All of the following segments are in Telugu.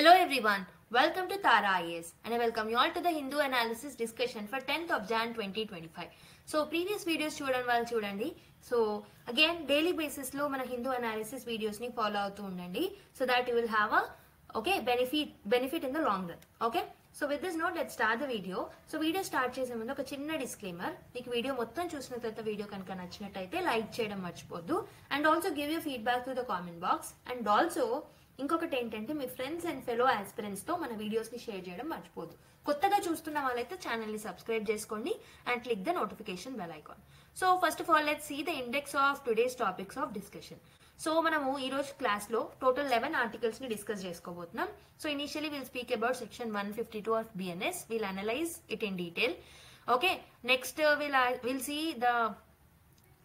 Hello everyone, welcome to Tara IAS and I welcome you all to the Hindu analysis discussion for 10th of Jan 2025. So previous videos chudandi. So again daily basis lo mana Hindu analysis videos ni follow avutu undandi so that you will have a benefit in the long run. Okay? So with this note, let's start the video. So video start chese mundu oka chinna disclaimer. Meeku video mottham chusina tarvata video kanaka nachinataithe like cheyadam marchipoddu and also give your feedback to the comment box and also ఇంకొకటి ఏంటంటే మీ ఫ్రెండ్స్ అండ్ ఫెలో ఆస్పిరెంట్స్ తో మన వీడియోస్ ని షేర్ చేయడం మర్చిపోదు. కొత్తగా చూస్తున్న వాళ్ళైతే ఛానల్ ని సబ్స్క్రైబ్ చేసుకోండి and click the notification bell icon. So first of all let's see the index of today's topics of discussion. So మనము ఈ రోజు క్లాస్ లో టోటల్ 11 ఆర్టికల్స్ ని డిస్కస్ చేసుకోబోతున్నాం. So initially will speak about section 152 of BNS. Will analyse it in detail. Okay, next will see the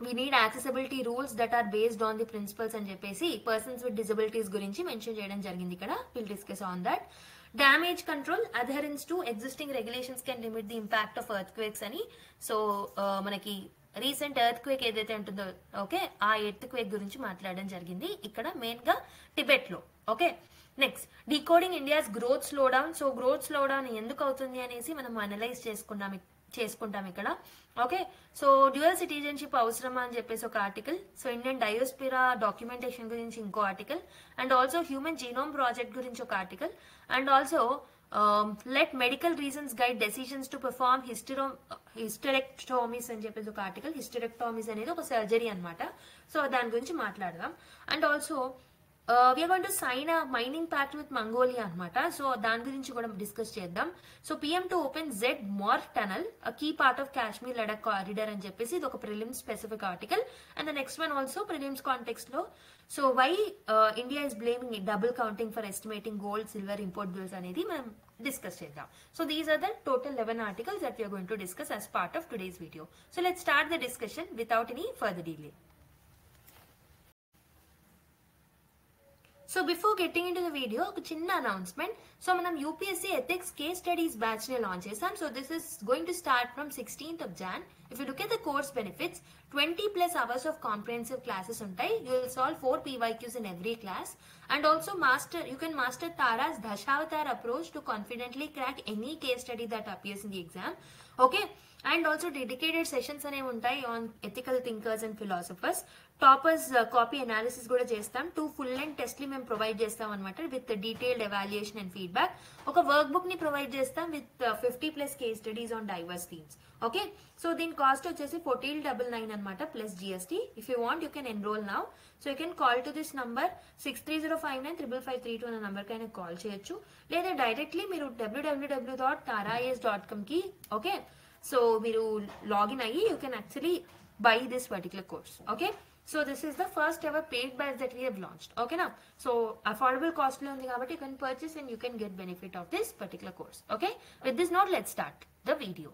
we need accessibility rules that are based on the principles అని చెప్పేసి persons with disabilities గురించి మెన్షన్ చేయడం జరిగింది ఇక్కడ. we'll discuss on that. Damage control, adherence to existing regulations can limit the impact of earthquakes అని. సో మనకి రీసెంట్ ఎర్త్క్వేక్ ఏదైతే ఉంటుందో ఓకే ఆ ఎర్త్క్వేక్ గురించి మాట్లాడడం జరిగింది ఇక్కడ మెయిన్ గా టిబెట్ లో. Okay, next decoding India's growth slow down. So growth slow down ఎందుకు అవుతుంది అనేసి మనం అనలైజ్ చేసుకుంటాం ఇక్కడ. ఓకే, సో డ్యూయల్ సిటిజన్షిప్ అవసరమా అని చెప్పేసి ఒక article. So Indian diaspora documentation గురించి ఇంకో article and also human genome project గురించి ఒక article and also let medical reasons guide decisions to perform hysterectomies అని చెప్పేసి ఒక ఆర్టికల్. హిస్టరెక్టోమీస్ అనేది ఒక సర్జరీ అనమాట. సో దాని గురించి మాట్లాడదాం and also we're going to sign a mining pact with Mongolia అనమాట. సో దాని గురించి కూడా డిస్కస్ చేద్దాం. So PM to open Z mark tunnel a key part of Kashmir Ladakh corridor అని చెప్పేసి ఇది ఒక prelims specific article and the next one also prelims context లో. So why India is blaming double counting for estimating gold silver import bills అనేది మనం డిస్కస్ చేద్దాం. So these are the total 11 articles that we are going to discuss as part of today's video. So let's start the discussion without any further delay. So before getting in to the video ఒక చిన్న అనౌన్స్మెంట్. సో మనం UPSC ethics case studies batch ని లాంచ్ చేసాం. So this is going to start from 16th of Jan. If you look at the course benefits 20+ hours of comprehensive classes ఉంటాయి. You will solve 4 PYQs in every class and also you can master Tara's Dashavatar approach to confidently crack any case study that appears in the exam. Okay, and also dedicated sessions అనేవి ఉంటాయి on ethical thinkers and philosophers. Toppers copy analysis కూడా చేస్తాం. 2 full length టెస్ట్ లు మేము ప్రొవైడ్ చేస్తాం అనమాట with detailed evaluation and feedback. ఒక వర్క్ బుక్ ని ప్రొవైడ్ చేస్తాం with 50+ case studies on divorce themes. Okay, so దీని కాస్ట్ వచ్చేసి 1499 అనమాట plus GST. If you want you can enrol now. So you can call to this number 6305955532 అనే నంబర్ కైనా కాల్ చేయొచ్చు లేదా డైరెక్ట్లీ మీరు www.tarayas.com కి ఓకే సో మీరు లాగిన్ అయ్యి you can actually buy this particular course. Okay, so this is the first ever paid batch that we have launched. Okay now, so affordable cost lo undi kabatti you can purchase and you can get benefit of this particular course. Okay, with this note let's start the video.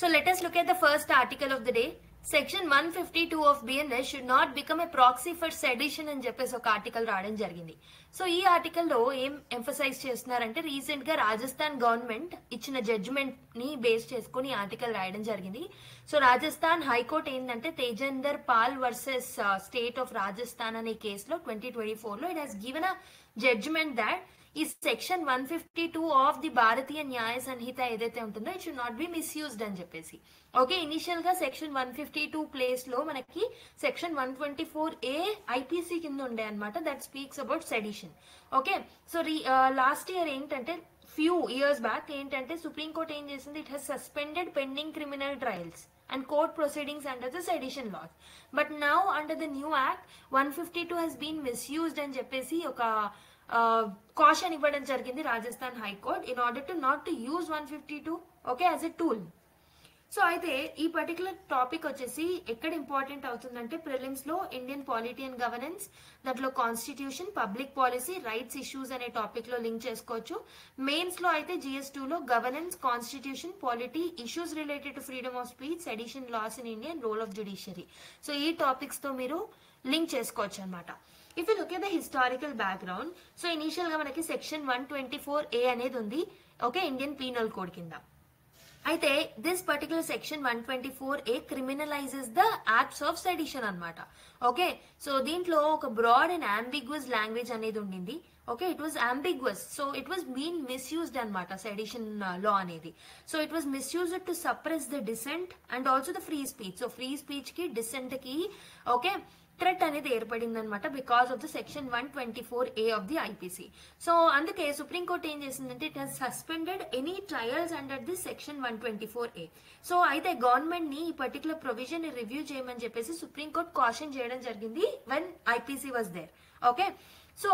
So let us look at the first article of the day. Section 152 of BNS should not become a proxy for sedition అని చెప్పేసి ఒక ఆర్టికల్ రావడం జరిగింది. సో ఈ ఆర్టికల్లో ఏం ఎంఫసైజ్ చేస్తున్నారంటే రీసెంట్ గా రాజస్థాన్ గవర్నమెంట్ ఇచ్చిన జడ్జిమెంట్ ని బేస్ చేసుకుని ఆర్టికల్ రాయడం జరిగింది. సో రాజస్థాన్ హైకోర్టు ఏంటంటే Tejender Pal versus state of Rajasthan అనే కేసులో 2024 లో it has given a judgement that ఈ section 152 of the Bharatiya Nyaya Sanhita ఏదైతే ఉంటుందో it should not be misused అని చెప్పేసి. ఓకే, ఇనిషియల్ గా సెక్షన్ 152 ప్లేస్ లో మనకి సెక్షన్ 124A ఐపీసీ కింద ఉండే అనమాట that speaks about sedition. Okay, so last year ఏంటంటే ఫ్యూ ఇయర్స్ బ్యాక్ ఏంటంటే సుప్రీం కోర్ట్ ఏం చేసింది, it has suspended pending criminal trials and court proceedings under the sedition laws. But now under the new act 152 has been misused అని చెప్పేసి ఒక కాషన్ ఇవ్వడం జరిగింది Rajasthan high court in order to not to use 152 okay as a tool. So అయితే ఈ పర్టికులర్ టాపిక్ వచ్చేసి ఎక్కడ ఇంపార్టెంట్ అవుతుందంటే ప్రిలిమ్స్ లో ఇండియన్ పాలిటీ అండ్ గవర్నెన్స్, దాంట్లో constitution, public policy, rights issues అనే టాపిక్ లో లింక్ చేసుకోవచ్చు. మెయిన్స్ లో అయితే GS2 లో governance, constitution, polity, issues related to freedom of speech, sedition laws in India and role of judiciary. So ఈ టాపిక్స్ తో మీరు లింక్ చేసుకోవచ్చు అనమాట. If you look at the historical background, so initial గా మనకి సెక్షన్ 124A అనేది ఉంది ఓకే ఇండియన్ పీనల్ కోడ్ కింద. అయితే this particular section 124A criminalises the acts of sedition అన్నమాట. ఓకే, సో దీంట్లో ఒక బ్రాడ్ అండ్ అంబిగ్వస్ లాంగ్వేజ్ అనేది ఉండింది. Okay, it was ambiguous, so it was been misused అనమాట సెడిషన్ లా అనేది. So it was misused to suppress the dissent and also the free speech. So free speech కి డిసెంట్ కి ఓకే థ్రెట్ అనేది ఏర్పడింది అనమాట because of the section 124A of the IPC. So అందుకే సుప్రీంకోర్టు ఏం చేసిందంటే it has suspended any trials under this section 124A. So అయితే గవర్నమెంట్ ని ఈ పర్టికులర్ ప్రొవిజన్ ని రివ్యూ చేయమని చెప్పేసి సుప్రీంకోర్టు కాషన్ చేయడం జరిగింది when IPC was there. Okay, so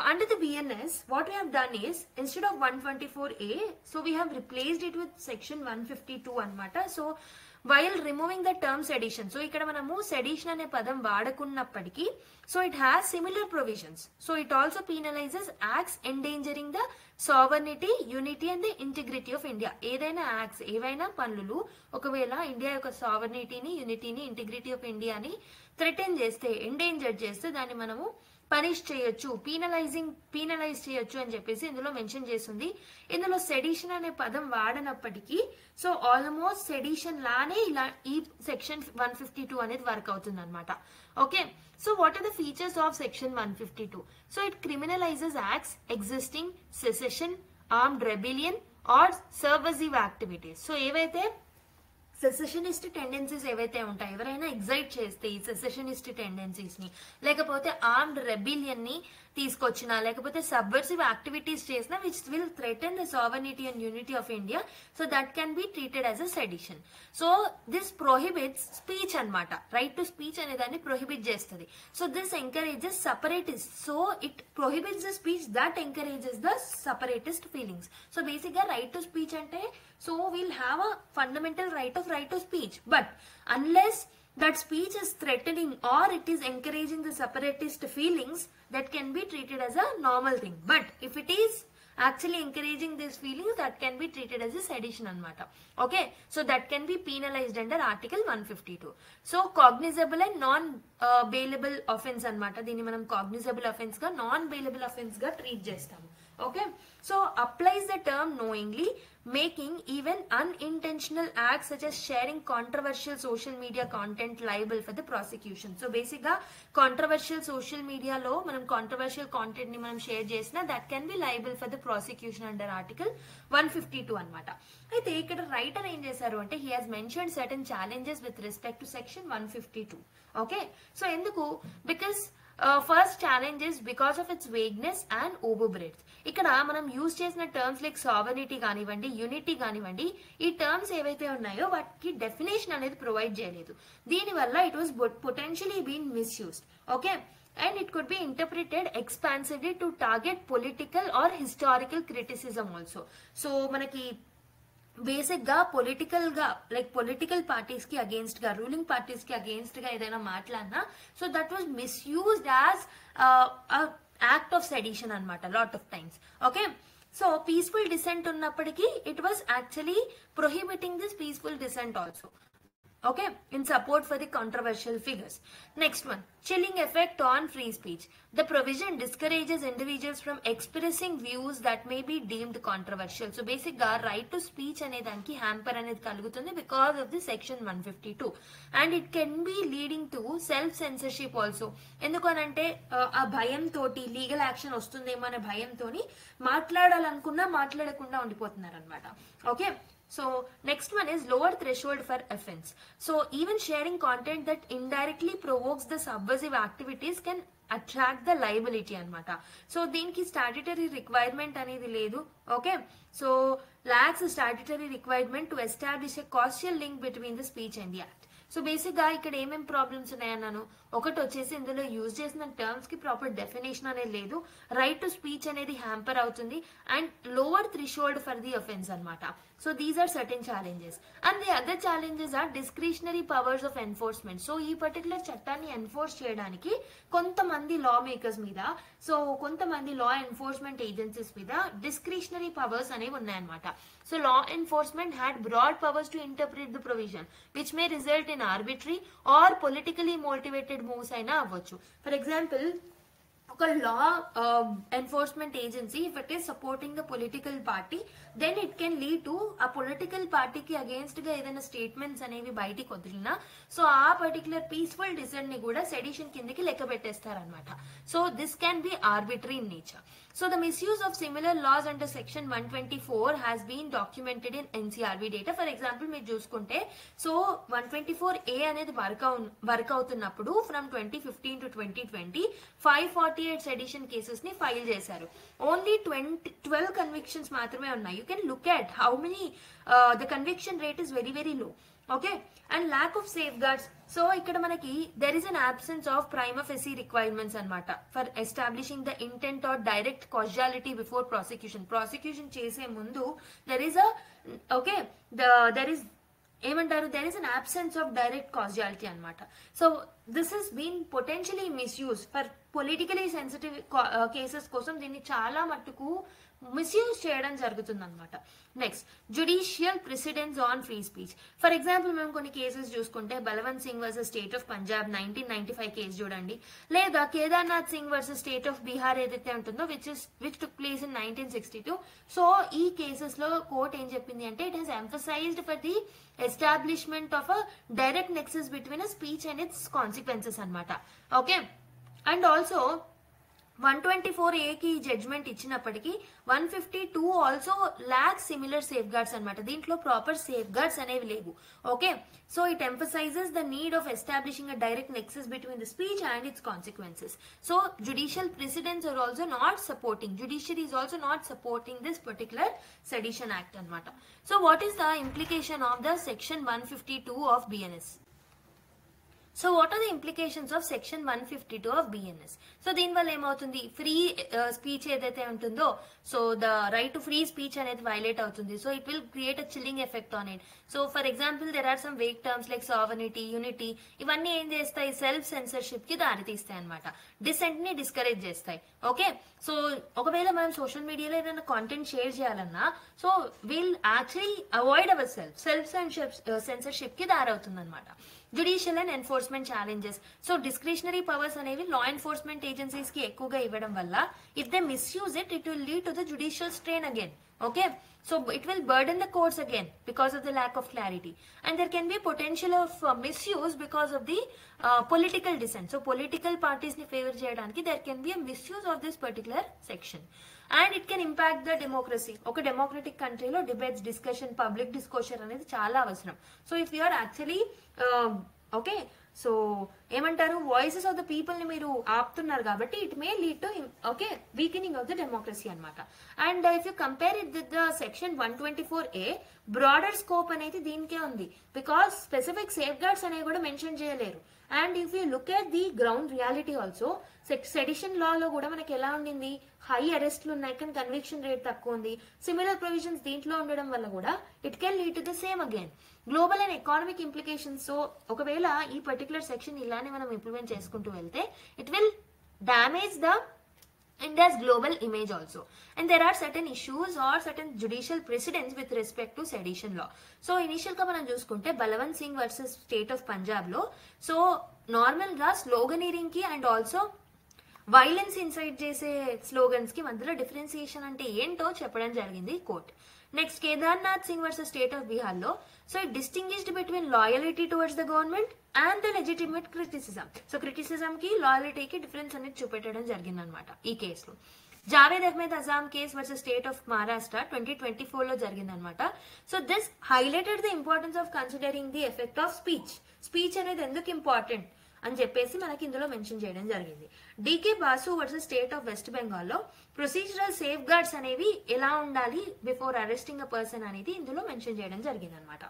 under the BNS, what we have done is instead of 124A, so we have replaced it with section 152 anamata. So while removing the term sedition, so ikkada manamu sedition ane padam vaadakunnappadiki, so it has similar provisions. So it also penalizes acts endangering the sovereignty, unity and the integrity of India. ఏదైనా యాక్ట్స్ ఏవైనా పనులు ఒకవేళ ఇండియా యొక్క సావర్నిటీని, యూనిటీని, ఇంటిగ్రిటీ ఆఫ్ ఇండియాని థ్రెటన్ చేస్తే, ఎండేంజర్ చేస్తే దాన్ని మనము పనిష్ చేయొచ్చు, పీనలైజ్ చేయొచ్చు అని చెప్పేసి ఇందులో మెన్షన్ చేస్తుంది. ఇందులో సెడిషన్ అనే పదం వాడనప్పటికీ సో ఆల్మోస్ట్ సెడిషన్ లానే ఇలా ఈ సెక్షన్ 152 అనేది వర్క్ అవుతుంది అనమాట. Okay, so what are the features of section 152? So it criminalises acts existing, secession, armed rebellion or subversive activities. So ఏవైతే సెసెషనిస్ట్ టెండెన్సీస్ ఏవైతే ఉంటాయి, ఎవరైనా ఎగ్జైట్ చేస్తే ఈ సెసెషనిస్ట్ టెండెన్సీస్ ని, లేకపోతే ఆర్మ్డ్ రెబిలియన్ ని తీసుకొచ్చినా, లేకపోతే సబ్వర్సివ్ యాక్టివిటీస్ చేసినా which will threaten the sovereignty and unity of India, so that can be treated as a sedition. So this prohibits speech అన్నమాట. రైట్ టు స్పీచ్ అనే దాన్ని ప్రొహిబిట్ చేస్తుంది. So this encourages separatist. So it prohibits the speech that encourages the separatist feelings. So basic గా రైట్ టు స్పీచ్ అంటే so we'll have a fundamental right to speech, but unless that speech is threatening or it is encouraging the separatist feelings, that can be treated as a normal thing. But if it is actually encouraging these feelings, that can be treated as a sedition anamata. Okay, so that can be penalized under article 152. So cognizable and non bailable offense anamata. Dini manam cognizable offense ga, non bailable offense ga treat chestamu. Okay, so applies the term knowingly, making even unintentional acts such as sharing controversial social media content liable for the prosecution. So basically controversial social media lo manam controversial content ni manam share chesina, that can be liable for the prosecution under article 152 anamata. అయితే ఇక్కడ రైటర్ ఏం చేశారు అంటే he has mentioned certain challenges with respect to section 152. Okay, so ఎందుకు? Because first challenge is because of its vagueness and overbreadth. ఇక్కడ మనం యూజ్ చేసిన టర్మ్స్ లైక్ సావర్నిటీ కానివ్వండి, యూనిటీ కానివ్వండి, ఈ టర్మ్స్ ఏవైతే ఉన్నాయో వాటికి డెఫినేషన్ అనేది ప్రొవైడ్ చేయలేదు. దీనివల్ల it was potentially been misused. Okay, and it could be interpreted expansively to target political or historical criticism also. So manaki basic గా పొలిటికల్ గా లైక్ పొలిటికల్ పార్టీస్ కి అగేన్స్ట్ గా, రూలింగ్ పార్టీస్ కి అగేన్స్ట్ గా ఏదైనా మాట్లాడినా so that was misused as act of sedition అనమాట lot of times. Okay, so peaceful dissent ఉన్నప్పటికీ it was actually prohibiting this peaceful dissent also. Okay, in support for the controversial figures. Next one, chilling effect on free speech. The provision discourages individuals from expressing views that may be deemed controversial. So basic ga right to speech ane danki hamper anedi kalugutundi because of the section 152, and it can be leading to self censorship also. ఎందుకనంటే ఆ భయం తోటి లీగల్ యాక్షన్ వస్తుందేమో అనే భయంతోని మాట్లాడాలనుకున్నా మాట్లాడకుండా ఉండిపోతున్నారు అనమాట. Okay, so next one is lower threshold for offense. So even sharing content that indirectly provokes the subversive activities can attract the liability anamata. So దీనికి statutory requirement అనేది లేదు. Okay, so lacks a statutory requirement to establish a causal link between the speech and the act. So basic గా ఇక్కడ ఏమేమి ప్రాబ్లమ్స్ ఉన్నాయన్నాను. ఒకటి వచ్చేసి ఇందులో యూజ్ చేసిన టర్మ్స్ కి ప్రాపర్ డెఫినేషన్ అనేది లేదు, రైట్ టు స్పీచ్ అనేది హ్యాంపర్ అవుతుంది, and lower threshold for the offence అనమాట. So these are certain challenges. And the other challenges are discretionary powers of enforcement. So ఈ పర్టికులర్ చట్టాన్ని ఎన్ఫోర్స్ చేయడానికి కొంతమంది లా మేకర్స్ మీద, సో కొంతమంది లా ఎన్ఫోర్స్మెంట్ ఏజెన్సీస్ మీద డిస్క్రిషనరీ పవర్స్ అనేవి ఉన్నాయన్నమాట. So law enforcement had broad powers to interpret the provision, which may result in arbitrary or politically motivated moves అయినా అవ్వచ్చు. ఫర్ ఎగ్జాంపుల్ ఒక law enforcement agency if it is supporting the political party then it can lead to ఆ పొలిటికల్ పార్టీకి అగేన్స్ట్ గా ఏదైనా స్టేట్మెంట్స్ అనేవి బయటికి వదిలినా సో ఆ పర్టికులర్ పీస్ఫుల్ డిసెంట్ ని కూడా సెడిషన్ కిందకి లెక్క పెట్టేస్తారనమాట. So this can be arbitrary in nature. So the misuse of similar laws under section 124 has been documented in NCRB data. For example, మీరు చూసుకుంటే సో 124A అనేది వర్క్ అవుతున్నప్పుడు ఫ్రమ్ 2015 to 2020 548 సెడిషన్ కేసెస్ ని ఫైల్ చేశారు. ఓన్లీ 12 కన్విక్షన్స్ మాత్రమే ఉన్నాయి. You can look at how many the conviction rate is very very low. Okay, and lack of safeguards. So ఇక్కడ మనకి there is an absence of prima facie requirements అనమాట for establishing the intent or direct causality before prosecution. Prosecution చేసే ముందు దెర్ ఇస్ ఏమంటారు, there is an absence of direct causality అనమాట. So this is been potentially misuse for politically sensitive cases కోసం దీన్ని చాలా మట్టుకు మిస్యూజ్ చేయడం జరుగుతుంది అనమాట. Next, judicial precedence on free speech. For example మేము కొన్ని కేసెస్ చూసుకుంటే Balwant Singh versus state of Punjab 1995 case చూడండి, లేదా Kedarnath Singh versus state of Bihar ఏదైతే ఉంటుందో which took place in 1962. So ఈ కేసెస్ లో కోర్ట్ ఏం చెప్పింది అంటే it has emphasized for the establishment of a direct nexus between a speech and it's consequences అనమాట. ఓకే, అండ్ ఆల్సో 124A కి జడ్జ్మెంట్ ఇచ్చినప్పటికీ 152 also lakh similar safe guards అనమాట. దీంట్లో ప్రాపర్ సేఫ్ గార్డ్స్ అనేవి లేవు. Okay, so it emphasises the need of establishing a direct nexus between the speech and it's consequences. So judicial precedents are also not supporting, judiciary is also not supporting this particular sedition act అనమాట. So what is the implication of the section 152 of BNS? So what are the implications of section 152 of BNS? So దీనివల్ల ఏమవుతుంది, ఫ్రీ స్పీచ్ ఏదైతే ఉంటుందో so the right to free speech అనేది వైలేట్ అవుతుంది. So it will create a chilling effect on it. So for example there are some vague terms like sovereignty, unity, ఇవన్నీ ఏం చేస్తాయి, సెల్ఫ్ సెన్సర్షిప్ కి దారితీస్తాయి అనమాట. డిసెంట్ ని డిస్కరేజ్ చేస్తాయి. ఓకే, సో ఒకవేళ మనం సోషల్ మీడియాలో ఏదైనా కాంటెంట్ షేర్ చేయాలన్నా so will actually avoid our self censorship కి దారవుతుంది అనమాట. Judicial and enforcement challenges. So discretionary powers అనేవి లా ఎన్ఫోర్స్మెంట్ ఏజెన్సీస్ కి ఎక్కువగా ఇవ్వడం వల్ల if they misuse it will lead to the judicial strain again. Okay, so it will burden the courts again because of the lack of clarity, and there can be potential of misuse because of the political dissent. So political parties ni favor cheyadaniki there can be a misuse of this particular section, and it can impact the democracy. Okay, democratic country lo debates, discussion, public discussion అనేది చాలా అవసరం. So if you are actually okay, so ఏమంటారు, వాయిసెస్ ఆఫ్ ద పీపుల్ ని మీరు ఆపుతున్నారు కాబట్టి it may lead to okay weakening of the democracy అనమాట. And if you compare it with the section 124A, broader scope అనేది దీనికే ఉంది బికాస్ స్పెసిఫిక్ సేఫ్ గార్డ్స్ అనేవి కూడా మెన్షన్ చేయలేరు. And if you look at the ground reality also sedition లాలో కూడా మనకి ఎలా ఉండింది, హై అరెస్ట్లు ఉన్నాయి కానీ కన్విక్షన్ రేట్ తక్కువ ఉంది. సిమిలర్ ప్రొవిజన్స్ దీంట్లో ఉండడం వల్ల కూడా it can lead to the same again. Global and economic implications. So ఒకవేళ ఈ పర్టికులర్ సెక్షన్ ఇలానే మనం ఇంప్లిమెంట్ చేసుకుంటూ వెళ్తే it will damage the India's global image also, and there are certain issues or certain judicial precedents with respect to sedition law. So initial గా మనం చూసుకుంటే Balwant Singh versus state of Punjab లో సో నార్మల్ గా స్లోగనీరింగ్ కి అండ్ ఆల్సో వైలెన్స్ ఇన్సైట్ చేసే స్లోగన్స్ కి మధ్యలో డిఫరెన్సియేషన్ అంటే ఏంటో చెప్పడం జరిగింది court. Next, Kedarnath Singh versus state of Bihar లో so it distinguished between loyalty towards the government and the legitimate criticism. So criticism కి లాయలిటీకి డిఫరెన్స్ అనేది చూపెట్టడం జరిగింది అనమాట ఈ కేసులో. Javed Ahmed Hajam case versus state of Maharashtra 2024 లో జరిగిందనమాట. So this highlighted the importance of considering the effect of speech అనేది ఎందుకు ఇంపార్టెంట్ అని చెప్పేసి మనకి ఇందులో మెన్షన్ చేయడం జరిగింది. DK Basu versus state of West Bengal లో ప్రొసీజరల్ సేఫ్ గార్డ్స్ అనేవి ఎలా ఉండాలి బిఫోర్ అరెస్టింగ్ అ పర్సన్ అనేది ఇందులో మెన్షన్ చేయడం జరిగింది అనమాట.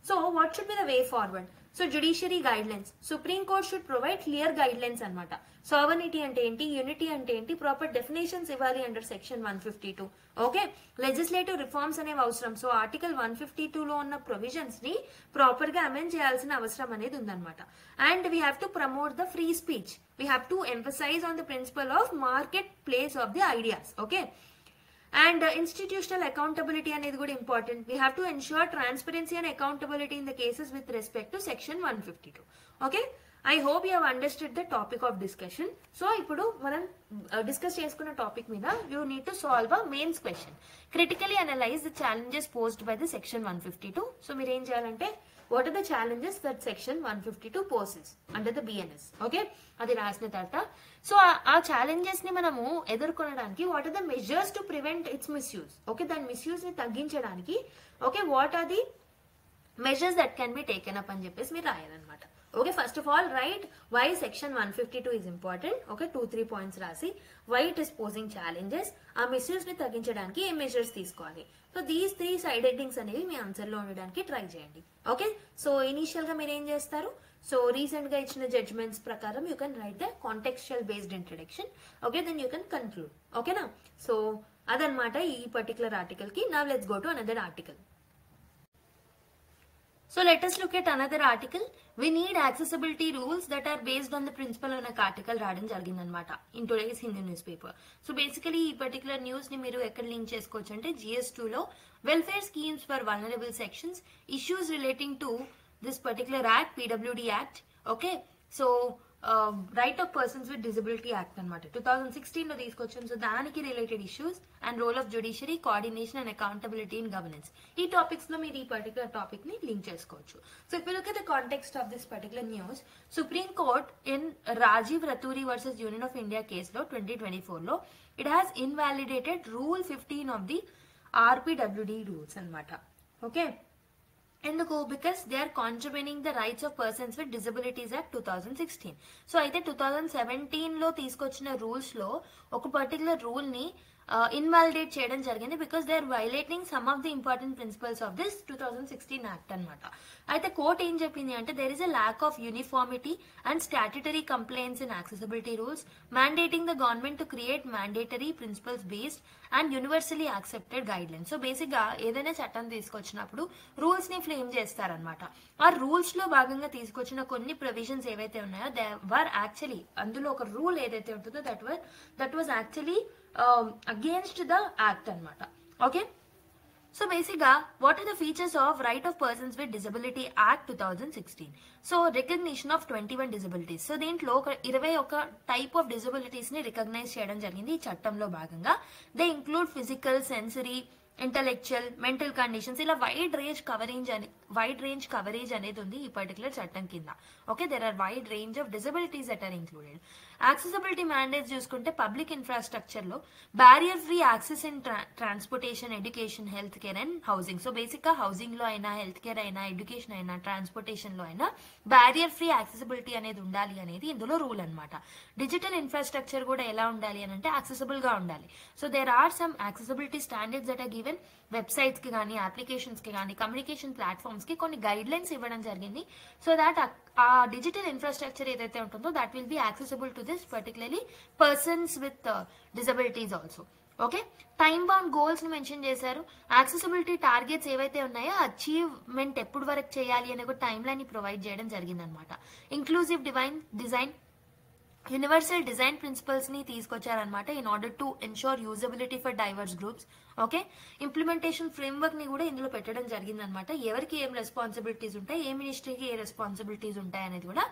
So what should be the way forward? So judiciary guide lines. Supreme court should provide clear guide lines అనమాట. సావర్నిటీ అంటే ఏంటి, యూనిటీ అంటే ఏంటి, ప్రాపర్ డెఫినేషన్స్ ఇవ్వాలి under section 152. Okay, legislative reforms అనేవి అవసరం. సో ఆర్టికల్ 152 లో ఉన్న ప్రొవిజన్స్ ని ప్రాపర్ గా అమెండ్ చేయాల్సిన అవసరం అనేది ఉందన్నమాట. And we have to promote the free speech. We have to emphasize on the principle of market place of the ideas. Okay, and institutional accountability అనేది కూడా important. We have to ensure transparency and accountability in the cases with respect to section 152. Okay, I hope you have understood the topic of discussion. So ఇప్పుడు మనం డిస్కస్ చేసుకున్న టాపిక్ మీద you need to solve a mains question. Critically analyse the challenges posed by the section 152. So మీరు ఏం చేయాలంటే what are the challenges that section 152 poses under the BNS. Okay, అది రాసిన తర్వాత సో ఆ ఛాలెంజెస్ ని మనము ఎదుర్కొనడానికి what are the measures to prevent its misuse. Okay, దాని మిస్యూజ్ ని తగ్గించడానికి okay what are the measures that can be taken up అని చెప్పేసి మీరు రాయాలన్నమాట. Okay, first of all write why section 152 is important. Okay, 2-3 points రాసి why it is posing challenges, ఆ మిస్యూజ్ ని తగ్గించడానికి ఏ మెజర్స్ తీసుకోవాలి. సో దీస్ 3 సైడ్ హెడ్డింగ్స్ అనేవి మీ ఆన్సర్ లో ఉండడానికి ట్రై చేయండి. ఓకే, సో ఇనీషియల్ గా మీరు ఏం చేస్తారు, సో రీసెంట్ గా ఇచ్చిన జడ్జ్మెంట్స్ ప్రకారం you can write the contextual based introduction. Okay, then you can conclude. ఓకేనా, సో అదనమాట ఈ పర్టికులర్ ఆర్టికల్ కి. Now let's go to another article. So let us look at another article. We need accessibility rules that are based on the principle of an article రాయడం జరిగిందనమాట in today's Hindu newspaper. So basically ఈ particular news ని మీరు ఎక్కడ లింక్ చేసుకోవచ్చు అంటే GS2 లో welfare schemes for vulnerable sections, issues relating to this particular act, PWD Act. Okay, so right of persons with disability act అనమాట 2016 లో తీసుకొచ్చాం. సో దానికి related issues and role of judiciary, coordination and accountability in governance, ఈ టాపిక్స్ లో మీరు ఈ పర్టికులర్ టాపిక్ ని లింక్ చేసుకోవచ్చు. So if you look at the context of this particular news, supreme court in Rajeev Raturi versus union of India కేసులో 2024 లో it has invalidated rule 15 of the RPWD rules అనమాట. ఓకే, ఎందుకు, because they are contributing the rights of persons with disabilities act 2016. So అయితే 2017 లో తీసుకొచ్చిన రూల్స్ లో ఒక పర్టికులర్ రూల్ ని ఇన్వాలిడేట్ చేయడం జరిగింది because they are violating some of the important principles of this 2016 act అనమాట. అయితే కోర్ట్ ఏం చెప్పింది అంటే there is a lack of uniformity and statutory complaints in accessibility rules, mandating the government to create mandatory principles based and universally accepted guidelines. So basic గా ఏదైనా చట్టం తీసుకొచ్చినప్పుడు రూల్స్ ని ఫ్రేమ్ చేస్తారనమాట. ఆ రూల్స్ లో భాగంగా తీసుకొచ్చిన కొన్ని ప్రొవిజన్స్ ఏవైతే ఉన్నాయో దే వర్ యాక్చువల్లీ, అందులో ఒక రూల్ ఏదైతే ఉంటుందో that was actually against the act అనమాట. ఓకే, సో బేసిక్ గా what are the features of right of persons with disability act 2016. So recognition of 21 disabilities. So దీంట్లో ఒక 21 టైప్ ఆఫ్ డిజబిలిటీస్ ని రికగ్నైజ్ చేయడం జరిగింది ఈ చట్టంలో భాగంగా. They include physical, sensory, intellectual, mental conditions, ఇలా వైడ్ రేంజ్ కవరేజ్ అనేది ఉంది ఈ పర్టికులర్ చట్టం కింద. Okay, there are wide range of disabilities that are included. Accessibility mandates చూసుకుంటే పబ్లిక్ ఇన్ఫ్రాస్ట్రక్చర్ లో barrier free access in transportation, education, health care and housing. So basic గా హౌసింగ్ లో అయినా, హెల్త్ కేర్ అయినా, ఎడ్యుకేషన్ అయినా, ట్రాన్స్పోర్టేషన్ లో అయినా బ్యారియర్ ఫ్రీ యాక్సెసిబిలిటీ అనేది ఉండాలి అనేది ఇందులో రూల్ అనమాట. డిజిటల్ ఇన్ఫ్రాస్ట్రక్చర్ కూడా ఎలా ఉండాలి అని అంటే యాక్సెసిబుల్ గా ఉండాలి. So there are some accessibility standards that are given. Websites కి కానీ, అప్లికేషన్స్ కి కానీ, కమ్యూనికేషన్ ప్లాట్ఫామ్స్ కి కొన్ని గైడ్ లైన్స్ ఇవ్వడం జరిగింది. సో దాట్ ఆ డిజిటల్ ఇన్ఫ్రాస్ట్రక్చర్ ఏదైతే ఉంటుందో that will be accessible to this particularly persons with disabilities also. Okay, time bound goals ని మెన్షన్ చేశారు. యాక్సెసిబిలిటీ టార్గెట్స్ ఏవైతే ఉన్నాయో అచీవ్మెంట్ ఎప్పుడు వరకు చేయాలి అనే ఒక టైమ్ లైన్ ని ప్రొవైడ్ చేయడం జరిగింది అనమాట. Inclusive design, universal design principles ని తీసుకొచ్చారనమాట in order to ensure usability for diverse groups. Okay, implementation framework ని కూడా ఇందులో పెట్టడం జరిగిందనమాట. ఎవరికి ఏం రెస్పాన్సిబిలిటీస్ ఉంటాయి, ఏ మినిస్ట్రీకి ఏ రెస్పాన్సిబిలిటీస్ ఉంటాయి అనేది కూడా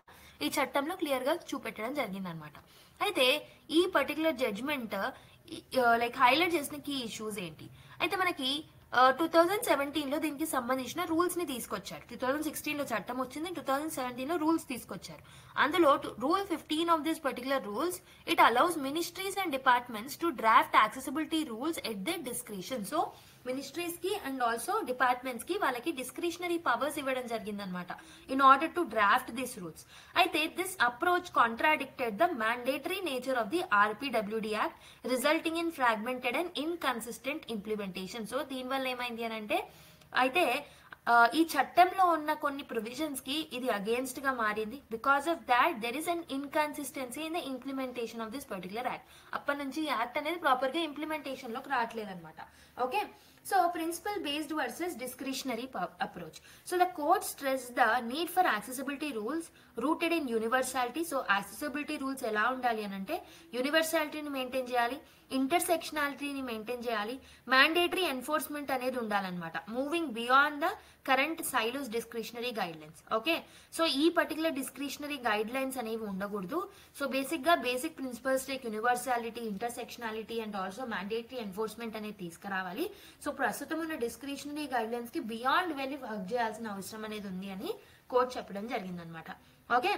ఈ చట్టంలో క్లియర్ గా చూపెట్టడం జరిగిందనమాట. అయితే ఈ పర్టికులర్ జడ్జ్మెంట్ లైక్ హైలైట్ చేసిన కీ ఇష్యూస్ ఏంటి అయితే మనకి 2017 లో దీనికి సంబంధించిన రూల్స్ ని తీసుకొచ్చారు. 2016 లో చట్టం వచ్చింది, 2017 లో రూల్స్ తీసుకొచ్చారు. అందులో rule 15 of this particular rules it allows ministries and departments to draft accessibility rules at they discretion. So ministries కి అండ్ ఆల్సో డిపార్ట్మెంట్స్ కి వాళ్ళకి డిస్క్రిషనరీ పవర్స్ ఇవ్వడం జరిగిందనమాట in order to draft this rules. అయితే this approach contradicted the mandatory nature of the RPWD act, resulting in fragmented and inconsistent implementation. So దీనివల్ల ఏమైంది అని అంటే అయితే ఈ చట్టంలో ఉన్న కొన్ని ప్రొవిజన్స్ కి ఇది అగేన్స్ట్ గా మారింది. Because of that there is an inconsistency in the implementation of this particular act. అప్పటి నుంచి ఈ యాక్ట్ అనేది ప్రాపర్ గా ఇంప్లిమెంటేషన్ లోకి రావట్లేదు అనమాట. Okay, so principle based versus discretionary approach. So the court stressed the need for accessibility rules rooted in universality. So accessibility rules ఎలా ఉండాలి అని అంటే యూనివర్సాలిటీని మెయింటైన్ చేయాలి, ఇంటర్సెక్షనాలిటీని మెయింటైన్ చేయాలి, మ్యాండేటరీ ఎన్ఫోర్స్మెంట్ అనేది ఉండాలన్నమాట. Moving beyond the current silos discretionary guidelines. Okay, so ఈ పర్టికులర్ డిస్క్రిషనరీ గైడ్ లైన్స్ అనేవి ఉండకూడదు. సో బేసిక్ గా basic principles like universality, intersectionality and also mandatory enforcement అనేది తీసుకురావాలి. సో ప్రస్తుతం ఉన్న డిస్క్రిషనరీ గైడ్ లైన్స్ కి బియాండ్ వెళ్ళి వర్క్ చేయాల్సిన అవసరం అనేది ఉంది అని కోర్ట్ చెప్పడం జరిగిందనమాట. Okay,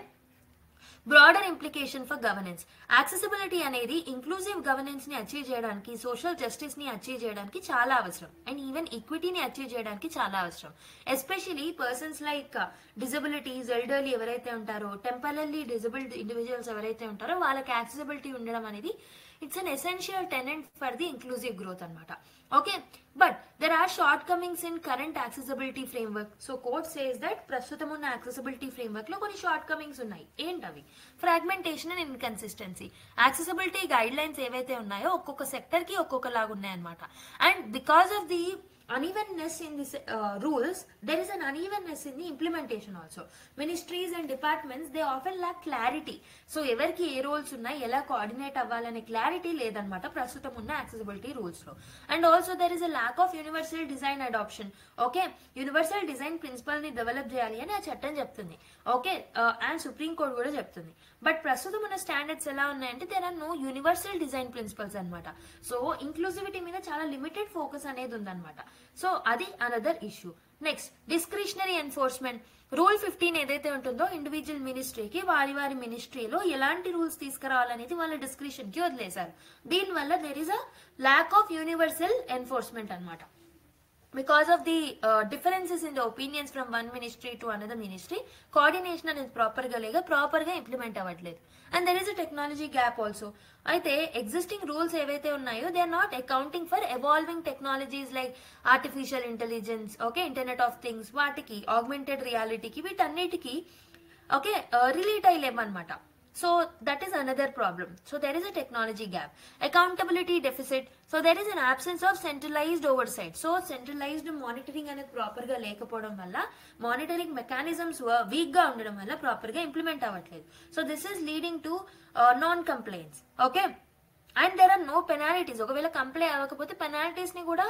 broader implication for governance. Accessibility అనేది ఇంక్లూజివ్ గవర్నెన్స్ ని అచీవ్ చేయడానికి, సోషల్ జస్టిస్ ని అచీవ్ చేయడానికి చాలా అవసరం అండ్ ఈవెన్ ఈక్విటీని అచీవ్ చేయడానికి చాలా అవసరం. Especially persons like disabilities, elderly ఎవరైతే ఉంటారో, టెంపరల్లీ డిజబుల్డ్ ఇండివిజువల్స్ ఎవరైతే ఉంటారో వాళ్ళకి యాక్సెసిబిలిటీ ఉండడం అనేది it's an essential tenet for the inclusive growth అనమాట. Okay, but there are shortcomings in current accessibility framework. So court says that ప్రస్తుతం ఉన్న యాక్సెసిబిలిటీ ఫ్రేమ్వర్క్ లో కొన్ని షార్ట్ కమింగ్స్ ఉన్నాయి. ఏంటవి? Fragmentation and inconsistency. Accessibility guide lines ఏవైతే ఉన్నాయో ఒక్కొక్క సెక్టర్ కి ఒక్కొక్కలాగా ఉన్నాయన్నమాట. And because of the unevenness in this rules, there is an unevenness in the implementation also. Ministries and departments, they often lack clarity. So evarki ఏ roles ఉన్నాయి, ఎలా కోఆర్డినేట్ అవ్వాలనే క్లారిటీ లేదనమాట ప్రస్తుతం ఉన్న యాక్సెసిబిలిటీ రూల్స్ లో. And also there is a lack of universal design adoption. Okay, universal design principle ని డెవలప్ చేయాలి అని ఆ చట్టం చెప్తుంది. ఓకే, అండ్ సుప్రీం కోర్ట్ కూడా చెప్తుంది. బట్ ప్రస్తుతం ఉన్న స్టాండర్డ్స్ ఎలా ఉన్నాయంటే there are no universal design principles అనమాట. సో ఇంక్లూసివిటీ మీద చాలా లిమిటెడ్ ఫోకస్ అనేది ఉందన్నమాట. సో అది another issue. Next, discretionary enforcement. Rule 15 ఏదైతే ఉంటుందో ఇండివిజువల్ మినిస్ట్రీకి వారి వారి మినిస్ట్రీలో ఎలాంటి రూల్స్ తీసుకురావాలనేది వాళ్ళ డిస్క్రిషన్ కి వదిలేశారు. దీనివల్ల there is a lack of universal enforcement అనమాట. Because of the differences in the opinions from one ministry to another ministry, coordination అనేది ప్రాపర్ గా ఇంప్లిమెంట్ అవ్వట్లేదు. And there is a technology gap also. అయితే ఎగ్జిస్టింగ్ రూల్స్ ఏవైతే ఉన్నాయో they are not accounting for evolving technologies like artificial intelligence, okay, internet of things, వాటికి ఆగ్మెంటెడ్ రియాలిటీకి, వీటన్నిటికీ ఓకే రిలేట్ అయ్యలేమన్నమాట. So that is another problem. So there is a technology gap. Accountability deficit. So there is an absence of centralized oversight. So centralized monitoring అనేది ప్రాపర్ గా లేకపోవడం వల్ల, మానిటరింగ్ మెకానిజమ్స్ వీక్ గా ఉండడం వల్ల ప్రాపర్ గా ఇంప్లిమెంట్ అవ్వట్లేదు. So this is leading to non complaints. Okay, and there are no penalties. ఒకవేళ కంప్లై అవ్వకపోతే పెనాల్టీస్ ని కూడా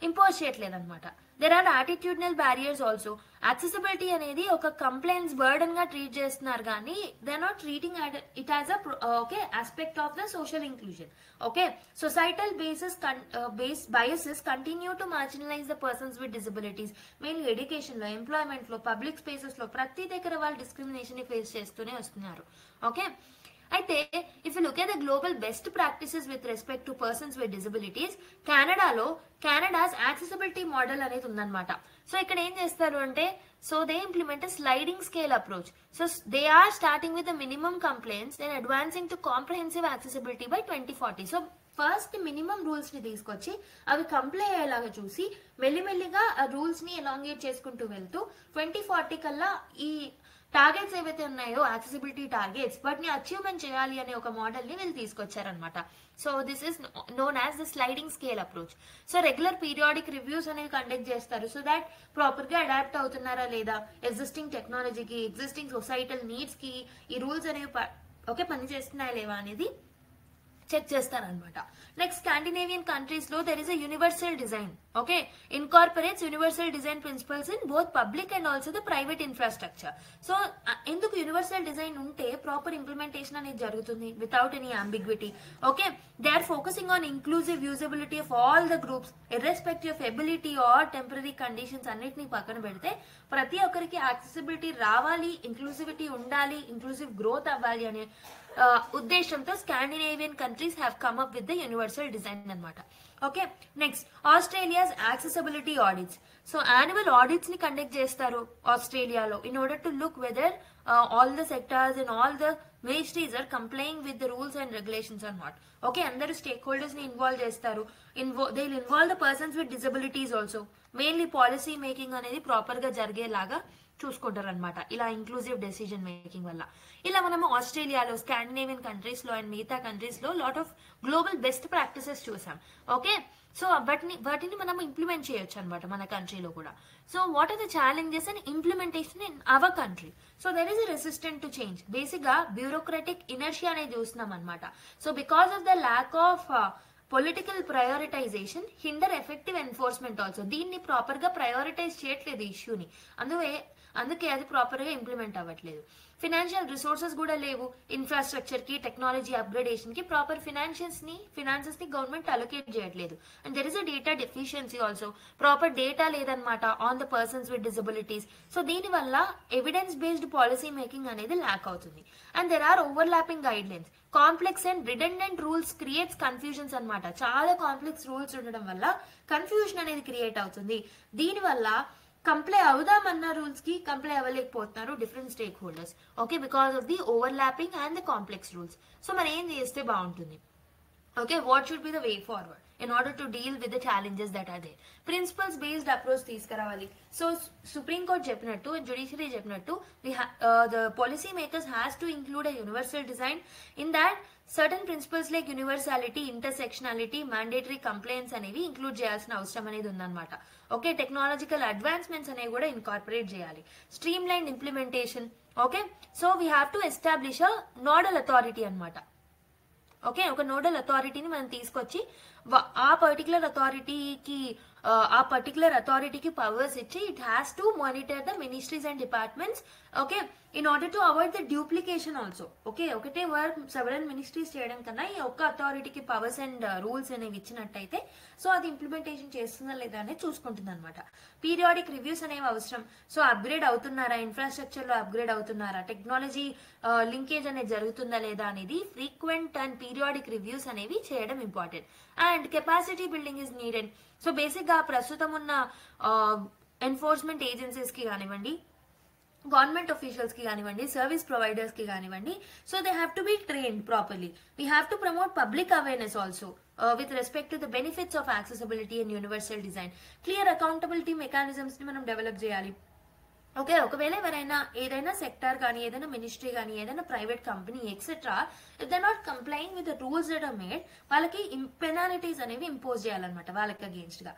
ఇంపోజ్ చేయట్లేదు అనమాట. There are attitudinal barriers also. Accessibility అనేది ఒక కంప్లైంట్స్ బర్డన్ గా ట్రీట్ చేస్తున్నారు కానీ they are not treating it as a okay aspect of the social inclusion. Okay, societal biases continue to marginalize the persons with disabilities. Mainly education లో, ఎంప్లాయ్మెంట్ లో, పబ్లిక్ స్పేసెస్ లో ప్రతి దగ్గర వాళ్ళు డిస్క్రిమినేషన్ ని ఫేస్ చేస్తూనే వస్తున్నారు. ఓకే, అయితే if you look at the global best practices with respect to persons with disabilities, Canada's accessibility model అనేది ఉందన్నమాట. సో ఇక్కడ ఏం చేస్తారు అంటే, so they implement sliding scale approach. So they are starting with the minimum complaints then advancing to comprehensive accessibility by 2040. So first minimum rules ని తీసుకొచ్చి అవి కంప్లై అయ్యేలాగా చూసి మెల్లిమెల్లిగా ఆ రూల్స్ ని ఎలాంగేట్ చేసుకుంటూ వెళ్తూ 2040 కల్లా ఈ టార్గెట్స్ ఏవైతే ఉన్నాయో యాక్సెసిబిలిటీ టార్గెట్స్ వాటిని అచీవ్మెంట్ చేయాలి అనే ఒక మోడల్ ని వీళ్ళు తీసుకొచ్చారనమాట. So this is known as the sliding scale approach. So regular periodic reviews అనేవి కండక్ట్ చేస్తారు. సో దాట్ ప్రాపర్ గా అడాప్ట్ అవుతున్నారా లేదా ఎగ్జిస్టింగ్ టెక్నాలజీకి, ఎగ్జిస్టింగ్ సొసైటల్ నీడ్స్ కి ఈ రూల్స్ అనేవి ఓకే పని చేస్తున్నాయా లేవా అనేది చెక్ చేస్తారనమాట. నెక్స్ట్, స్కాండినేవియన్ కంట్రీస్ లో there is a universal design. Okay, incorporates universal design principles in both public and also the private infrastructure. So ఎందుకు యూనివర్సల్ డిజైన్ ఉంటే ప్రాపర్ ఇంప్లిమెంటేషన్ అనేది జరుగుతుంది without any ambiguity. Okay, they are focusing on inclusive usability of all the groups irrespective of ability or temporary conditions అన్నిటిని పక్కన పెడితే ప్రతి ఒక్కరికి యాక్సెసిబిలిటీ రావాలి, ఇంక్లూసివిటీ ఉండాలి, ఇంక్లూసివ్ గ్రోత్ అవ్వాలి అనే ఉద్దేశంతో Scandinavian countries have come up with the universal design అనమాట. Okay, next, Australia's accessibility audits. So annual audits ని కండక్ట్ చేస్తారు ఆస్ట్రేలియాలో in order to look whether all the sectors and all the ministries are complying with the rules and regulations are not. Okay, అందరూ స్టేక్ హోల్డర్స్ ని ఇన్వాల్వ్ చేస్తారు. They will involve the persons with disabilities also. Mainly policy making అనేది ప్రాపర్ గా జరిగేలాగా చూసుకుంటారు అనమాట ఇలా ఇంక్లూజివ్ డెసిజన్ మేకింగ్ వల్ల. ఇలా మనము ఆస్ట్రేలియాలో, స్కాండినేవియన్ కంట్రీస్ లో అండ్ మిగతా కంట్రీస్ లో lot of global best practices చూసాం. ఓకే, సో వాటిని మనం ఇంప్లిమెంట్ చేయొచ్చు అనమాట మన కంట్రీలో కూడా. So what are the challenges and implementation in our country? So there is a resistant to change. Basic గా బ్యూరోక్రాటిక్ ఇనర్షియా అనేది చూస్తున్నాం అనమాట. So because of the lack of political prioritization hinder effective enforcement also. దీన్ని ప్రాపర్ గా ప్రయారిటైజ్ చేయట్లేదు ఇష్యూని, అందుకే అది ప్రాపర్ గా ఇంప్లిమెంట్ అవ్వట్లేదు. ఫినాన్షియల్ రిసోర్సెస్ కూడా లేవు ఇన్ఫ్రాస్ట్రక్చర్ కి, టెక్నాలజీ అప్గ్రేడేషన్ కి ప్రాపర్ ఫినాన్సెస్ ని గవర్నమెంట్ అలొకేట్ చేయట్లేదు. And there is a data deficiency also. Proper data లేదనమాట on the persons with disabilities. So దీని వల్ల ఎవిడెన్స్ బేస్డ్ పాలసీ మేకింగ్ అనేది ల్యాక్ అవుతుంది. And there are overlapping guidelines. Complex and redundant rules creates confusions అనమాట. చాలా కాంప్లెక్స్ రూల్స్ ఉండడం వల్ల కన్ఫ్యూజన్ అనేది క్రియేట్ అవుతుంది. దీనివల్ల కంప్లై అవుదామన్న రూల్స్ కి కంప్లై అవ్వలేకపోతున్నారు different stakeholders. Okay, because of the overlapping and the complex rules. So మనం ఏం చేస్తే బాగుంటుంది? Okay, what should be the way forward in order to deal with the challenges that are there? Principles based approach తీసుకురావాలి. సో సుప్రీం కోర్ట్ చెప్పినట్టు, జ్యుడిషియరీ చెప్పినట్టు, the policy makers has to include a universal design in that certain principles like universality, intersectionality, mandatory compliance అనేవి ఇంక్లూడ్ చేయాల్సిన అవసరం అనేది ఉందన్నమాట. ఓకే, టెక్నాలజికల్ అడ్వాన్స్మెంట్స్ అనేవి కూడా ఇన్కార్పొరేట్ చేయాలి. Stream line implementation. Okay, so we have to establish a nodal authority అనమాట. ఓకే, ఒక నోడల్ అథారిటీని మనం తీసుకొచ్చి ఆ పర్టికులర్ అథారిటీకి పవర్స్ ఇచ్చి it has to monitor the ministries and departments. Okay, in order to avoid the duplication also. Okay, ఒకటే వర్క్ సెవెరల్ మినిస్ట్రీస్ చేయడం కన్నా ఈ ఒక్క అథారిటీకి పవర్స్ అండ్ రూల్స్ అనేవి ఇచ్చినట్టయితే సో అది ఇంప్లిమెంటేషన్ చేస్తుందా లేదా అనేది చూసుకుంటుంది అనమాట. పీరియాడిక్ రివ్యూస్ అనేవి అవసరం. సో అప్గ్రేడ్ అవుతున్నారా, ఇన్ఫ్రాస్ట్రక్చర్ లో అప్గ్రేడ్ అవుతున్నారా, టెక్నాలజీ లింకేజ్ అనేది జరుగుతుందా లేదా అనేది ఫ్రీక్వెంట్ అండ్ పీరియాడిక్ రివ్యూస్ అనేవి చేయడం important. And capacity building is needed. So basic గా ప్రస్తుతం ఉన్న ఎన్ఫోర్స్మెంట్ ఏజెన్సీస్ కి కానివ్వండి, గవర్నమెంట్ ఆఫీషియల్స్ కి కానివ్వండి, సర్వీస్ ప్రొవైడర్స్ కి కానివ్వండి, so they have to be trained properly. We have to promote public awareness also with respect to the benefits of accessibility and universal design. Clear accountability mechanisms ని మనం డెవలప్ చేయాలి. ఓకే, ఒకవేళ ఎవరైనా ఏదైనా సెక్టార్ కానీ, ఏదైనా మినిస్ట్రీ కానీ, ఏదైనా private company etcetera if they not complying with the rules that are made, వాళ్ళకి పెనాలిటీస్ అనేవి ఇంపోజ్ చేయాలన్నమాట వాళ్ళకి అగేన్స్ట్ గా.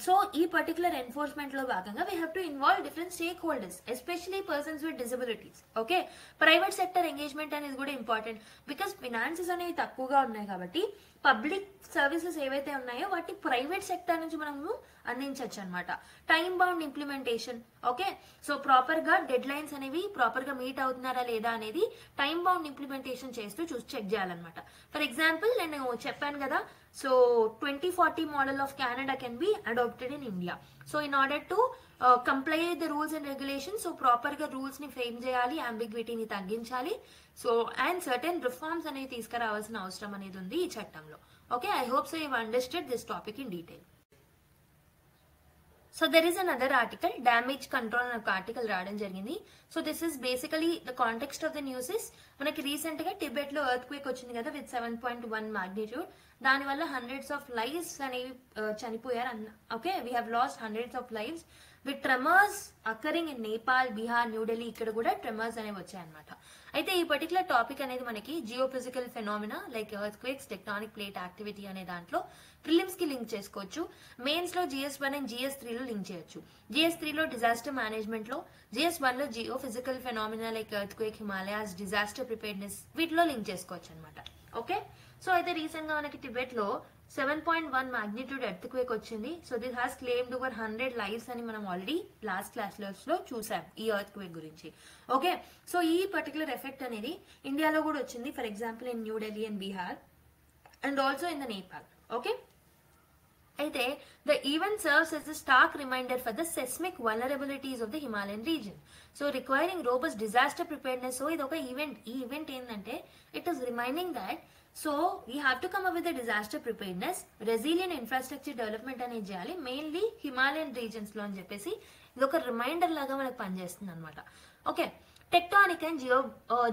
సో ఈ పర్టికులర్ ఎన్ఫోర్స్మెంట్ లో భాగంగా we have to involve different stake holders, especially persons with disabilities. Okay, private sector engagement అనేది కూడా ఇంపార్టెంట్. బికాస్ ఫినాన్సెస్ అనేవి తక్కువగా ఉన్నాయి కాబట్టి పబ్లిక్ సర్వీసెస్ ఏవైతే ఉన్నాయో వాటి ప్రైవేట్ సెక్టర్ నుంచి మనము అందించవచ్చు అనమాట. Time bound implementation. Okay, so proper గా డెడ్ లైన్స్ అనేవి ప్రాపర్ గా మీట్ అవుతున్నారా లేదా అనేది టైమ్ బౌండ్ ఇంప్లిమెంటేషన్ చేస్తూ చెక్ చేయాలన్నమాట. ఫర్ ఎగ్జాంపుల్ నేను చెప్పాను కదా, so 2040 model of Canada can be adapted in India. So in order to comply with the rules and regulation, so proper గా రూల్స్ ని ఫ్రేమ్ చేయాలి, అంబిగ్విటీని తగ్గించాలి. సో అండ్ సర్టెన్ రిఫార్మ్స్ అనేవి తీసుకురావాల్సిన అవసరం అనేది ఉంది ఈ చట్టంలో. Okay, I hope so you understand this topic in detail. So there is another article, damage control అనే ఒక ఆర్టికల్ రావడం జరిగింది. So this is basically the context of the news is, మనకి రీసెంట్ గా టిబెట్ లో ఎర్త్ క్వేక్ వచ్చింది కదా విత్ 7.1 మాగ్నిట్యూడ్. దానివల్ల హండ్రెడ్స్ ఆఫ్ లైవ్స్ అనేవి చనిపోయారు. Okay, we have lost hundreds of lives with tremors occurring in Nepal, Bihar, New Delhi, ఇక్కడ కూడా ట్రెమర్స్ అనేవి వచ్చాయన్నమాట. అయితే ఈ పర్టికులర్ టాపిక్ అనేది మనకి geophysical phenomena like earth quakes, tectonic plate activity అనే దాంట్లో ప్రిలిమ్స్ కి లింక్ చేసుకోవచ్చు. మెయిన్స్ లో GS1 అండ్ GS3 లో లింక్ చేయొచ్చు. GS3 లో డిజాస్టర్ మేనేజ్మెంట్ లో, GS1 లో geophysical phenomena like earth quake, Himalayas, disaster preparedness వీటిలో లింక్ చేసుకోవచ్చు అనమాట. ఓకే, సో అయితే రీసెంట్ గా మనకి టిబెట్ లో 7.1 మాగ్నిట్యూడ్ ఎర్త్ క్వేక్ వచ్చింది. So this has claimed over 100 lives అని మనం ఆల్రెడీ లాస్ట్ క్లాస్ లో చూసాం ఈ ఎర్త్ క్వేక్ గురించి. ఓకే, సో ఈ పర్టికులర్ ఎఫెక్ట్ అనేది ఇండియాలో కూడా వచ్చింది. For example in New Delhi and Bihar and also in the Nepal. Okay, అయితే the event serves as a stark reminder for the seismic vulnerabilities of the Himalayan region. So requiring robust disaster preparedness. So idoka event, ee event endante it is reminding that so we have to come up with a disaster preparedness, resilient infrastructure development అనేది చేయాలి మెయిన్లీ హిమాలయన్ రీజన్స్ లో అని చెప్పేసి ఇది ఒక రిమైండర్ లాగా మనకు పనిచేస్తుంది అనమాట. Okay, tectonic and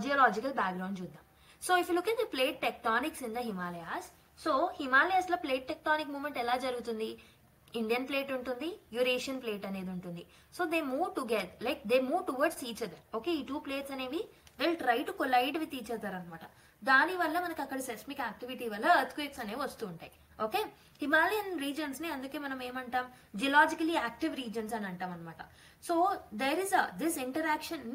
geological background చూద్దాం. So if you look at the plate tectonics in the Himalayas, so Himalayas లో ప్లేట్ టెక్టానిక్ మూవ్మెంట్ ఎలా జరుగుతుంది? ఇండియన్ ప్లేట్ ఉంటుంది, యురేషియన్ ప్లేట్ అనేది ఉంటుంది. So they move together, like they move towards each other. Okay, ఈ టూ ప్లేట్స్ అనేవి will try to collide with each other అనమాట. దాని వల్ల మనకి అక్కడ సెస్మిక్ యాక్టివిటీ వల్ల ఎర్త్ క్వేక్స్ అనేవి వస్తూ ఉంటాయి. ఓకే, హిమాలయన్ రీజన్స్ ని అందుకే మనం ఏమంటాం, జియలాజికలీ యాక్టివ్ రీజన్స్ అని అంటాం అనమాట. So there is this interaction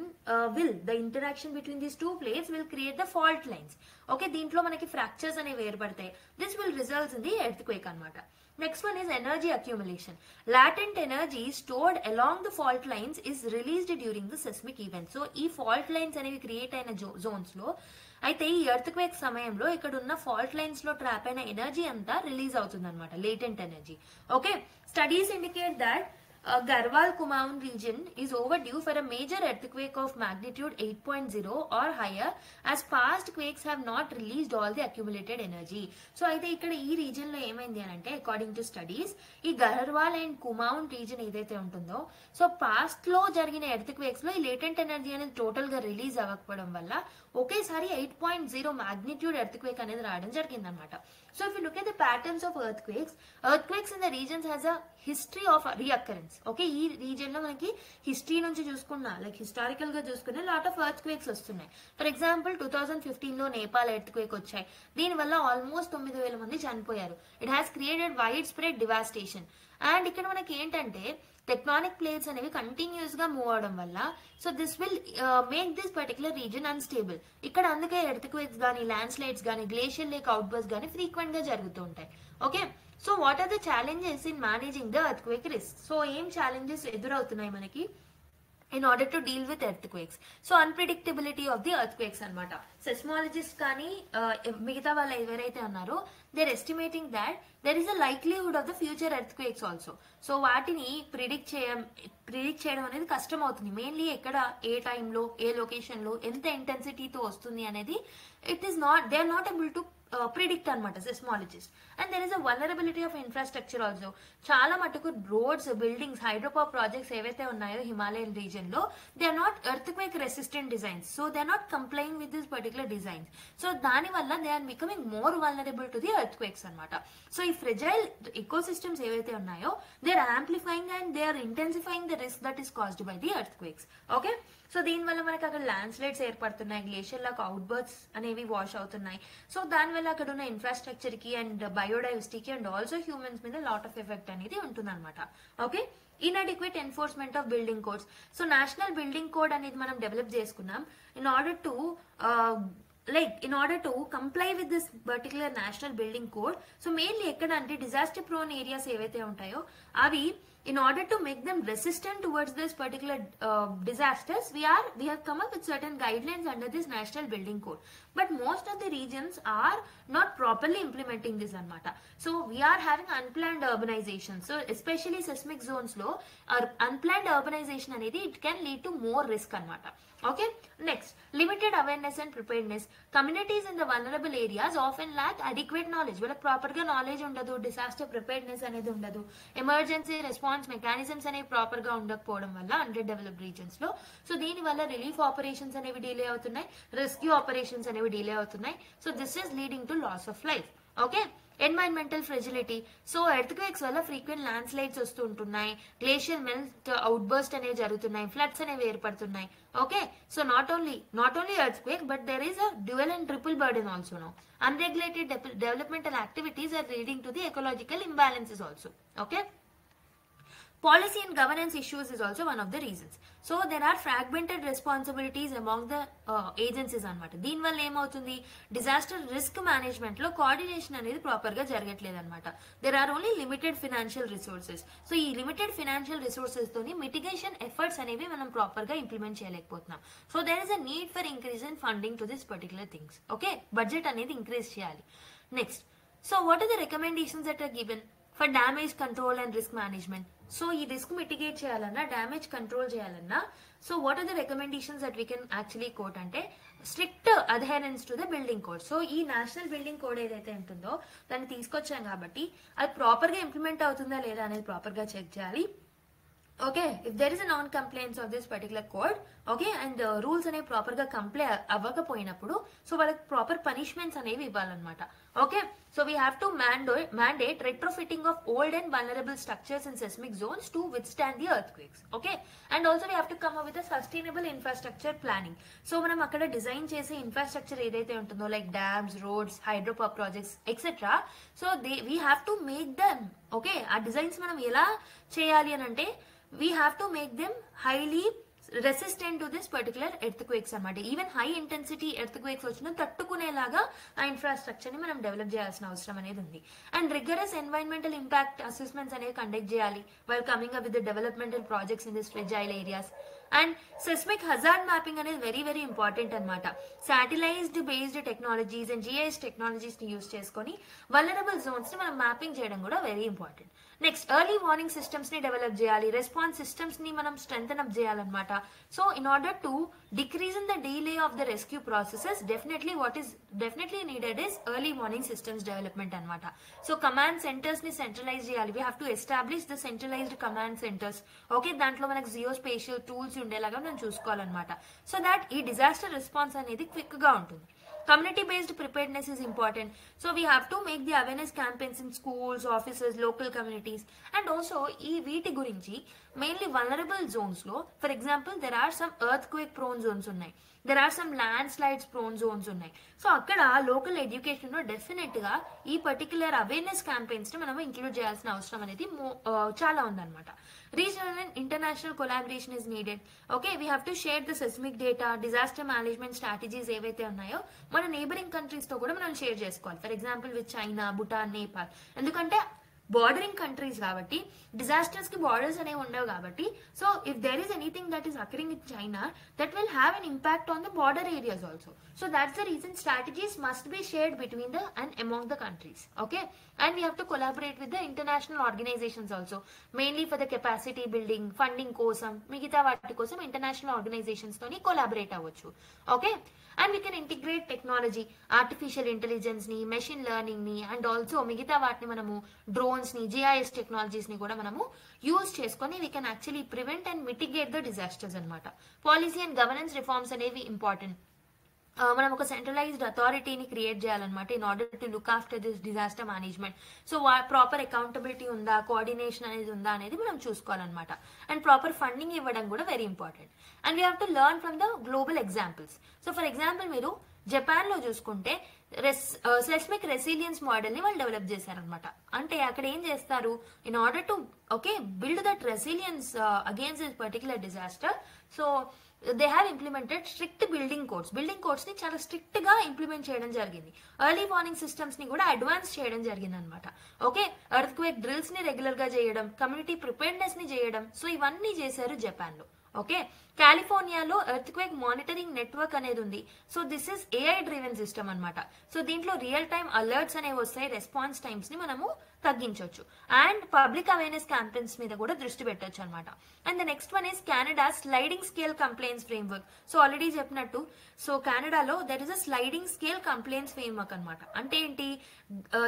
the interaction between these two plates will create the fault lines. Okay, దీంట్లో మనకి ఫ్రాక్చర్స్ అనేవి ఏర్పడతాయి. This will results in the earthquake అనమాట. Next one is energy accumulation. Latent energy stored along the fault lines is released during the seismic event. So, ఈ fault lines అనేవి క్రియేట్ అయిన జోన్స్ లో అయితే ఈ ఎర్త్ క్వేక్ సమయంలో ఇక్కడ ఉన్న ఫాల్ట్ లైన్స్ లో ట్రాప్ అయిన ఎనర్జీ అంతా రిలీజ్ అవుతుంది అనమాట, latent energy. Okay, studies indicate that Garhwal Kumaon region is overdue for a major earthquake of magnitude 8.0 or higher, as past quakes have not released all the accumulated energy. So అయితే ఇక్కడ ఈ రీజన్ లో ఏమైంది అని అంటే, అకార్డింగ్ టు స్టడీస్, ఈ గర్హ్వాల్ అండ్ కుమాన్ రీజన్ ఏదైతే ఉంటుందో, సో పాస్ట్ లో జరిగిన ఎర్త్ క్వేక్స్ లో ఈ లేటెంట్ ఎనర్జీ అనేది టోటల్ గా రిలీజ్ అవ్వకపోవడం వల్ల ఒకేసారి 8.0 మాగ్నిట్యూడ్ ఎర్త్ క్వేక్ అనేది రావడం జరిగింది అనమాట. So if you look at the patterns of earthquakes in the regions has a history of reoccurrence. Okay, ఈ రీజన్ లో మనకి హిస్టరీ నుంచి చూసుకున్నా, లైక్ హిస్టారికల్ గా చూసుకున్నా లాట్ ఆఫ్ ఎర్త్ క్వేక్స్ వస్తున్నాయి. ఫర్ ఎగ్జాంపుల్ 2015 లో నేపాల్ ఎర్త్ క్వేక్ వచ్చాయి. దీనివల్ల ఆల్మోస్ట్ 9,000 మంది చనిపోయారు. It has created widespread devastation. And ఇక్కడ మనకి ఏంటంటే టెక్టానిక్ ప్లేట్స్ అనేవి కంటిన్యూస్ గా మూవ్ అవడం వల్ల, so this will make this particular region unstable. ఇక్కడ అందుకే ఎర్త్ క్వేక్స్ గానీ, ల్యాండ్ స్లైడ్స్ గానీ, గ్లేషియర్ లేక్ అవుట్ బర్స్ట్ గానీ ఫ్రీక్వెంట్ గా జరుగుతూ ఉంటాయి. Okay, so what are the challenges in managing the earthquake risk? So ఏం ఛాలెంజెస్ ఎదురవుతున్నాయి మనకి in order to deal with earthquakes? So unpredictability of the earthquakes అనమాట. సెస్మాలజిస్ట్ కానీ మిగతా వాళ్ళు ఎవరైతే ఉన్నారో, they're estimating that there is a likelihood of the future earthquakes also. So వాటిని ప్రిడిక్ట్ చేయడం అనేది కష్టం అవుతుంది. మెయిన్లీ ఎక్కడ, ఏ టైంలో, ఏ లొకేషన్ లో, ఎంత ఇంటెన్సిటీతో వస్తుంది అనేది they are not able to predict అనమాట seismologist. And there is a vulnerability of infrastructure also. చాలా మటుకు రోడ్స్, బిల్డింగ్స్, హైడ్రోపవర్ ప్రాజెక్ట్స్ ఏవైతే ఉన్నాయో హిమాలయన్ రీజన్ లో, they are not earthquake resistant designs. So they are not complying with this particular designs. So దాని వల్ల they are becoming more vulnerable to the earthquakes అనమాట. సో ఈ ఫ్రెజైల్ ఎకో సిస్టమ్స్ ఏవైతే ఉన్నాయో, they are amplifying and they are intensifying the risk that is caused by the earth quakes. Okay, so దీనివల్ల మనకి అక్కడ ల్యాండ్ స్లైడ్స్ ఏర్పడుతున్నాయి, గ్లేషియర్ లాక్ అవుట్ బర్డ్స్ అనేవి వాష్ అవుతున్నాయి. సో దానివల్ల అక్కడ ఉన్న ఇన్ఫ్రాస్ట్రక్చర్ కి అండ్ బయోడైవర్సిటీకి అండ్ ఆల్సో హ్యూమన్స్ మీద లాట్ ఆఫ్ ఎఫెక్ట్ అనేది ఉంటుంది అనమాట. Okay, inadequate enforcement of building codes. So national building code అనేది మనం డెవలప్ చేసుకున్నాం in order to comply with this particular national building code. So mainly ఎక్కడ అంటే డిజాస్టర్ ప్రోన్ ఏరియాస్ ఏవైతే ఉంటాయో అవి, in order to make them resistant towards this particular disasters, we have come up with certain guidelines under this national building code. But most of the regions are not properly implementing this anamata. So we are having unplanned urbanization. So especially seismic zones lo unplanned urbanization anedi, it can lead to more risk anamata. Okay, next, limited awareness and preparedness. Communities in the vulnerable areas often lack adequate knowledge. Well, proper ga knowledge undadu, disaster preparedness anedi undadu, emergency response mechanisms అనేవి ప్రాపర్ గా ఉండకపోవడం వల్ల అండర్ డెవలప్డ్ రీజన్స్ లో, సో దీని వల్ల రిలీఫ్ ఆపరేషన్స్ అనేవి డిలే అవుతున్నాయి, రెస్క్యూ ఆపరేషన్స్ అనేవి డిలే అవుతున్నాయి. So this is leading to loss of life. Okay, environmental fragility. So earthquakes వల్ల ఫ్రీక్వెంట్ ల్యాండ్ స్లైడ్స్ వస్తూ ఉంటున్నాయి, గ్లేషియర్ మెల్ట్, అవుట్ బర్స్ట్ అనేవి జరుగుతున్నాయి, ఫ్లడ్స్ అనేవి ఏర్పడుతున్నాయి. Okay, so not only earthquake, but there is a dual and triple burden also no. Unregulated developmental activities are leading to the ecological imbalances also. Okay, policy and governance issues is also one of the reasons. So there are fragmented responsibilities among the agencies anamata. Deen valla em avutundi, disaster risk management lo coordination anedi proper ga jaragatledu anamata. There are only limited financial resources. So ee limited financial resources toni mitigation efforts anevi manam proper ga implement cheyalekapothunnam. So there is a need for increase in funding to this particular things. Okay, budget anedi increase cheyali. Next, so what are the recommendations that are given for damage control and risk management? So ఈ రిస్క్ మిటిగేట్ చేయాలన్నా, డ్యామేజ్ కంట్రోల్ చేయాలన్నా, so what are the recommendations that we can actually quote అంటే, strict adherence to the building code. So ఈ నేషనల్ బిల్డింగ్ కోడ్ ఏదైతే ఉంటుందో దాన్ని తీసుకొచ్చాం కాబట్టి అది ప్రాపర్ గా ఇంప్లిమెంట్ అవుతుందా లేదా అనేది ప్రాపర్ గా చెక్ చేయాలి. Okay, if there is a non compliance of this particular code, okay, and rules అనేవి ప్రాపర్ గా కంప్లై అవ్వకపోయినప్పుడు సో వాళ్ళకి ప్రాపర్ పనిష్మెంట్స్ అనేవి ఇవ్వాలన్నమాట. Okay, So we have to mandate retrofitting of old and vulnerable structures in seismic zones to withstand the earthquakes. Okay, and also we have to come up with a sustainable infrastructure planning. So మనం అక్కడ డిజైన్ చేసే ఇన్ఫ్రాస్ట్రక్చర్ ఏదైతే ఉంటుందో like dams, roads, hydro power projects etcetera, so we have to make them. Okay, ఆ డిజైన్స్ మనం ఎలా చేయాలి అని అంటే we have to make them highly resistant to this particular earthquakes అనమాట. ఈవెన్ హై ఇంటెన్సిటీ ఎర్త్క్వేక్స్ వచ్చినా తట్టుకునేలాగా ఆ ఇన్ఫ్రాస్ట్రక్చర్ ని మనం డెవలప్ చేయాల్సిన అవసరం అనేది ఉంది. And rigorous environmental impact assessments అనేవి కండక్ట్ చేయాలి while coming up with the developmental projects in this fragile areas. And seismic hazard mapping అనేది వెరీ వెరీ ఇంపార్టెంట్ అనమాట. Satellite based technologies and GIS technologies ని యూస్ చేసుకొని వల్నరబుల్ జోన్స్ ని మనం మ్యాపింగ్ చేయడం కూడా very important. Next early warning systems ని డెవలప్ చేయాలి, రెస్పాన్స్ సిస్టమ్స్ ని మనం స్ట్రెంథన్ అప్ చేయాలన్నమాట. So in order to decrease in the delay of the rescue processes definitely what is definitely needed is early warning systems development అనమాట. సో కమాండ్ సెంటర్స్ ని సెంట్రలైజ్ చేయాలి. We have to establish the centralised command centres. Okay, దాంట్లో మనకు జియో స్పేషియల్ టూల్స్ ఉండేలాగా మనం చూసుకోవాలన్నమాట. సో దాట్ ఈ డిజాస్టర్ రెస్పాన్స్ అనేది క్విక్ గా ఉంటుంది. Community based preparedness is important. So we have to make the awareness campaigns in schools, offices, local communities. And also ee veeti gurinchi mainly vulnerable zones lo, for example there are some earthquake prone zones unnai, there are some landslides prone zones unnai. So akkada local education lo definitely ga ee particular awareness campaigns ni manam include cheyalsina avasaram anedi chaala undannamata. Regional and international collaboration is needed. Okay, we have to share the seismic data, disaster management strategies ఏవైతే ఉన్నాయో మన neighboring countries తో కూడా మనం షేర్ చేసుకోవాలి. For example with China, Bhutan, Nepal. ఎందుకంటే బార్డరింగ్ కంట్రీస్ కాబట్టి డిజాస్టర్స్ కి బార్డర్స్ అనేవి ఉండవు కాబట్టి so if there is anything that is occurring in China that will have an impact on the border areas also. So that's the reason strategies must be shared between the and among the countries. Okay, and we have to collaborate with the international organisations also mainly for the capacity building, funding కోసం, మిగతా వాటి కోసం ఇంటర్నేషనల్ ఆర్గనైజేషన్స్ తోని కొలాబరేట్ అవ్వచ్చు. Okay, and we can integrate technology, artificial intelligence ni, machine learning ni, and also migita vaatni manamu drones ni, GIS technologies ni kuda manamu use cheskoni we can actually prevent and mitigate the disasters anamata. Policy and governance reforms anevi important. మనం ఒక సెంట్రలైజ్డ్ అథారిటీని క్రియేట్ చేయాలన్నమాట in order to look after this disaster management. So proper accountability ఉందా, కోఆర్డినేషన్ అనేది ఉందా అనేది మనం చూసుకోవాలన్నమాట. అండ్ ప్రాపర్ ఫండింగ్ ఇవ్వడం కూడా very important. And we have to learn from the global examples. So for example మీరు జపాన్ లో చూసుకుంటే సెస్మిక్ రెసిలియన్స్ మోడల్ ని వాళ్ళు డెవలప్ చేశారనమాట. అంటే అక్కడ ఏం చేస్తారు, in order to build that resilience against this particular disaster, so they have implemented strict building codes ని చాలా స్ట్రిక్ట్ గా ఇంప్లిమెంట్ చేయడం జరిగింది. ఎర్లీ వార్నింగ్ సిస్టమ్స్ ని కూడా అడ్వాన్స్ చేయడం జరిగింది అనమాట. ఓకే, ఎర్త్ క్వేక్ డ్రిల్స్ ని రెగ్యులర్ గా చేయడం, కమ్యూనిటీ ప్రిపేర్నెస్ ని చేయడం, సో ఇవన్నీ చేశారు జపాన్ లో. ఓకే, కాలిఫోర్నియాలో ఎర్త్ క్వేక్ మానిటరింగ్ నెట్వర్క్ అనేది ఉంది. So this is AI driven system అనమాట. సో దీంట్లో రియల్ టైమ్ అలర్ట్స్ అనేవి వస్తాయి, రెస్పాన్స్ టైమ్స్ ని మనము తగ్గించవచ్చు. అండ్ పబ్లిక్ అవేర్నెస్ క్యాంపెయిన్స్ మీద కూడా దృష్టి పెట్టొచ్చు అనమాట. And the next one is Canada sliding scale complaints framework. So already చెప్పినట్టు సో కెనడాలో there is a sliding scale complaints framework అనమాట. అంటే ఏంటి,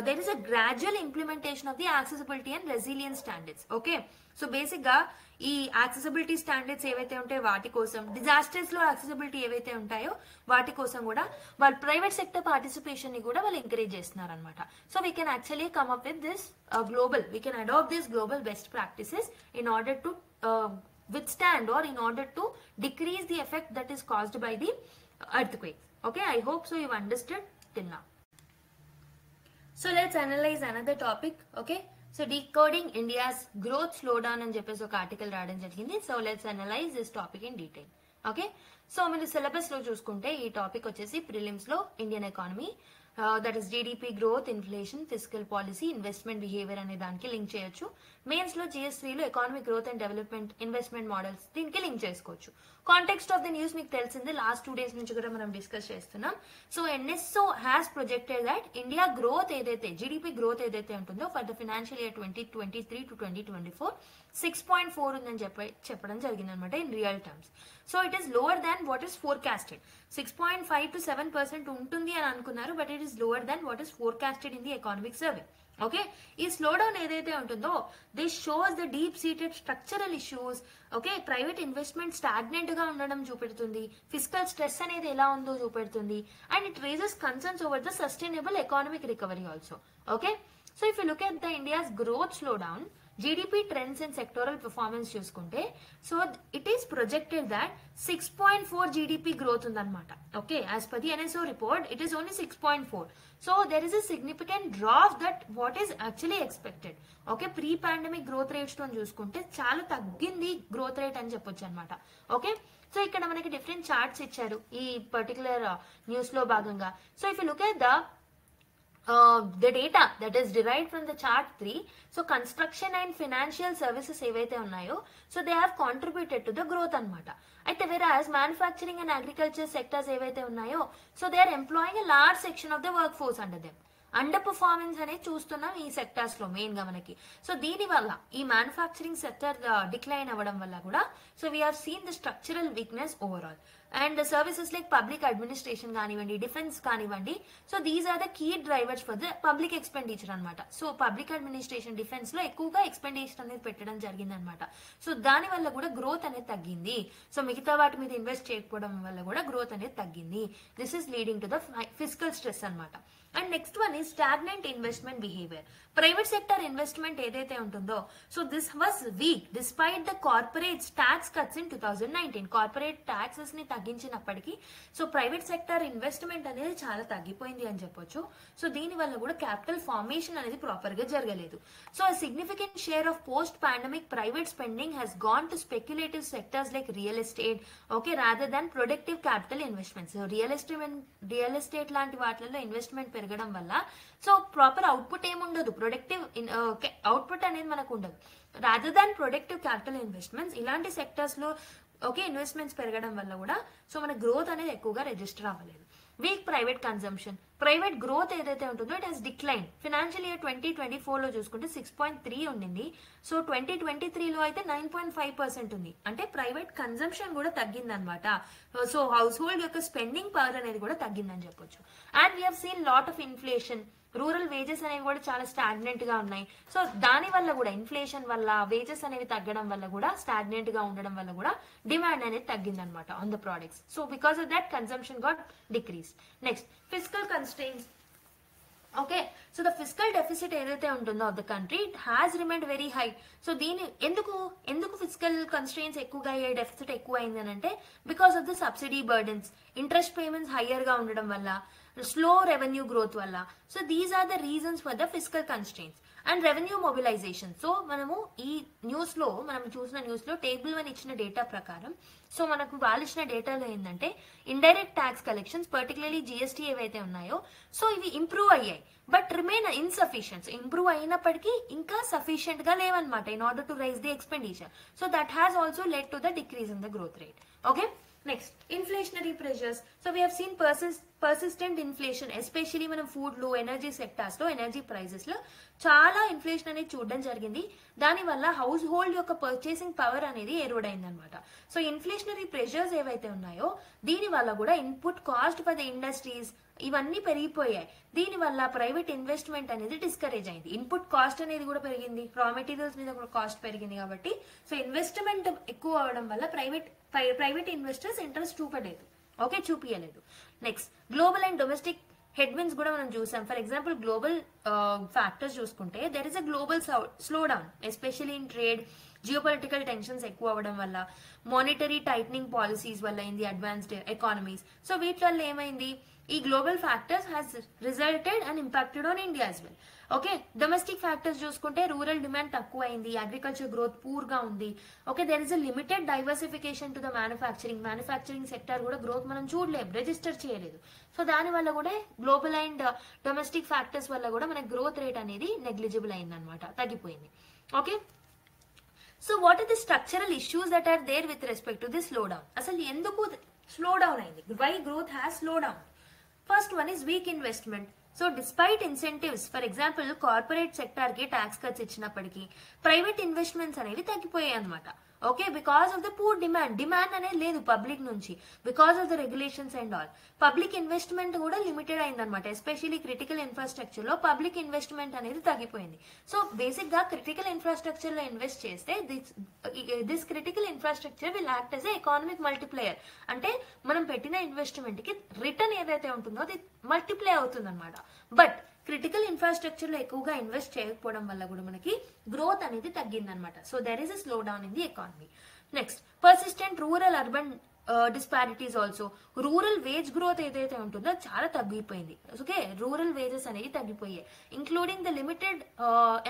there is a gradual implementation of the accessibility and resilience standards. Okay, so basic గా ఈ యాక్సెసిబిలిటీ స్టాండర్డ్స్ ఏవైతే ఉంటాయో వాటి కోసం, డిజాస్టర్స్ లో యాక్సెసిబిలిటీ ఏవైతే ఉంటాయో వాటి కోసం కూడా వాళ్ళు ప్రైవేట్ సెక్టర్ పార్టిసిపేషన్ ని కూడా వాళ్ళు ఎంకరేజ్ చేస్తున్నారు అనమాట. So we can actually come up with this global, we can adopt this global best practices in order to withstand or in order to decrease the effect that is caused by the earthquake. Okay, I hope so you've understood till now. So let's analyze another topic. Okay, so decoding India's growth slowdown అని చెప్పేసి ఒక ఆర్టికల్ రాయడం జరిగింది. So let's analyse this topic in detail. Okay, so మీరు సిలబస్ లో చూసుకుంటే ఈ టాపిక్ వచ్చేసి ప్రిలిమ్స్ లో Indian economy, that is GDP growth, inflation, physical policy, investment behaviour అనే దానికి లింక్ చేయొచ్చు. మెయిన్స్ లో GS3 లో economic growth and development, investment models దీనికి లింక్ చేసుకోవచ్చు. కాంటెక్స్ట్ ఆఫ్ ద న్యూస్ మీకు తెలిసింది, లాస్ట్ 2 days నుంచి కూడా మనం డిస్కస్ చేస్తున్నాం. So NSO has projected that India growth ఏదైతే జీడిపి గ్రోత్ ఏదైతే ఉంటుందో for the financial year 2023 to 2024 6.4 ఉందని చెప్పడం జరిగింది అనమాట in real terms. So it is lower than what is forecasted. 6.5 to 7% ఉంటుంది అని అనుకున్నారు, but it is lower than what is forecasted in the economic survey. Okay, ఈ స్లో డౌన్ ఏదైతే ఉంటుందో this shows the deep seated structural issues. Okay, private investment stagnant గా ఉండడం చూపెడుతుంది, ఫిజికల్ స్ట్రెస్ అనేది ఎలా ఉందో చూపెడుతుంది, and it raises concerns over the sustainable economic recovery also. Okay, so if you look at the India's growth slowdown, GDP trends and sectoral performance చూసుకుంటే, so it is projected that 6.4 GDP growth ఉందన్నమాట. Okay, as per the NSO report it is only 6.4. So there is a significant drop that what is actually expected. Okay, pre pandemic growth rates తో చూసుకుంటే చాలా తగ్గింది గ్రోత్ రేట్ అని చెప్పొచ్చు అనమాట. ఓకే, సో ఇక్కడ మనకి డిఫరెంట్ చార్ట్స్ ఇచ్చారు ఈ పర్టికులర్ న్యూస్ లో భాగంగా. So if you look at the data that is derived from the chart 3, so construction and financial services ఏవైతే ఉన్నాయో, so they have contributed to the growth అన్నమాట. అయితే whereas manufacturing and agriculture sectors ఏవైతే ఉన్నాయో, so they are employing a large section of the workforce under them. Under performance అనేది చూస్తున్నాం ఈ సెక్టార్స్ లో మెయిన్ గా మనకి. సో దీని వల్ల ఈ మ్యానుఫ్యాక్చరింగ్ సెక్టర్ డిక్లైన్ అవ్వడం వల్ల కూడా so we have seen the structural weakness overall. And services like public administration కానివ్వండి, డిఫెన్స్ కానివ్వండి, so these are the key drivers for the public expenditure అనమాట. సో పబ్లిక్ అడ్మినిస్ట్రేషన్, డిఫెన్స్ లో ఎక్కువగా ఎక్స్పెండిచర్ అనేది పెట్టడం జరిగింది అనమాట. సో దాని వల్ల కూడా గ్రోత్ అనేది తగ్గింది. సో మిగతా వాటి మీద ఇన్వెస్ట్ చేయకపోవడం వల్ల కూడా గ్రోత్ అనేది తగ్గింది. This is leading to the physical stress అనమాట. And next one is stagnant investment behaviour. Private sector investment ఏదైతే ఉంటుందో, so this was weak despite the corporate tax cuts in 2019. Corporate taxes ని తగ్గించినప్పటికీ సో ప్రైవేట్ సెక్టర్ ఇన్వెస్ట్మెంట్ అనేది చాలా తగ్గిపోయింది అని చెప్పొచ్చు. సో దీని వల్ల కూడా క్యాపిటల్ ఫార్మేషన్ అనేది ప్రాపర్ గా జరగలేదు. So a significant share of post pandemic private spending has gone to speculative sectors like real estate, okay, rather than productive capital investments. So real estate లాంటి వాటిల్లో ఇన్వెస్ట్మెంట్ పెరగడం వల్ల సో ప్రాపర్ అవుట్పుట్ ఏముండదు, ప్రొడక్టివ్ అవుట్పుట్ అనేది మనకు ఉండదు. Rather than productive capital investments ఇలాంటి సెక్టర్స్ లో ఓకే ఇన్వెస్ట్మెంట్స్ పెరగడం వల్ల కూడా సో మన గ్రోత్ అనేది ఎక్కువగా రిజిస్టర్ అవ్వలేదు. Week private consumption, private growth ఏదైతే ఉంటుందో it has decline. Financial year 2024 లో చూసుకుంటే 6.3 ఉండింది. సో 2023లో అయితే 9.5% ఉంది. అంటే ప్రైవేట్ కన్సంప్షన్ కూడా తగ్గింది అనమాట. సో హౌస్ హోల్డ్ యొక్క స్పెండింగ్ పవర్ అనేది కూడా తగ్గిందని చెప్పొచ్చు. And we have seen lot of inflation. Rural wages అనేవి కూడా చాలా స్టాగ్నెంట్ గా ఉన్నాయి. సో దాని వల్ల కూడా ఇన్ఫ్లేషన్ వల్ల వేజెస్ అనేవి తగ్గడం వల్ల కూడా స్టాగ్నెంట్ గా ఉండడం వల్ల కూడా డిమాండ్ అనేది తగ్గింది అనమాట on the products. So because of that consumption got decrease. Next physical constraints. Okay, so the physical deficit ఏదైతే ఉంటుందో of the country it has remained very high. So దీని ఎందుకు ఫిజికల్ కన్స్ట్రెయిన్స్ ఎక్కువగా అయ్యాయి, డెఫిసిట్ ఎక్కువ అయింది అని అంటే because of the subsidy burdens, interest payments higher గా ఉండడం వల్ల, స్లో రెవెన్యూ గ్రోత్ వల్ల. So these are the reasons for the fiscal constraints. And revenue mobilisation. So మనము ఈ న్యూస్ లో మనం చూసిన న్యూస్ లో టేబుల్ 1 ఇచ్చిన డేటా ప్రకారం సో మనకు వాళ్ళు ఇచ్చిన డేటాలో ఏంటంటే indirect tax collections particularly GST ఏవైతే ఉన్నాయో సో ఇవి ఇంప్రూవ్ అయ్యాయి, బట్ రిమైన్ ఇన్సఫిషియెంట్. ఇంప్రూవ్ అయినప్పటికీ ఇంకా సఫిషియెంట్ గా లేవన్నమాట in order to raise the expenditure. So that has also led to the decrease in the growth rate. Okay, next inflationary pressures. So we have seen persistent inflation, especially మనం ఫుడ్ లో, ఎనర్జీ సెక్టార్స్ లో, ఎనర్జీ ప్రైజెస్ లో చాలా ఇన్ఫ్లేషన్ అనేది చూడడం జరిగింది. దానివల్ల హౌస్ హోల్డ్ యొక్క పర్చేసింగ్ పవర్ అనేది ఎరోడ్ అయిందనమాట. సో ఇన్ఫ్లేషనరీ ప్రెషర్స్ ఏవైతే ఉన్నాయో దీని వల్ల కూడా input cost for the industries ఇవన్నీ పెరిగిపోయాయి. దీని వల్ల ప్రైవేట్ ఇన్వెస్ట్మెంట్ అనేది డిస్కరేజ్ అయింది. ఇన్పుట్ కాస్ట్ అనేది కూడా పెరిగింది, రా మెటీరియల్స్ మీద కూడా కాస్ట్ పెరిగింది కాబట్టి సో ఇన్వెస్ట్మెంట్ ఎక్కువ అవడం వల్ల ప్రైవేట్ ఇన్వెస్టర్స్ ఇంట్రెస్ట్ చూపించలేదు. Next global and domestic headwinds కూడా మనం చూసాం. ఫర్ ఎగ్జాంపుల్ గ్లోబల్ ఫ్యాక్టర్స్ చూసుకుంటే there is a global slow down especially in trade, geopolitical tensions ఎక్కువ అవ్వడం వల్ల, మానిటరీ టైట్నింగ్ పాలసీస్ వల్ల in the advanced economies. So వీటి వల్ల ఏమైంది, ఈ global factors has resulted and impacted on India as well. Okay, domestic factors చూసుకుంటే రూరల్ డిమాండ్ తక్కువ అయింది, అగ్రికల్చర్ గ్రోత్ పూర్ గా ఉంది. Okay, there is a limited diversification to the manufacturing sector కూడా గ్రోత్ మనం చూడలేము, రిజిస్టర్ చేయలేదు. సో దాని వల్ల కూడా గ్లోబల్ అండ్ డొమెస్టిక్ ఫ్యాక్టర్స్ వల్ల కూడా మన గ్రోత్ రేట్ అనేది నెగ్లిజిబుల్ అయిందనమాట, తగ్గిపోయింది. Okay, so what are the structural issues that are there with respect to the slowdown. అసలు ఎందుకు స్లో డౌన్ అయింది, why growth has slow down? First one is weak investment. So despite incentives, for example corporate sector కి ట్యాక్స్ కట్స్ ఇచ్చినప్పటికీ ప్రైవేట్ ఇన్వెస్ట్మెంట్స్ అనేవి తగ్గిపోయాయి అనమాట. Okay, because of the poor demand అనేది లేదు పబ్లిక్ నుంచి, because of the regulations and all. Public investment కూడా లిమిటెడ్ అయిందనమాట. ఎస్పెషల్లీ క్రిటికల్ ఇన్ఫ్రాస్ట్రక్చర్ లో పబ్లిక్ ఇన్వెస్ట్మెంట్ అనేది తగ్గిపోయింది. సో బేసిక్ గా క్రిటికల్ ఇన్ఫ్రాస్ట్రక్చర్ లో ఇన్వెస్ట్ చేస్తే this critical infrastructure will act as economic multiplier. అంటే మనం పెట్టిన ఇన్వెస్ట్మెంట్ కి రిటర్న్ ఏదైతే ఉంటుందో అది మల్టిప్లై అవుతుంది అనమాట. బట్ క్రిటికల్ ఇన్ఫ్రాస్ట్రక్చర్ లో ఎక్కువగా ఇన్వెస్ట్ చేయకపోవడం వల్ల కూడా మనకి గ్రోత్ అనేది తగ్గిందనమాట. So there is a slowdown in the economy. Next, persistent rural urban disparities also. Rural wage growth ఏదైతే ఉంటుందో చాలా తగ్గిపోయింది. ఓకే, రూరల్ వేజెస్ అనేవి తగ్గిపోయాయి, including the limited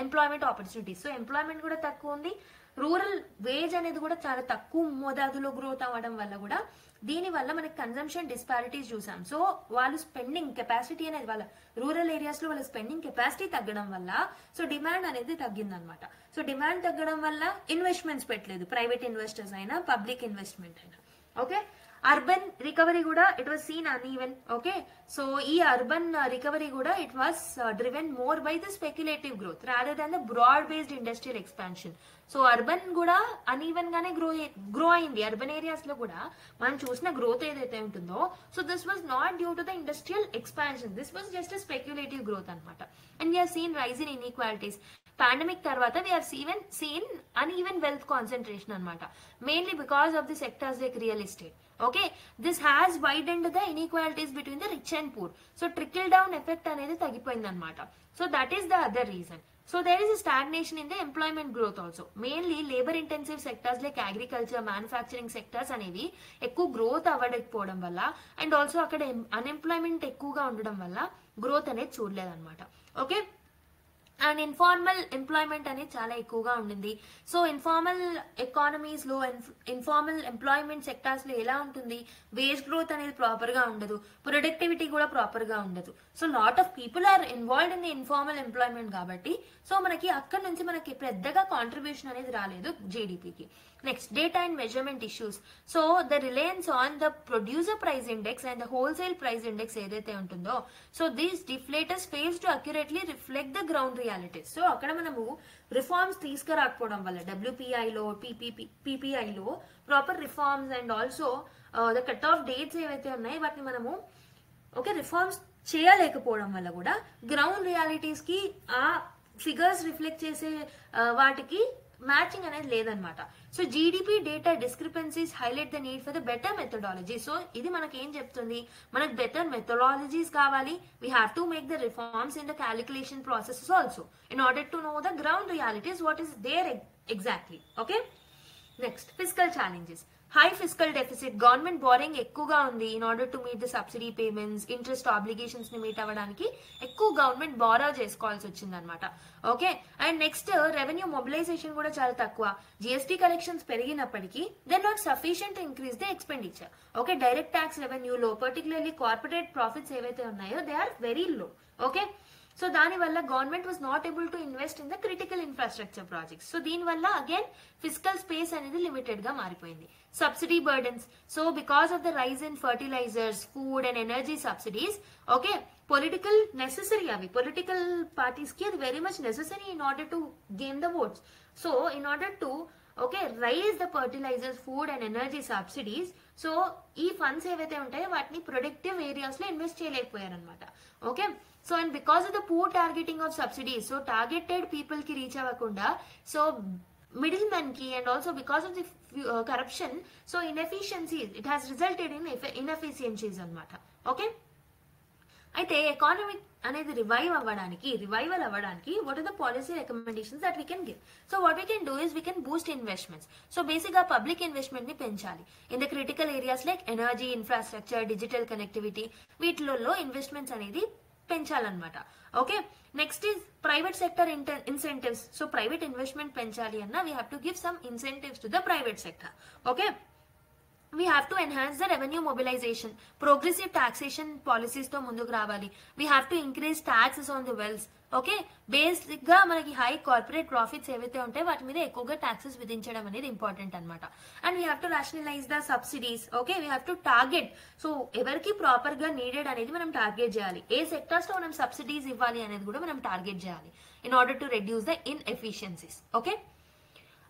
employment opportunities. So employment కూడా తక్కువ ఉంది, రూరల్ వేజ్ అనేది కూడా చాలా తక్కువ మోతాదులో గ్రోత్ అవ్వడం వల్ల కూడా దీని వల్ల మనకి కన్జంప్షన్ డిస్పారిటీస్ చూసాం. సో వాళ్ళు స్పెండింగ్ కెపాసిటీ అనేది వాళ్ళ రూరల్ ఏరియాస్ లో వాళ్ళ స్పెండింగ్ కెపాసిటీ తగ్గడం వల్ల సో డిమాండ్ అనేది తగ్గిందనమాట. సో డిమాండ్ తగ్గడం వల్ల ఇన్వెస్ట్మెంట్స్ పెట్టలేదు, ప్రైవేట్ ఇన్వెస్టర్స్ అయినా పబ్లిక్ ఇన్వెస్ట్మెంట్ అయినా. ఓకే, అర్బన్ రికవరీ కూడా it was seen uneven. Okay, so ఈ అర్బన్ రికవరీ కూడా it was driven more by the speculative growth rather than the broad based industrial expansion. So urban కూడా అన్ఈవెన్ గానే గ్రో అయింది. అర్బన్ ఏరియాస్ లో కూడా మనం చూసిన గ్రోత్ ఏదైతే ఉంటుందో so this was not due to the industrial expansion, this was just speculative growth అనమాట. And we are seen rise in inequalities. Pandemic తర్వాత we are seen uneven wealth concentration అనమాట, mainly because of the sectors like real estate. Okay, this has widened the inequalities between the rich and poor. So trickle down effect అనేది తగ్గిపోయింది అనమాట. So that is the other reason. So there is a stagnation in the employment growth also. Mainly labor intensive sectors like agriculture, manufacturing sectors అనేవి ఎక్కువ గ్రోత్ అవ్వకపోవడం వల్ల అండ్ ఆల్సో అక్కడ అన్ఎంప్లాయ్మెంట్ ఎక్కువగా ఉండడం వల్ల గ్రోత్ అనేది చూడలేదన్నమాట. ఓకే, అండ్ ఇన్ఫార్మల్ ఎంప్లాయ్మెంట్ అనేది చాలా ఎక్కువగా ఉండింది. సో ఇన్ఫార్మల్ ఎకానమీస్ లో ఇన్ఫార్మల్ ఎంప్లాయ్మెంట్ సెక్టార్స్ లో ఎలా ఉంటుంది, వేజ్ గ్రోత్ అనేది ప్రాపర్ గా ఉండదు, ప్రొడక్టివిటీ కూడా ప్రాపర్ గా ఉండదు. So lot of people are involved in the informal employment కాబట్టి సో మనకి అక్కడ నుంచి మనకి పెద్దగా కాంట్రిబ్యూషన్ అనేది రాలేదు జీడిపికి. Next, data and measurement issues. So the reliance on the producer price index and the wholesale price index ఏదైతే ఉంటుందో so these deflators fails to accurately reflect the ground realities. So అక్కడ మనము రిఫార్మ్స్ తీసుకురాకపోవడం వల్ల డబ్ల్యూపీఐలో పీపీఐలో proper reforms and also the cut of dates ఏవైతే ఉన్నాయో వాటిని మనము రిఫార్మ్స్ చేయలేకపోవడం వల్ల కూడా గ్రౌండ్ రియాలిటీస్ కి ఆ ఫిగర్స్ రిఫ్లెక్ట్ చేసే వాటికి మ్యాచింగ్ అనేది లేదనమాట. So GDP data discrepancies highlight the need for the better methodology. So ఇది మనకి ఏం చెప్తుంది, మనకు బెటర్ మెథడాలజీస్ కావాలి. We have to make the reforms in the calculation processes also in order to know the ground realities what is there exactly. Okay, next, fiscal challenges. High fiscal deficit, government borrowing ఎక్కువగా ఉంది. In order to meet the subsidy payments, interest obligations ని మీట్ అవ్వడానికి ఎక్కువ గవర్నమెంట్ బారో చేసుకోవాల్సి వచ్చింది అనమాట. Okay, and next, revenue mobilisation కూడా చాలా తక్కువ. జిఎస్టీ కలెక్షన్స్ పెరిగినప్పటికీ they not sufficient to increase the expenditure. Okay, direct tax రెవెన్యూలో పర్టికులర్లీ కార్పొరేట్ ప్రాఫిట్స్ ఏవైతే ఉన్నాయో they are very low. Okay, so దానివల్ల government was not able to invest in the critical infrastructure projects. So దీనివల్ల అగైన్ ఫిజికల్ స్పేస్ అనేది లిమిటెడ్ గా మారిపోయింది. Subsidy burdens. So because of the rise in fertilisers, food and energy subsidies, okay, political necessary, అవి పొలిటికల్ పార్టీస్ కి అది very much necessary in order to gain the votes. So in order to raise the fertilisers, food and energy subsidies, so ఈ ఫండ్స్ ఏవైతే ఉంటాయో వాటిని ప్రొడక్టివ్ ఏరియాస్ లో ఇన్వెస్ట్ చేయలేకపోయారనమాట. Okay, so and because of the poor targeting of subsidies, so targeted people కి రీచ్ అవ్వకుండా సో మిడిల్ మెన్ కి and also because of the corruption so inefficiencies it has resulted in inefficiencies అనమాట. ఓకే, అయితే ఎకానమిక్ అనేది రివైవల్ అవ్వడానికి what are the policy recommendations that we can give. So what we can do is we can boost investments. So basic గా పబ్లిక్ ఇన్వెస్ట్మెంట్ ని పెంచాలి in the critical areas like energy, infrastructure, digital connectivity, వీటిలో ఇన్వెస్ట్మెంట్స్ అనేది పెంచాలన్నమాట. Okay, next is private sector incentives. So private investment పెంచాలి అన్న we have to give some incentives to the private sector. Okay, we have to enhance the revenue mobilization. Progressive taxation policies తో ముందుకు రావాలి. We have to increase taxes on the wealth. Okay, basic గా మనకి హై కార్పొరేట్ ప్రాఫిట్స్ ఏవైతే ఉంటాయో వాటి మీద ఎక్కువగా టాక్సెస్ విధించడం అనేది ఇంపార్టెంట్ అనమాట. And we have to rationalise the subsidies. Okay, we have to target. So ఎవరికి ప్రాపర్ గా నీడెడ్ అనేది మనం టార్గెట్ చేయాలి. ఏ సెక్టర్స్ లో మనం సబ్సిడీస్ ఇవ్వాలి అనేది కూడా మనం టార్గెట్ చేయాలి in order to reduce the inefficiencies. Okay,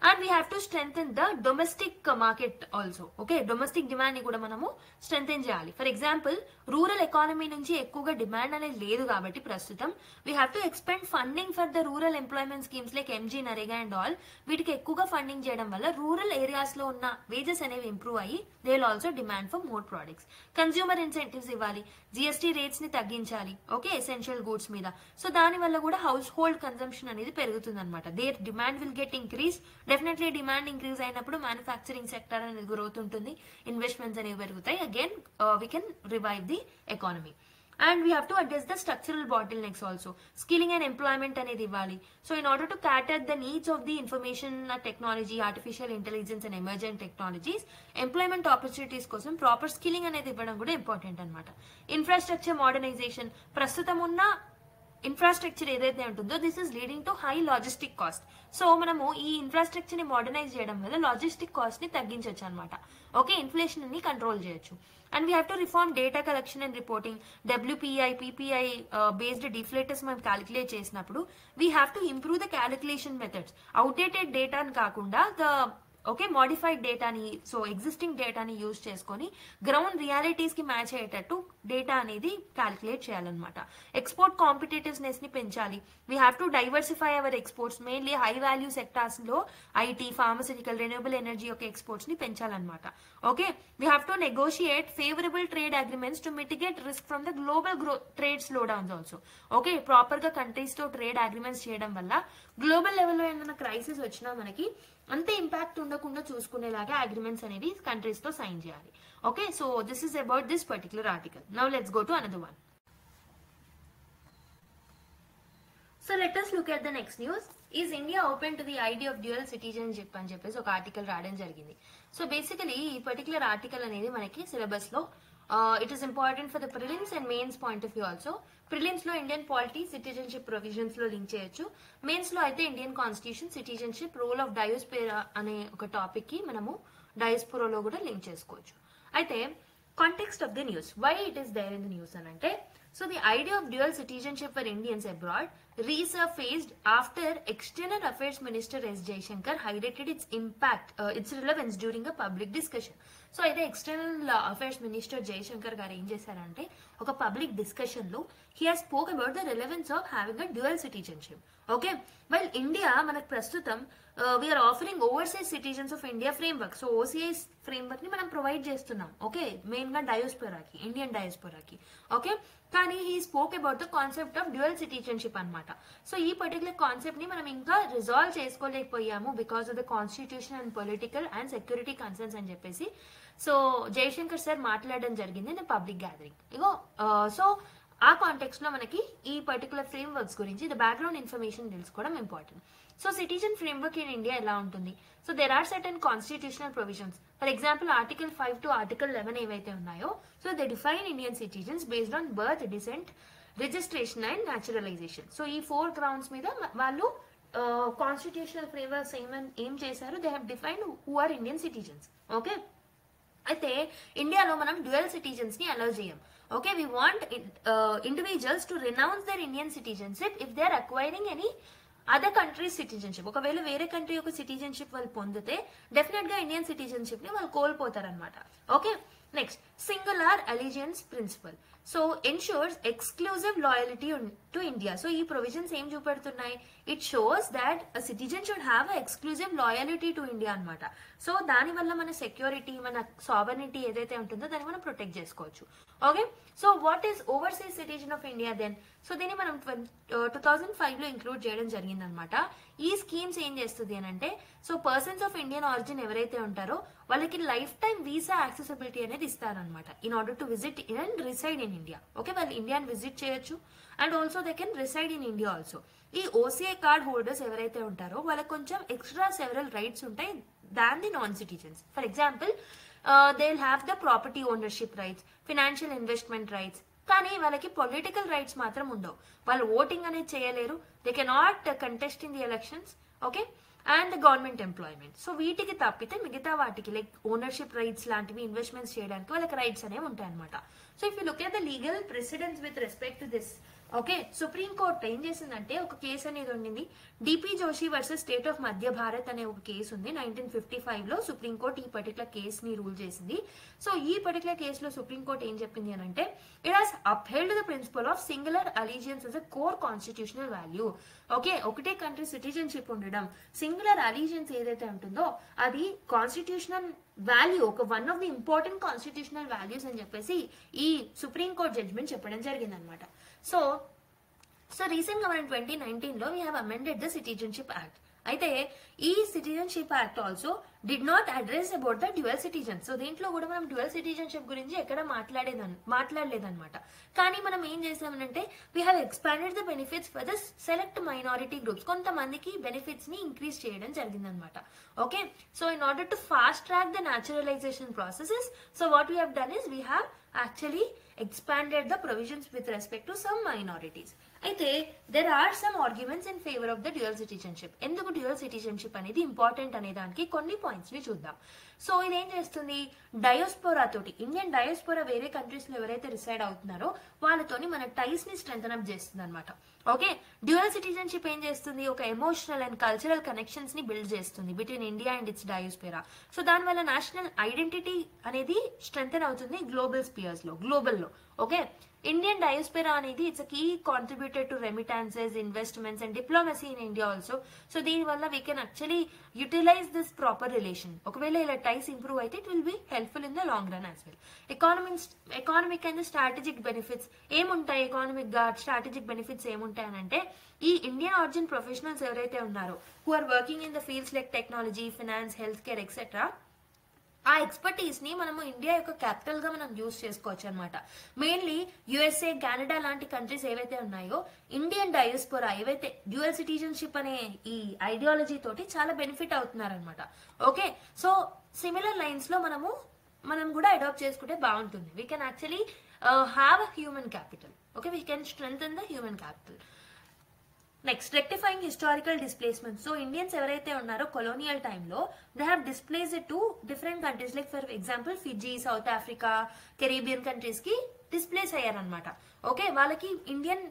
and we have to strengthen the domestic market also. Okay, domestic demand ni kuda manamu strengthen cheyali. For example, rural economy nunchi ekkuva demand anedi ledu kabatti prastutam we have to expand funding for the rural employment schemes like MG Narega and all. వీటికి ఎక్కువగా ఫండింగ్ చేయడం వల్ల రూరల్ ఏరియాస్ లో ఉన్న వేజెస్ అనేవి ఇంప్రూవ్ అయ్యి they will also demand for more products. Consumer incentives ఇవ్వాలి, జిఎస్టీ రేట్స్ ని తగ్గించాలి. ఓకే, ఎసెన్షియల్ గూడ్స్ మీద. సో దాని వల్ల కూడా హౌస్ హోల్డ్ కన్సంప్షన్ అనేది పెరుగుతుంది అనమాట. Their demand will get increase. Definitely demand increase అయినప్పుడు మ్యానుఫ్యాక్చరింగ్ సెక్టర్ అనేది గ్రోత్ ఉంటుంది, ఇన్వెస్ట్మెంట్స్ అనేవి పెరుగుతాయి. Again we can revive the economy. And we have to address the structural bottlenecks also. Skilling and employment అనేది ఇవ్వాలి. So in order to cater the needs of the information technology, artificial intelligence and emerging technologies, employment opportunities కోసం ప్రాపర్ స్కిల్లింగ్ అనేది ఇవ్వడం కూడా ఇంపార్టెంట్ అనమాట. Infrastructure modernisation. ప్రస్తుతం ఉన్న ఇన్ఫ్రాస్ట్రక్చర్ ఏదైతే ఉంటుందో this is leading to high logistic cost. So మనము ఈ ఇన్ఫ్రాస్ట్రక్చర్ ని మోడర్నైజ్ చేయడం వల్ల లాజిస్టిక్ కాస్ట్ ని తగ్గించవచ్చు అనమాట. ఓకే, ఇన్ఫ్లేషన్ ని కంట్రోల్ చేయొచ్చు. And we have to reform data collection and reporting. WPI, PPI based deflators మనం క్యాలిక్యులేట్ చేసినప్పుడు we have to improve the calculation methods. Outdated డేటాని కాకుండా ఓకే మోడిఫైడ్ డేటాని, సో ఎగ్జిస్టింగ్ డేటాని యూజ్ చేసుకొని గ్రౌండ్ రియాలిటీస్ కి మ్యాచ్ అయ్యేటట్టు డేటా అనేది క్యాలిక్యులేట్ చేయాలన్నమాట. ఎక్స్పోర్ట్ కాంపిటేటివ్నెస్ ని పెంచాలి. We have to diversify our exports. Mainly high value sectors లో ఐటీ, ఫార్మస్యూటికల్, రెన్యూబుల్ ఎనర్జీ యొక్క ఎక్స్పోర్ట్స్ ని పెంచాలన్నమాట. Okay, we have to negotiate favourable trade agreements to mitigate risk from the global trade slow downs also. Okay, proper గా కంట్రీస్ తో ట్రేడ్ అగ్రిమెంట్స్ చేయడం వల్ల గ్లోబల్ లెవెల్లో ఏదైనా క్రైసిస్ వచ్చినా మనకి అంతే ఇంపాక్ట్ ఉండకుండా చూసుకునేలాగా అగ్రిమెంట్స్ అనేవి కంట్రీస్ తో సైన్ చేయాలి. Okay, so this is about this particular article. Now let's go to another one. So let us look at the next news. Is India open to the idea of dual citizenship అని చెప్పేసి ఒక ఆర్టికల్ రాయడం జరిగింది. సో బేసికలీ ఈ పర్టికులర్ ఆర్టికల్ అనేది మనకి సిలబస్ లో it is important for the prelims and mains point of view also. Prelims లో ఇండియన్ పాలిటీ, సిటిజన్షిప్ ప్రొవిజన్స్ లో లింక్ చేయొచ్చు. మెయిన్స్ లో అయితే Indian constitution, citizenship, role of diaspora అనే ఒక టాపిక్ కి మనము డయోస్పోరాలో కూడా లింక్ చేసుకోవచ్చు. అయితే context of the news, why it is there in the news అని అంటే, so the idea of dual citizenship for Indians abroad resurfaced after External Affairs Minister S. Jaishankar highlighted its impact, its relevance during a public discussion. So అయితే ఎక్స్టర్నల్ అఫైర్స్ మినిస్టర్ జయశంకర్ గారు ఏం చేశారంటే ఒక పబ్లిక్ డిస్కషన్ లో he has spoke about the relevance of having a dual citizenship. Okay, well India మనకు ప్రస్తుతం we're offering overseas citizens of India framework. So OCI framework ని మనం ప్రొవైడ్ చేస్తున్నాం. ఓకే, మెయిన్ గా డయోస్పోరాకి, ఇండియన్ డయోస్పోరాకి. ఓకే, కానీ he spoke about the concept of dual citizenship అనమాట. సో ఈ పర్టికులర్ కాన్సెప్ట్ ని మనం ఇంకా రిజాల్వ్ చేసుకోలేకపోయాము because of the constitution and political and security concerns అని చెప్పేసి సో జయశంకర్ సార్ మాట్లాడడం జరిగింది ఇన్ పబ్లిక్ గ్యాదరింగ్. ఇగో సో ఆ కాంటెక్స్ట్ లో మనకి ఈ పర్టికులర్ ఫ్రేమ్ వర్క్స్ గురించి ద బ్యాక్గ్రౌండ్ ఇన్ఫర్మేషన్ తెలుసుకోవడం important. So citizen framework in India ఎలా ఉంటుంది? So there are certain constitutional provisions. For example article 5 to article 11 ఏవైతే ఉన్నాయో so they define Indian citizens based on birth, descent, registration and naturalisation. So ఈ 4 గ్రౌండ్స్ మీద వాళ్ళు కాన్స్టిట్యూషనల్ ఫ్రేమ్వర్క్స్ ఏం చేశారు, they have defined who are Indian citizens. Okay, అయితే ఇండియాలో మనం డ్యూయల్ సిటిజన్స్ ని అలౌ చేయం. Okay, we want individuals to renounce their Indian citizenship if they are acquiring any other countries citizenship. ఒకవేళ వేరే కంట్రీ యొక్క సిటిజన్షిప్ వాళ్ళు పొందితే డెఫినెట్ గా ఇండియన్ సిటిజన్షిప్ ని వాళ్ళు కోల్పోతారనమాట. Okay, next singular allegiance principle. So ensures exclusive loyalty to India. So ఈ ప్రొవిజన్స్ ఏం చూపెడుతున్నాయి, it shows that citizen should have exclusive loyalty to India అనమాట. సో దానివల్ల మన సెక్యూరిటీ, మన సావర్నిటీ ఏదైతే ఉంటుందో దాన్ని మనం ప్రొటెక్ట్ చేసుకోవచ్చు. Okay, so what is overseas citizen of India then? So దీన్ని మనం 2005 లో ఇంక్లూడ్ చేయడం జరిగింది అనమాట. ఈ స్కీమ్స్ ఏం చేస్తుంది అని అంటే, so persons of Indian origin ఎవరైతే ఉంటారో వాళ్ళకి లైఫ్ టైం వీసా యాక్సెసిబిలిటీ అనేది ఇస్తారనమాట in order to visit and reside in India. Okay, వాళ్ళు ఇండియాని విజిట్ చేయొచ్చు and also they can reside in India also. ఈ OCI కార్డ్ హోల్డర్స్ ఎవరైతే ఉంటారో వాళ్ళకి కొంచెం ఎక్స్ట్రా సెవరల్ రైట్స్ ఉంటాయి than the non citizens. For example they will have the property ownership rights, financial investment rights. కానీ వాళ్ళకి పొలిటికల్ రైట్స్ మాత్రం ఉండవు. వాళ్ళు ఓటింగ్ అనేది చేయలేరు. They cannot contest in the elections. Okay, and government employment. So వీటికి తప్పితే మిగతా వాటికి లైక్ ఓనర్షిప్ రైట్స్ లాంటివి, ఇన్వెస్ట్మెంట్స్ చేయడానికి వాళ్ళకి రైట్స్ అనేవి ఉంటాయి అనమాట. So if you look at the legal precedence with respect to this, okay, supreme court ఏం చేసిందంటే ఒక కేసు అనేది ఉండింది, DP Joshi versus state of మధ్య భారత్ అనే ఒక కేసు ఉంది. 1955 లో సుప్రీం కోర్ట్ ఈ పర్టికులర్ కేస్ ని రూల్ చేసింది. సో ఈ పర్టికులర్ కేసులో సుప్రీం కోర్ట్ ఏం చెప్పింది అని అంటే, it has upheld the principle of singular allegiance as a core constitutional value. Okay, ఒకటే కంట్రీ సిటిజన్షిప్ ఉండడం, సింగులర్ అలీజియన్స్ ఏదైతే ఉంటుందో అది కాన్స్టిట్యూషనల్ వాల్యూ, ఒక one of the important constitutional values అని చెప్పేసి ఈ సుప్రీం కోర్ట్ జడ్జ్మెంట్ చెప్పడం జరిగింది అనమాట. సో రీసెంట్ గా మనం 2019 లో we have amended the citizenship act. అయితే ఈ citizenship act also did not address about the dual citizen. So దీంట్లో కూడా మనం డ్యూయల్ సిటిజన్షిప్ గురించి ఎక్కడ మాట్లాడలేదన్నమాట. కానీ మనం ఏం చేసామనంటే we have expanded the benefits for the select minority groups. కొంతమందికి బెనిఫిట్స్ ని ఇంక్రీజ్ చేయడం జరిగిందనమాట. Okay, so in order to fast track the naturalisation processes, so what we have done is we have actually expanded the provisions with respect to some minorities. అయితే there are some arguments in favor of the dual citizenship. ఎందుకు డ్యూయల్ సిటిజన్షిప్ అనేది ఇంపార్టెంట్ అనే దానికి కొన్ని పాయింట్స్ ని చూద్దాం. సో ఇదేం చేస్తుంది, డయోస్పోరా తోటి, ఇండియన్ డయోస్పోరా వేరే కంట్రీస్ లో ఎవరైతే రిసైడ్ అవుతున్నారో వాళ్ళతోని మన టైస్ ని స్ట్రెంథన్ అప్ చేస్తుంది అనమాట. ఓకే, డ్యూయల్ సిటిజన్షిప్ ఏం చేస్తుంది, ఒక ఎమోషనల్ అండ్ కల్చరల్ కనెక్షన్స్ ని బిల్డ్ చేస్తుంది between India and its diaspora. So దానివల్ల నేషనల్ ఐడెంటిటీ అనేది స్ట్రెంథన్ అవుతుంది గ్లోబల్ స్పియర్స్ లో, గ్లోబల్ లో. ఓకే, ఇండియన్ డయోస్పోరా అనేది its key contributed to remittances, investments and diplomacy in India also. So దీనివల్ల we can actually utilise this proper relation. ఒకవేళ ఇలా టైస్ ఇంప్రూవ్ అయితే it will be helpful in the long run as well. Economic and strategic benefits ఏముంటాయి, ఎకానమిక్ గా స్ట్రాటజిక్ బెనిఫిట్స్ ఏముంటాయి అని అంటే, ఈ ఇండియన్ ఆరిజిన్ ప్రొఫెషనల్స్ ఎవరైతే ఉన్నారో who are working in the fields like technology, finance, health care etcetera, ఆ ఎక్స్పర్టీస్ ని మనము ఇండియా యొక్క క్యాపిటల్ గా మనం యూజ్ చేసుకోవచ్చు అనమాట. మెయిన్లీ యుఎస్ఏ, కెనడా లాంటి కంట్రీస్ ఏవైతే ఉన్నాయో ఇండియన్ డయోస్పోరా ఏవైతే డ్యూయల్ సిటిజన్షిప్ అనే ఈ ఐడియాలజీ తోటి చాలా బెనిఫిట్ అవుతున్నారనమాట. ఓకే, సో సిమిలర్ లైన్స్ లో మనం కూడా అడాప్ట్ చేసుకుంటే బాగుంటుంది. We can actually have a human capital. Okay, we can strengthen the human capital. Next, rectifying historical displacement. So Indians ఎవరైతే ఉన్నారో కొలోనియల్ టైంలో they have displaced to different countries like for example Fiji, South Africa, Caribbean countries కి డిస్ప్లేస్ అయ్యారనమాట. ఓకే, వాళ్ళకి ఇండియన్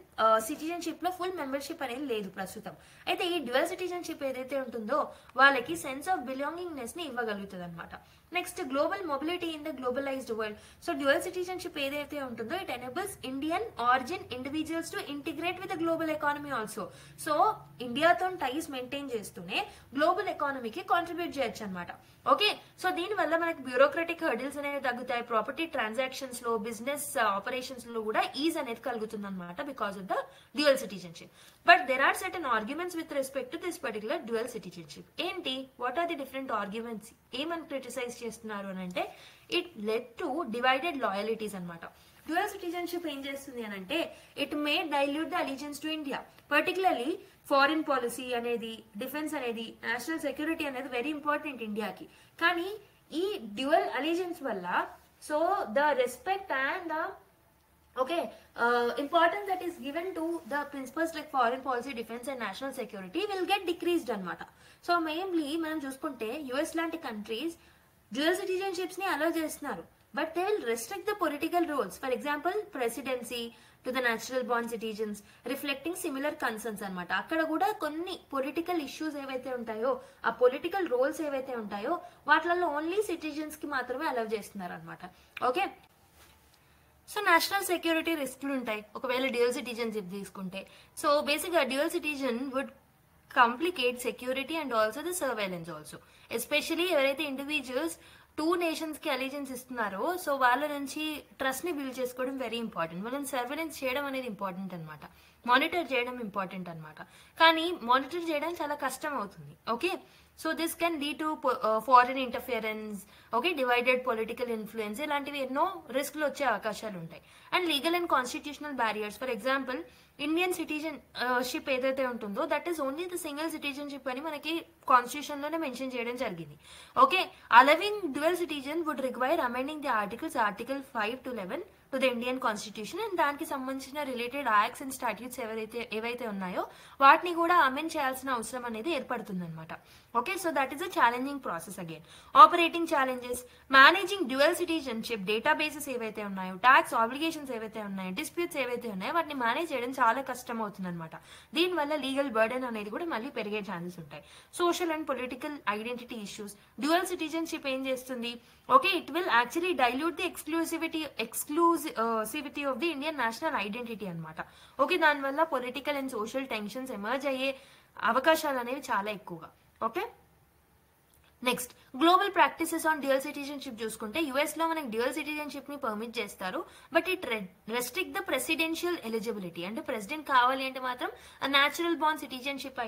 సిటిజన్షిప్ లో ఫుల్ మెంబర్షిప్ అనేది లేదు ప్రస్తుతం. అయితే ఈ డ్యూయల్ సిటిజన్షిప్ ఏదైతే ఉంటుందో వాళ్ళకి సెన్స్ ఆఫ్ బిలాంగింగ్నెస్ ని ఇవ్వగలుగుతుంది అనమాట. Next, global mobility in the globalised world. So dual citizenship ఏదైతే ఉంటుందో it enables Indian origin individuals to integrate with the global economy also. So ఇండియాతో టైస్ మెయింటైన్ చేస్తూనే గ్లోబల్ ఎకానమీకి కాంట్రిబ్యూట్ చేయొచ్చు అనమాట. ఓకే, సో దీనివల్ల మనకి బ్యూరోక్రటిక్ హర్డిల్స్ అనేవి తగ్గుతాయి. ప్రాపర్టీ ట్రాన్సాక్షన్స్ లో, బిజినెస్ ఆపరేషన్స్ లో కూడా ఈజ్ అనేది కలుగుతుంది అనమాట because of the dual citizenship. But there are certain arguments with respect to this particular dual citizenship. ఏంటి, what are the different arguments, ఏమని క్రిటిసైజ్ చేస్తున్నారు అని అంటే, it led to divided loyalties అనమాట. డ్యూయల్ సిటిజన్షిప్ ఏం చేస్తుంది అని అంటే, it may dilute the allegiance to India. Particularly foreign policy అనేది, డిఫెన్స్ అనేది, నేషనల్ సెక్యూరిటీ అనేది వెరీ ఇంపార్టెంట్ ఇండియాకి. కానీ ఈ డ్యూయల్ అలిజెన్స్ వల్ల so the respect and the importance that is given to the principles like foreign policy, defense and national security will get decreased అనమాట. సో మెయిన్లీ మనం చూసుకుంటే యుఎస్ లాంటి కంట్రీస్ డ్యూయల్ సిటిజన్షిప్స్ ని అలౌ చేస్తున్నారు, but they will restrict the political roles. For example presidency to the natural born citizens, reflecting similar concerns అనమాట. అక్కడ కూడా కొన్ని పొలిటికల్ ఇష్యూస్ ఏవైతే ఉంటాయో, ఆ పొలిటికల్ రోల్స్ ఏవైతే ఉంటాయో వాటిలలో ఓన్లీ సిటిజన్స్ కి మాత్రమే అలౌ చేస్తున్నారు అనమాట. ఓకే, సో నేషనల్ సెక్యూరిటీ రిస్క్లు ఉంటాయి ఒకవేళ డ్యూయల్ సిటిజన్షిప్ తీసుకుంటే. సో బేసిక్గా dual citizen would complicate security and also the surveillance also. Especially ఎవరైతే ఇండివిజువల్స్ 2 నేషన్స్ కి అలిజెన్స్ ఇస్తున్నారో సో వాళ్ళ నుంచి ట్రస్ట్ ని బిల్డ్ చేసుకోవడం వెరీ ఇంపార్టెంట్. వాళ్ళని సర్వేలెన్స్ చేయడం అనేది ఇంపార్టెంట్ అనమాట. మానిటర్ చేయడం ఇంపార్టెంట్ అన్నమాట. కానీ మానిటర్ చేయడం చాలా కష్టం అవుతుంది. Okay, so this can lead to foreign interference, okay, divided political influence, ఇలాంటివి ఎన్నో రిస్క్లు వచ్చే అవకాశాలు ఉంటాయి. And legal and constitutional barriers, for example Indian citizenship ఏదైతే ఉంటుందో that is only the single citizenship అని మనకి కాన్స్టిట్యూషన్ లోనే మెన్షన్ చేయడం జరిగింది. Okay, allowing dual citizen would require amending the article 5 to 11 to the Indian constitution, and దానికి సంబంధించిన రిలేటెడ్ యాక్ట్స్ అండ్ స్టాట్యూట్స్ ఏవైతే ఉన్నాయో వాటిని కూడా అమెండ్ చేయాల్సిన అవసరం అనేది ఏర్పడుతుంది అనమాట. Okay, so that is a challenging process. Again operating challenges, managing dual citizenship databases ఏవైతే ఉన్నాయో, ట్యాక్స్ ఆబ్లిగేషన్స్ ఏవైతే ఉన్నాయో, డిస్ప్యూట్స్ ఏవైతే ఉన్నాయో వాటిని మేనేజ్ చేయడం చాలా కష్టం అవుతుంది అనమాట. దీనివల్ల లీగల్ బర్డెన్ అనేది కూడా మళ్ళీ పెరిగే ఛాన్సెస్ ఉంటాయి. Social and political identity issues, dual citizenship ఏం చేస్తుంది, okay, it will actually dilute the exclusivity of the Indian national identity అనమాట. ఓకే, దానివల్ల political and social tensions emerge అయ్యే అవకాశాలు అనేవి చాలా ఎక్కువగా. Okay, next global practices on dual citizenship చూసుకుంటే యుఎస్ లో మనకి డ్యూయల్ సిటిజన్షిప్ ని పర్మిట్ చేస్తారు, but it restrict the presidential eligibility. అంటే ప్రెసిడెంట్ కావాలి అంటే మాత్రం న్యాచురల్ బార్న్ సిటిజన్షిప్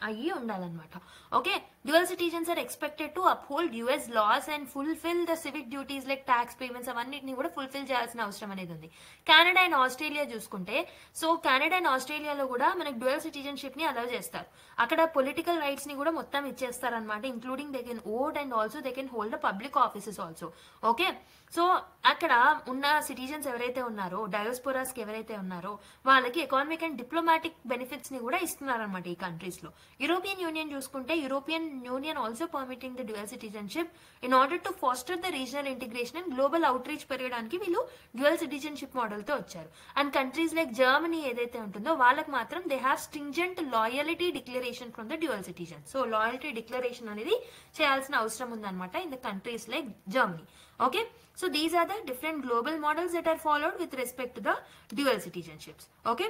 అయ్యి ఉండాలన్నమాట. Okay, dual citizens are expected to uphold US laws and fulfil the civic duties like tax payments, అవన్నిటిని కూడా ఫుల్ఫిల్ చేయాల్సిన అవసరం అనేది ఉంది. కెనడా అండ్ ఆస్ట్రేలియా చూసుకుంటే, సో కెనడా అండ్ ఆస్ట్రేలియాలో కూడా మనకి డ్యూయల్ సిటిజన్షిప్ ని అలౌ చేస్తారు. అక్కడ పొలిటికల్ రైట్స్ ని కూడా మొత్తం ఇచ్చేస్తారు అనమాట, including they can vote and also they can hold the public offices also. Okay, so అక్కడ ఉన్న సిటిజన్స్ ఎవరైతే ఉన్నారో, డయోస్పోరాస్ కి ఎవరైతే ఉన్నారో వాళ్ళకి ఎకానమిక్ అండ్ డిప్లొమాటిక్ బెనిఫిట్స్ ని కూడా ఇస్తున్నారనమాట ఈ కంట్రీస్ లో. యూరోపియన్ యూనియన్ చూసుకుంటే, European union also permitting the dual citizenship in order to faster the regional integration and global out reach పెరగడానికి వీళ్ళు డ్యూయల్ సిటిజన్షిప్ మోడల్ తో వచ్చారు. అండ్ కంట్రీస్ లైక్ జర్మనీ ఏదైతే ఉంటుందో వాళ్ళకి మాత్రం they have stringent loyalty declaration from the dual citizen. So loyalty declaration అనేది చేయాల్సిన అవసరం ఉందన్నమాట in the countries like Germany. Okay, so these are the different global models that are followed with respect to the dual citizenships. Okay,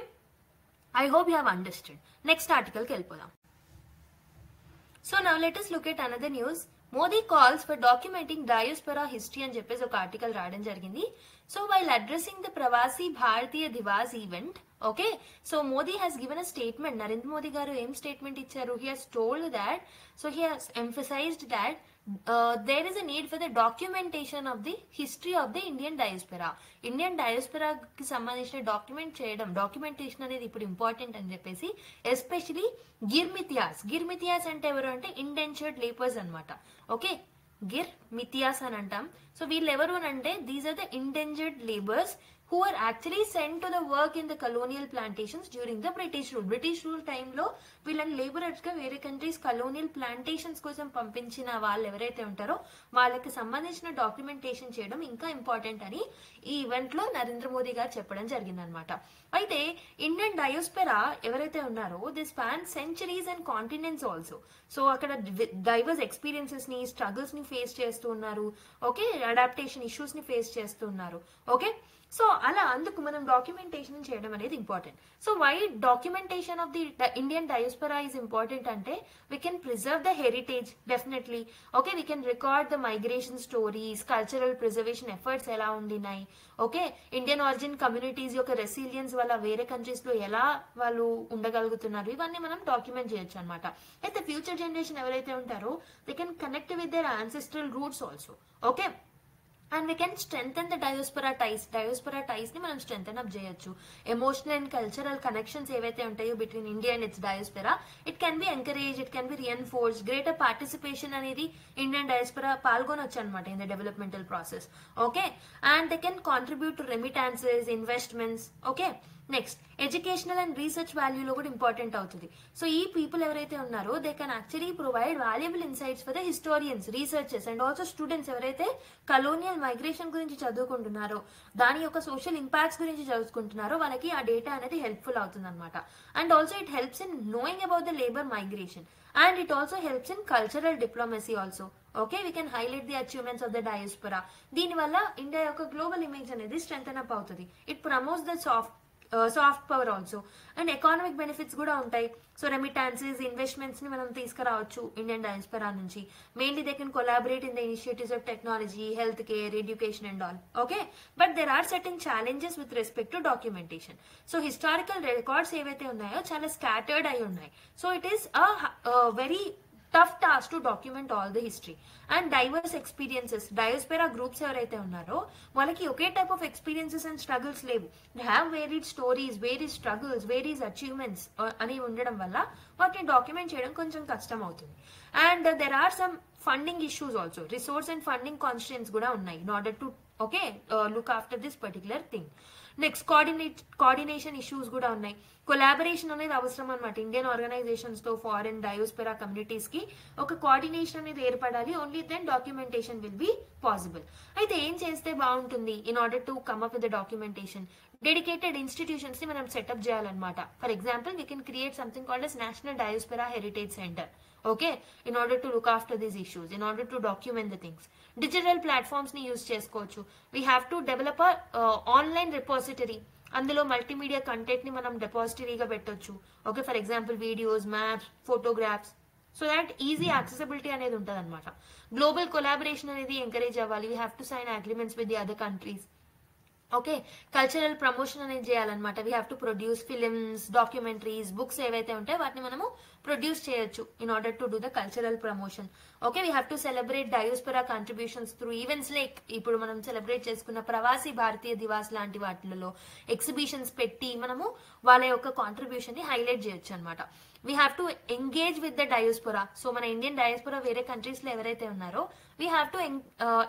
I hope you have understood. Next article ki velipodam. So now let us look at another news. Modi calls for documenting diaspora history అని చెప్పేసి ఒక ఆర్టికల్ రాయడం జరిగింది. So while addressing the Pravasi Bharatiya Divas event, okay, so Modi has given a statement. Narendra Modi garu em statement icharu. He has told that, so he has emphasized that there is a need for the documentation of the history of the Indian diaspora. Indian diaspora ki sambandhinchina documentation అనేది ఇప్పుడు ఇంపార్టెంట్ అని చెప్పేసి, ఎస్పెషలీ గిర్మితియాస్ అంటే ఎవరు అంటే ఇండెంచర్డ్ లేబర్స్ అన్నమాట. ఓకే, గిర్మితియాస్ అని అంటాం. సో వీళ్ళు ఎవరు అని అంటే these are the indentured labours who are actually sent to the work in the colonial plantations during the British rule. British rule time లో వీళ్ళని లేబరర్స్ గా వేరే కంట్రీస్ కలోనియల్ ప్లాంటేషన్స్ కోసం పంపించిన వాళ్ళు ఎవరైతే ఉంటారో వాళ్ళకి సంబంధించిన డాక్యుమెంటేషన్ చేయడం ఇంకా ఇంపార్టెంట్ అని ఈ ఈవెంట్ లో నరేంద్ర మోదీ గారు చెప్పడం జరిగిందనమాట. అయితే ఇండియన్ డయోస్పెరా ఎవరైతే ఉన్నారో the span centuries and continents also. So అక్కడ డైవర్స్ ఎక్స్పీరియన్సెస్ ని, స్ట్రగుల్స్ ని ఫేస్ చేస్తూ ఉన్నారు. ఓకే, అడాప్టేషన్ ఇష్యూస్ ని ఫేస్ చేస్తూ ఉన్నారు. ఓకే, సో అలా అందుకు మనం డాక్యుమెంటేషన్ చేయడం అనేది important. So why documentation of the Indian diaspora is important అంటే we can preserve the heritage definitely. Okay, we can record the migration stories, cultural preservation efforts ఎలా ఉండినాయి. ఓకే, ఇండియన్ ఆరిజిన్ కమ్యూనిటీస్ యొక్క రెసిలియన్స్ వల్ల వేరే కంట్రీస్ లో ఎలా వాళ్ళు ఉండగలుగుతున్నారు, ఇవన్నీ మనం డాక్యుమెంట్ చేయొచ్చు అనమాట. అయితే ఫ్యూచర్ జనరేషన్ ఎవరైతే ఉంటారో they can connect with their ancestral roots also. Okay, and we can strengthen the diaspora ties ని మనం స్ట్రెంగ్థెన్ అప్ చేయొచ్చు. ఎమోషనల్ అండ్ కల్చరల్ కనెక్షన్స్ ఏవైతే ఉంటాయో between India and its diaspora, it can be encourage, it can be reinforce. Greater participation అనేది ఇండియన్ డయోస్పెరా పాల్గొనొచ్చు అనమాట in the developmental process. Okay, and they can contribute to remittances, investments. Okay, next educational and research వాల్యూలో కూడా ఇంపార్టెంట్ అవుతుంది. సో ఈ పీపుల్ ఎవరైతే ఉన్నారో they can actually provide valuable insights for the historians, researchers and also students ఎవరైతే కలోనియల్ మైగ్రేషన్ గురించి చదువుకుంటున్నారో, దాని యొక్క సోషల్ ఇంపాక్ట్స్ గురించి చదువుకుంటున్నారో వాళ్ళకి ఆ డేటా అనేది హెల్ప్ఫుల్ అవుతుంది అనమాట. And also it helps in knowing about the labour migration and it also helps in cultural diplomacy also. Okay, we can highlight the achievements of the diaspora. దీనివల్ల ఇండియా యొక్క గ్లోబల్ ఇమేజ్ అనేది స్ట్రెంగ్థెన్ అప్ అవుతుంది. It promotes the soft power also, and economic benefits కూడా ఉంటాయి. సో రెమిటాన్సెస్, ఇన్వెస్ట్మెంట్స్ ని మనం తీసుకురావచ్చు ఇండియన్ డయాస్పొరా నుంచి. Mainly they can collaborate in the initiatives of technology, health care, education and all. Okay, but there are certain challenges with respect to documentation. So historical records ఏవైతే ఉన్నాయో చాలా స్కాటర్డ్ అయి ఉన్నాయి. So it is very tough task to document all the history and diverse experiences. Diaspora groups ఎవరైతే ఉన్నారో వాళ్ళకి ఒకే type of experiences and struggles లేవు. They have varied stories, varied struggles, varied achievements అని ఉండడం వల్ల వాటిని డాక్యుమెంట్ చేయడం కొంచెం కష్టం అవుతుంది. And there are some funding issues also, resource and funding constants కూడా ఉన్నాయి in order to look after this particular thing. Next coordination issues కూడా ఉన్నాయి. కొలాబరేషన్ అనేది అవసరం అనమాట. ఇండియన్ ఆర్గనైజేషన్స్ తో ఫారెన్ డయోస్పెరా కమ్యూనిటీస్ కి ఒక కోఆర్డినేషన్ అనేది ఏర్పడాలి. Only then documentation will be possible. అయితే ఏం చేస్తే బాగుంటుంది in order to come up with the documentation? Dedicated institutions ని మనం సెటప్ చేయాలన్నమాట. For example we can create something called as national diaspora heritage centre. Okay, in order to look after these issues, in order to document the things. Digital platforms ni use chesukochu. We have to develop a online repository. అందులో మల్టీమీడియా కంటెంట్ ని మనం డిపాజిటరీగా పెట్టొచ్చు. Okay, for example videos, maps, photographs, so that easy accessibility అనేది ఉంటుంది అనమాట. గ్లోబల్ కొలాబరేషన్ అనేది ఎంకరేజ్ అవ్వాలి. We have to sign agreements with the other countries. Okay, cultural promotion అనేది చేయాలన్నమాట. We have to produce films, documentaries, books ఏవైతే ఉంటాయో వాటిని మనము ప్రొడ్యూస్ చేయొచ్చు in order to do the cultural promotion. Okay, we have to celebrate diaspora contributions through events like ఇప్పుడు మనం సెలబ్రేట్ చేసుకున్న ప్రవాసీ భారతీయ దివాస్ లాంటి వాటిలలో ఎగ్జిబిషన్స్ పెట్టి మనము వాళ్ళ యొక్క కాంట్రిబ్యూషన్ ని హైలైట్ చేయొచ్చు అనమాట. We have to engage with the diaspora. So మన ఇండియన్ డయోస్పెరా వేరే కంట్రీస్ లో ఎవరైతే ఉన్నారో we have to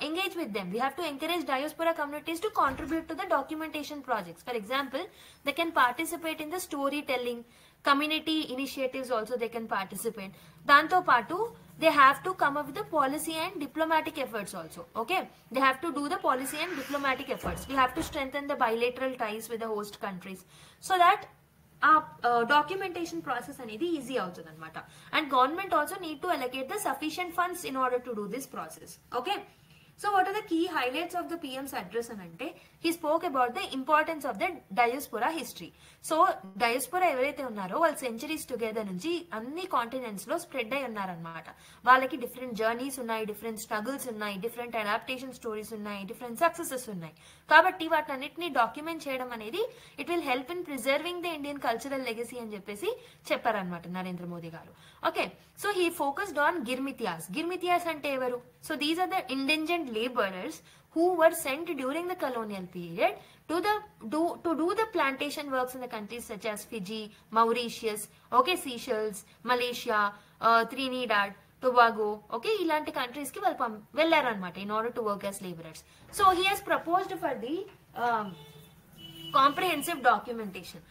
engage with them. We have to encourage diaspora communities to contribute to the documentation projects. For example, they can participate in the storytelling, community initiatives also they can participate. Danto patu, they have to come up with the policy and diplomatic efforts also. Okay, they have to do the policy and diplomatic efforts. We have to strengthen the bilateral ties with the host countries so that documentation process అనేది ఈజీ అవుతుంది అనమాట. And government also need to allocate the sufficient funds in order to do this process. Okay, so what are the key highlights of the PM's address అని అంటే he spoke about the importance of the diaspora history. So diaspora ఎవరైతే ఉన్నారో వాళ్ళు సెంచరీస్ టుగెదర్ నుంచి అన్ని కాంటినెంట్స్ లో స్ప్రెడ్ అయి ఉన్నారనమాట. వాళ్ళకి డిఫరెంట్ జర్నీస్ ఉన్నాయి, డిఫరెంట్ స్ట్రగుల్స్ ఉన్నాయి, డిఫరెంట్ అడాప్టేషన్ స్టోరీస్ ఉన్నాయి, డిఫరెంట్ సక్సెసెస్ ఉన్నాయి. కాబట్టి వాటినన్నిటిని డాక్యుమెంట్ చేయడం అనేది it will help in preserving the Indian cultural legacy అని చెప్పేసి చెప్పారనమాట నరేంద్ర మోదీ గారు. Okay, so he focused on girmitiyas. Girmitiyas అంటే ఎవరు? So these are the indentured laborers who were sent during the colonial period to do the plantation works in the countries such as Fiji, Mauritius, okay, Seychelles, Malaysia, Trinidad, Tobago, okay, ilanti countries ki vallu vellaru anamata in order to work as laborers. So he has proposed for the comprehensive documentation.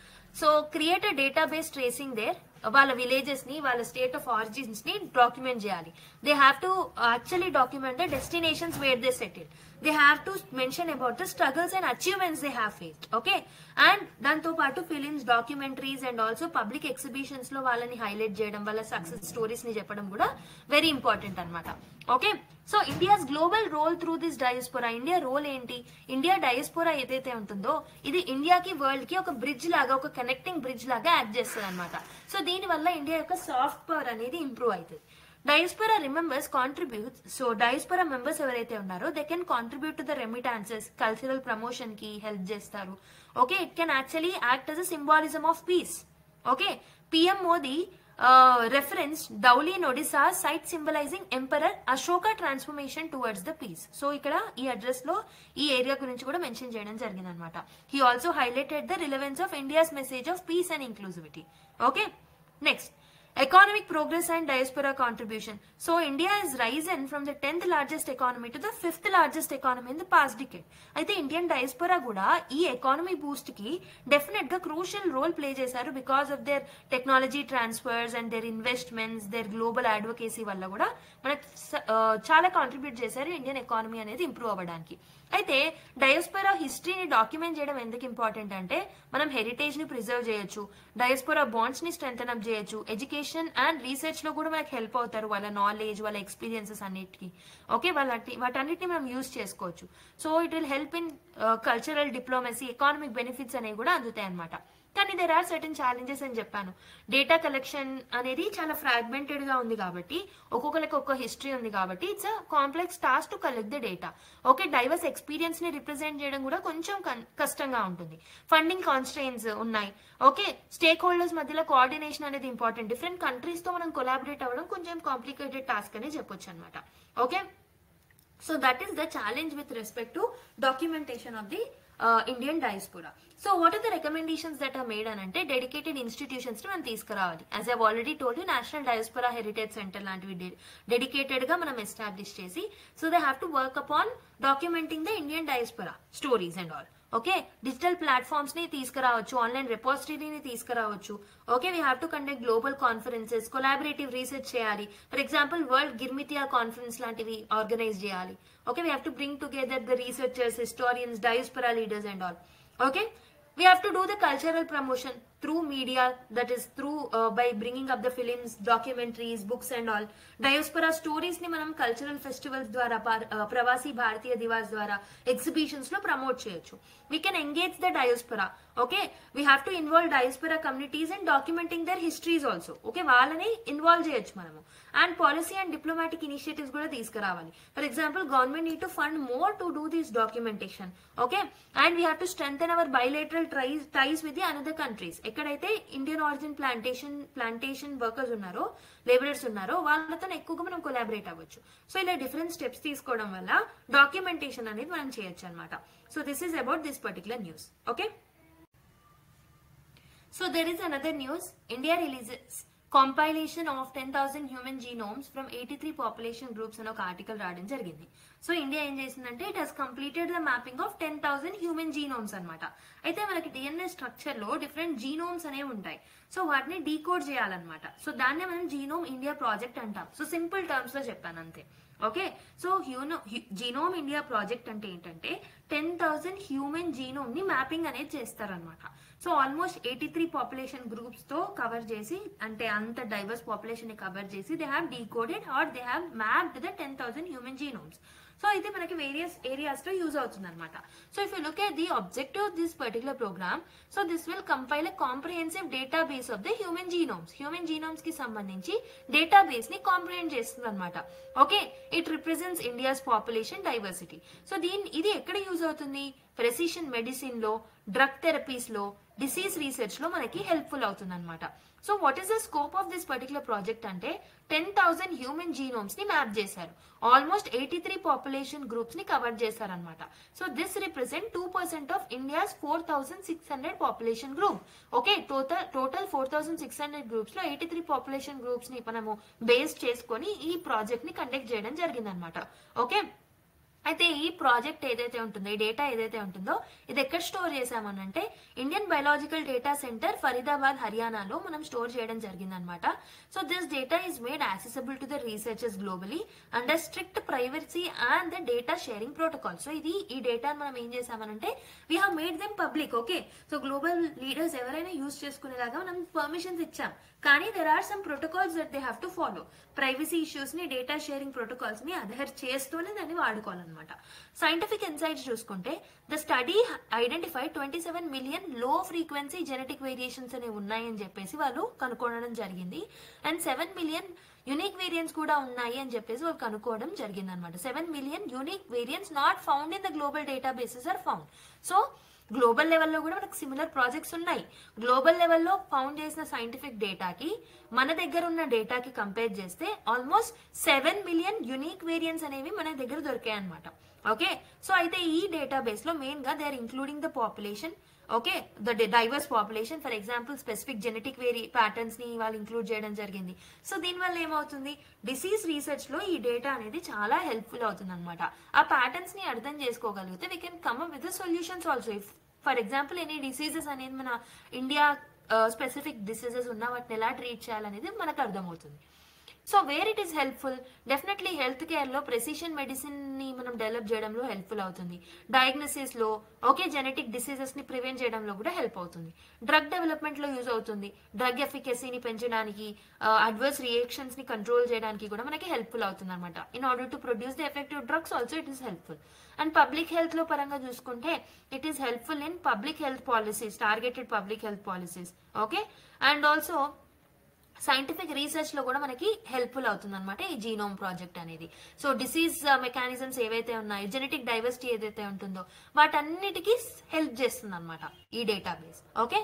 So create a database tracing there వాళ్ళ విలేజెస్ ని, వాళ్ళ స్టేట్ ఆఫ్ ఆరిజిన్స్ ని డాక్యుమెంట్ చేయాలి. They have to actually document the destinations where they settle. They have to mention about the struggles and achievements they have faced. Okay, and దాంతో పాటు films, documentaries and also public exhibitions లో వాళ్ళని హైలైట్ చేయడం, వాళ్ళ సక్సెస్ స్టోరీస్ ని చెప్పడం కూడా వెరీ ఇంపార్టెంట్ అనమాట. Okay, so India's global role through this diaspora. India role ఏంటి? ఇండియా డయోస్పెరా ఏదైతే ఉంటుందో ఇది ఇండియాకి వరల్డ్ కి ఒక బ్రిడ్జ్ లాగా, ఒక కనెక్టింగ్ బ్రిడ్జ్ లాగా యాక్ట్ చేస్తుంది అనమాట. సో దీని వల్ల ఇండియా యొక్క సాఫ్ట్ పవర్ అనేది ఇంప్రూవ్ అవుతుంది. Diaspora members contribute. So diaspora members ఎవరైతే ఉన్నారో they can contribute to the remittances, cultural promotion కి హెల్ప్ చేస్తారు. Okay, it can actually act as a symbolism of peace. ఓకే, PM Modi referenced Dhauli in Odisha site symbolizing Emperor Ashoka transformation towards the peace. So ఇక్కడ ఈ అడ్రస్ లో ఈ ఏరియా గురించి కూడా మెన్షన్ చేయడం జరిగింది అనమాట. He also highlighted the relevance of India's message of peace and inclusivity. Okay, next, economic progress and diaspora contribution. So India has risen from the 10th largest economy to the 5th largest economy in the past decade. అయితే ఇండియన్ డయాస్పోరా కూడా ఈ ఎకానమీ బూస్ట్ కి డెఫినెట్ గా క్రూషియల్ రోల్ ప్లే చేశారు. Because of their technology transfers and their investments, their global advocacy వల్ల కూడా మనకు చాలా కాంట్రిబ్యూట్ చేశారు ఇండియన్ ఎకానమీ అనేది ఇంప్రూవ్ అవ్వడానికి. అయితే డయాస్పోరా హిస్టరీని డాక్యుమెంట్ చేయడం ఎందుకు ఇంపార్టెంట్ అంటే మనం హెరిటేజ్ ని ప్రిజర్వ్ చేయొచ్చు, డయాస్పోరా బాండ్స్ ని స్ట్రెంథన్ అప్ చేయొచ్చు, ఎడ్యుకేషన్ ఇన్నోవేషన్ అండ్ రీసెర్చ్ లో కూడా మనకి హెల్ప్ అవుతారు, వాళ్ళ నాలెడ్జ్, వాళ్ళ ఎక్స్పీరియన్సెస్ అన్నిటికీ. ఓకే, వాటన్నిటిని మనం యూజ్ చేసుకోవచ్చు. So it will help in cultural diplomacy, economic benefits అనేవి కూడా అందుతాయి అనమాట. కానీ దెర్ ఆర్ సర్టన్ ఛాలెంజెస్ అని చెప్పాను. డేటా కలెక్షన్ అనేది చాలా ఫ్రాగ్మెంటెడ్ గా ఉంది కాబట్టి, ఒక్కొక్కరికి ఒక్కొక్క హిస్టరీ ఉంది కాబట్టి it's a complex task to collect the data. Okay, divorce experience ని రిప్రజెంట్ చేయడం కూడా కొంచెం కష్టంగా ఉంటుంది. ఫండింగ్ కాన్స్ట్రెయిన్స్ ఉన్నాయి. ఓకే, స్టేక్ హోల్డర్స్ మధ్యలో కోఆర్డినేషన్ అనేది ఇంపార్టెంట్. డిఫరెంట్ కంట్రీస్ తో మనం కొలాబరేట్ అవ్వడం కొంచెం కాంప్లికేటెడ్ టాస్క్ అని చెప్పొచ్చు అనమాట. Okay, so that is the challenge with respect to documentation of the Indian diaspora. So what are the recommendations that are made అని అంటే, డెడికేటెడ్ ఇన్స్టిట్యూషన్స్ ని మనం తీసుకురావాలి. As I already told you, national diaspora heritage centre లాంటివి డెడికేటెడ్ గా మనం ఎస్టాబ్లిష్ చేసి, so they have to work upon documenting the Indian diaspora stories and all. Okay, digital platforms ని తీసుకురావచ్చు, ఆన్లైన్ రిపోజిటరీని తీసుకురావచ్చు. Okay, we have to conduct global conferences, collaborative research చేయాలి. ఫర్ ఎగ్జాంపుల్ వరల్డ్ గిర్మితియా కాన్ఫరెన్స్ లాంటివి ఆర్గనైజ్ చేయాలి. Okay, we have to bring together the researchers, historians, diaspora leaders and all. Okay, we have to do the cultural promotion through media, that is through by bringing up the films, documentaries, books and all. Diaspora stories ni manam cultural festivals ద్వారా, ప్రవాసీ భారతీయ దివాస్ ద్వారా, ఎగ్జిబిషన్స్ లో ప్రమోట్ చేయొచ్చు. We can engage the diaspora. Okay, we have to involve diaspora communities in documenting their histories also. Okay, వాళ్ళని ఇన్వాల్వ్ చేయొచ్చు మనము. And policy and diplomatic initiatives కూడా తీసుకురావాలి. For example, government need to fund more to do this documentation. Okay, and we have to strengthen our bilateral ties with the another countries. ఎక్కడైతే ఇండియన్ ఆరిజిన్ ప్లాంటేషన్ వర్కర్స్ ఉన్నారో, లేబరర్స్ ఉన్నారో, వాళ్ళతో ఎక్కువగా మనం కొలాబరేట్ అవ్వచ్చు. సో ఇలా డిఫరెంట్ స్టెప్స్ తీసుకోవడం వల్ల డాక్యుమెంటేషన్ అనేది మనం చేయొచ్చు అనమాట. So this is about this particular news. Okay, so there is another news. India releases compilation of 10,000 human genomes from 83 population groups అని ఒక ఆర్టికల్ రావడం జరిగింది. సో ఇండియా ఏం చేసిందంటే, it has completed the mapping of 10,000 human genomes అనమాట. అయితే మనకి డిఎన్ఏ స్ట్రక్చర్ లో డిఫరెంట్ జీనోమ్స్ అనేవి ఉంటాయి. సో వాటిని డీకోడ్ చేయాలన్నమాట. సో దాన్నే మనం జీనోమ్ ఇండియా ప్రాజెక్ట్ అంటాం. సో సింపుల్ టర్మ్స్ లో చెప్పాను అంతే. Okay, so genome India project అంటే ఏంటంటే, 10,000 హ్యూమన్ జీనోమ్ ని మ్యాపింగ్ అనేది చేస్తారనమాట. సో ఆల్మోస్ట్ 83 పాపులేషన్ గ్రూప్స్ తో కవర్ చేసి, అంటే అంత డైవర్స్ పాపులేషన్ ని కవర్ చేసి, they have decoded are they have mapped the 10,000 human genomes. So ఇది మనకి వేరియస్ ఏరియాస్ లో యూజ్ అవుతుంది అనమాట. So if you look at the objective of this particular program, so this will compile a comprehensive database of the human genomes. Human genomes కి సంబంధించి డేటాబేస్ ని కాంప్రిహెండ్ చేస్తుంది అనమాట. Okay, it represents India's population diversity. So ఇది ఎక్కడ యూజ్ అవుతుంది? ప్రెసిషన్ మెడిసిన్ లో, డ్రగ్ థెరపీస్ లో, డిసీజ్ రీసెర్చ్ లో మనకి హెల్ప్ఫుల్ అవుతుంది అనమాట. So what is the scope of this particular project అంటే, 10,000 హ్యూమన్ జీనోమ్స్ ని మ్యాప్ చేశారు. ఆల్మోస్ట్ 83 పాపులేషన్ గ్రూప్స్ ని కవర్ చేశారనమాట. So this represent 2% of India's 4,600 population group. Okay, total 4,600 groups లో 83 పాపులేషన్ గ్రూప్స్ ని మనము బేస్ చేసుకొని ఈ ప్రాజెక్ట్ ని కండక్ట్ చేయడం జరిగిందనమాట. ఓకే, అయితే ఈ ప్రాజెక్ట్ ఏదైతే ఉంటుందో, ఈ డేటా ఏదైతే ఉంటుందో, ఇది ఎక్కడ స్టోర్ చేసామనంటే, Indian biological data centre Faridabad, హర్యానాలో మనం స్టోర్ చేయడం జరిగిందనమాట. So this data is made accessible to the researchers globally under strict privacy and the data sharing protocol. సో ఈ డేటా మనం ఏం చేసామనంటే, we have made them public. Okay, so global leaders ఎవరైనా యూజ్ చేసుకునేలాగా మనం పర్మిషన్స్ ఇచ్చాం. కానీ there are some protocols that they have to follow. Privacy issues ని, డేటా షేరింగ్ ప్రోటోకాల్స్ ని అడ్హెర్ చేస్తూనే దాన్ని వాడుకోవాలన్నమాట. సైంటిఫిక్ ఇన్సైట్స్ చూసుకుంటే, ద స్టడీ ఐడెంటిఫైడ్ 27 మిలియన్ లో ఫ్రీక్వెన్సీ జెనెటిక్ వేరియేషన్స్ అనేవి ఉన్నాయని చెప్పేసి వాళ్ళు కనుక్కోవడం జరిగింది. అండ్ 7 మిలియన్ యూనిక్ వేరియంట్స్ కూడా ఉన్నాయి అని చెప్పేసి వాళ్ళు కనుక్కోవడం జరిగింది అనమాట. 7 million unique variants not found in the global databases are found. So global లెవెల్లో కూడా మనకు సిమిలర్ ప్రాజెక్ట్స్ ఉన్నాయి. గ్లోబల్ లెవెల్లో ఫౌండ్ చేసిన సైంటిఫిక్ డేటాకి మన దగ్గర ఉన్న డేటాకి కంపేర్ చేస్తే ఆల్మోస్ట్ 7 మిలియన్ యూనిక్ వేరియంట్స్ అనేవి మన దగ్గర దొరికాయి అనమాట. ఓకే, సో అయితే ఈ డేటాబేస్ లో మెయిన్ గా they are including the population. Okay, the diverse population. For example, specific genetic patterns ని వాళ్ళు ఇంక్లూడ్ చేయడం జరిగింది. సో దీనివల్ల ఏమవుతుంది, డిసీజ్ రీసెర్చ్ లో ఈ డేటా అనేది చాలా హెల్ప్ఫుల్ అవుతుంది అనమాట. ఆ ప్యాటర్న్స్ ని అర్థం చేసుకోగలిగితే we can come up with solutions also. If for example any diseases అనేది మన ఇండియా స్పెసిఫిక్ డిసీజెస్ ఉన్న వాటిని ఎలా ట్రీట్ చేయాలనేది మనకు అర్థమవుతుంది. So where it is helpful, definitely health care లో ప్రెసిషన్ మెడిసిన్ ని మనం డెవలప్ చేయడంలో హెల్ప్ఫుల్ అవుతుంది. డయాగ్నోసిస్ లో, ఓకే, జెనెటిక్ డిసీజెస్ ని ప్రివెంట్ చేయడంలో కూడా హెల్ప్ అవుతుంది. డ్రగ్ డెవలప్మెంట్ లో యూజ్ అవుతుంది. డ్రగ్ ఎఫికసీని పెంచడానికి, అడ్వర్స్ రియాక్షన్స్ ని కంట్రోల్ చేయడానికి కూడా మనకి హెల్ప్ఫుల్ అవుతుంది అనమాట. In order to produce the effective drugs also it is helpful. And public health లో పరంగా చూసుకుంటే it is helpful in public health policies, targeted public health policies, okay. And also scientific research లో కూడా మనకి హెల్ప్ఫుల్ అవుతుంది అనమాట ఈ జీనోమ్ ప్రాజెక్ట్ అనేది. సో డిసీజ్ మెకానిజమ్స్ ఏవైతే ఉన్నాయో, జెనెటిక్ డైవర్సిటీ ఏదైతే ఉంటుందో వాటన్నిటికీ హెల్ప్ చేస్తుంది అనమాట ఈ database, okay.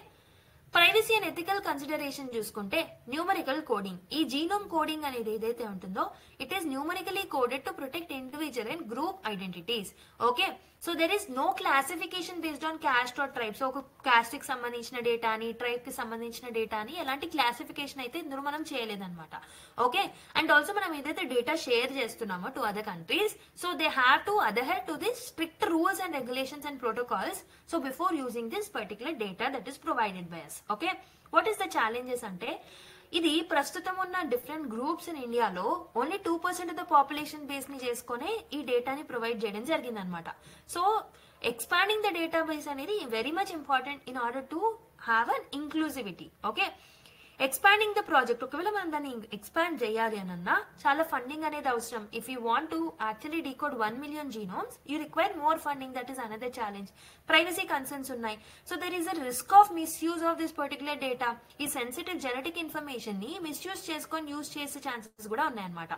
Privacy and ethical consideration చూసుకుంటే న్యూమరికల్ కోడింగ్, ఈ జీనోమ్ కోడింగ్ అనేది ఏదైతే ఉంటుందో it is numerically coded to protect individual and group identities, okay. So there is no classification based on caste or tribe. So ఒక క్యాస్ట్ కి సంబంధించిన డేటా అని, ట్రైబ్ కి సంబంధించిన డేటా అని ఎలాంటి క్లాసిఫికేషన్ అయితే ఇందులో మనం చేయలేదన్నమాట, ఓకే. అండ్ ఆల్సో మనం ఏదైతే డేటా షేర్ చేస్తున్నామో to other countries, so they have to other to this strict rules and regulations and protocols so before using this particular data that is provided by us, okay. What is the challenges అంటే, ఇది ప్రస్తుతం ఉన్న డిఫరెంట్ గ్రూప్స్ ఇన్ ఇండియాలో only 2% of the population base ని చేసుకునే ఈ డేటాని ప్రొవైడ్ చేయడం జరిగింది అనమాట. So expanding the data base అనేది very much important in order to have an inclusivity, okay. Expanding the project, ఒకవేళ మనం దాన్ని ఎక్స్పాండ్ చేయాలి అనన్నా చాలా ఫండింగ్ అనేది అవసరం. If you want to actually decode 1 million genomes you require more funding, that is another challenge. Privacy concerns ఉన్నాయి. So there is a risk of misuse of this particular data. ఈ సెన్సిటివ్ జెనెటిక్ ఇన్ఫర్మేషన్ ని మిస్యూజ్ చేసుకొని యూజ్ చేసే ఛాన్సెస్ కూడా ఉన్నాయన్నమాట,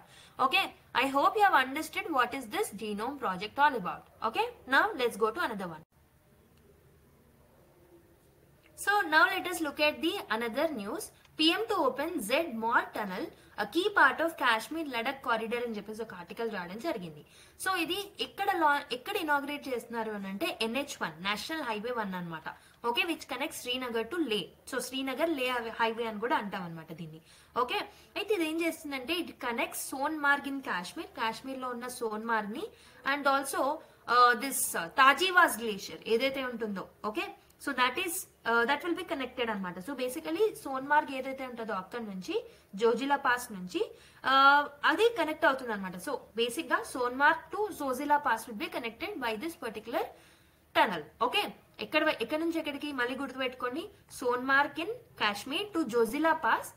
okay. I hope you have understood what is this genome project all about, okay. Now let's go to another one. So now let us look at the another news. PM to open Z-Mall tunnel, a key part of Kashmir Ladakh corridor అని చెప్పేసి ఒక ఆర్టికల్ రావడం జరిగింది. సో ఇది ఎక్కడ ఇనాగ్రేట్ చేస్తున్నారు అని అంటే NH1 నేషనల్ హైవే 1 అనమాట, okay, which connect Srinagar to లే. సో శ్రీనగర్ లే హైవే అని కూడా అంటాం అనమాట దీన్ని, ఓకే. అయితే ఇది ఏం చేస్తుందంటే it connect Sonmarg in Kashmir, Kashmir లో ఉన్న సోన్మార్గ్ ని, అండ్ ఆల్సో దిస్ తాజీవాస్ గ్లేషియర్ ఏదైతే ఉంటుందో, okay. So that will be connected అనమాట. సో బేసికలీ సోన్మార్గ్ ఏదైతే ఉంటుందో అక్కడ నుంచి జోజిలా పాస్ నుంచి అది కనెక్ట్ అవుతుంది అనమాట. సో బేసిక్ గా Sonmarg to Zojila pass will be connected by this particular tunnel, okay. ఎక్కడ నుంచి ఎక్కడికి మళ్ళీ గుర్తుపెట్టుకోండి, Sonmarg in Kashmir to Zojila pass,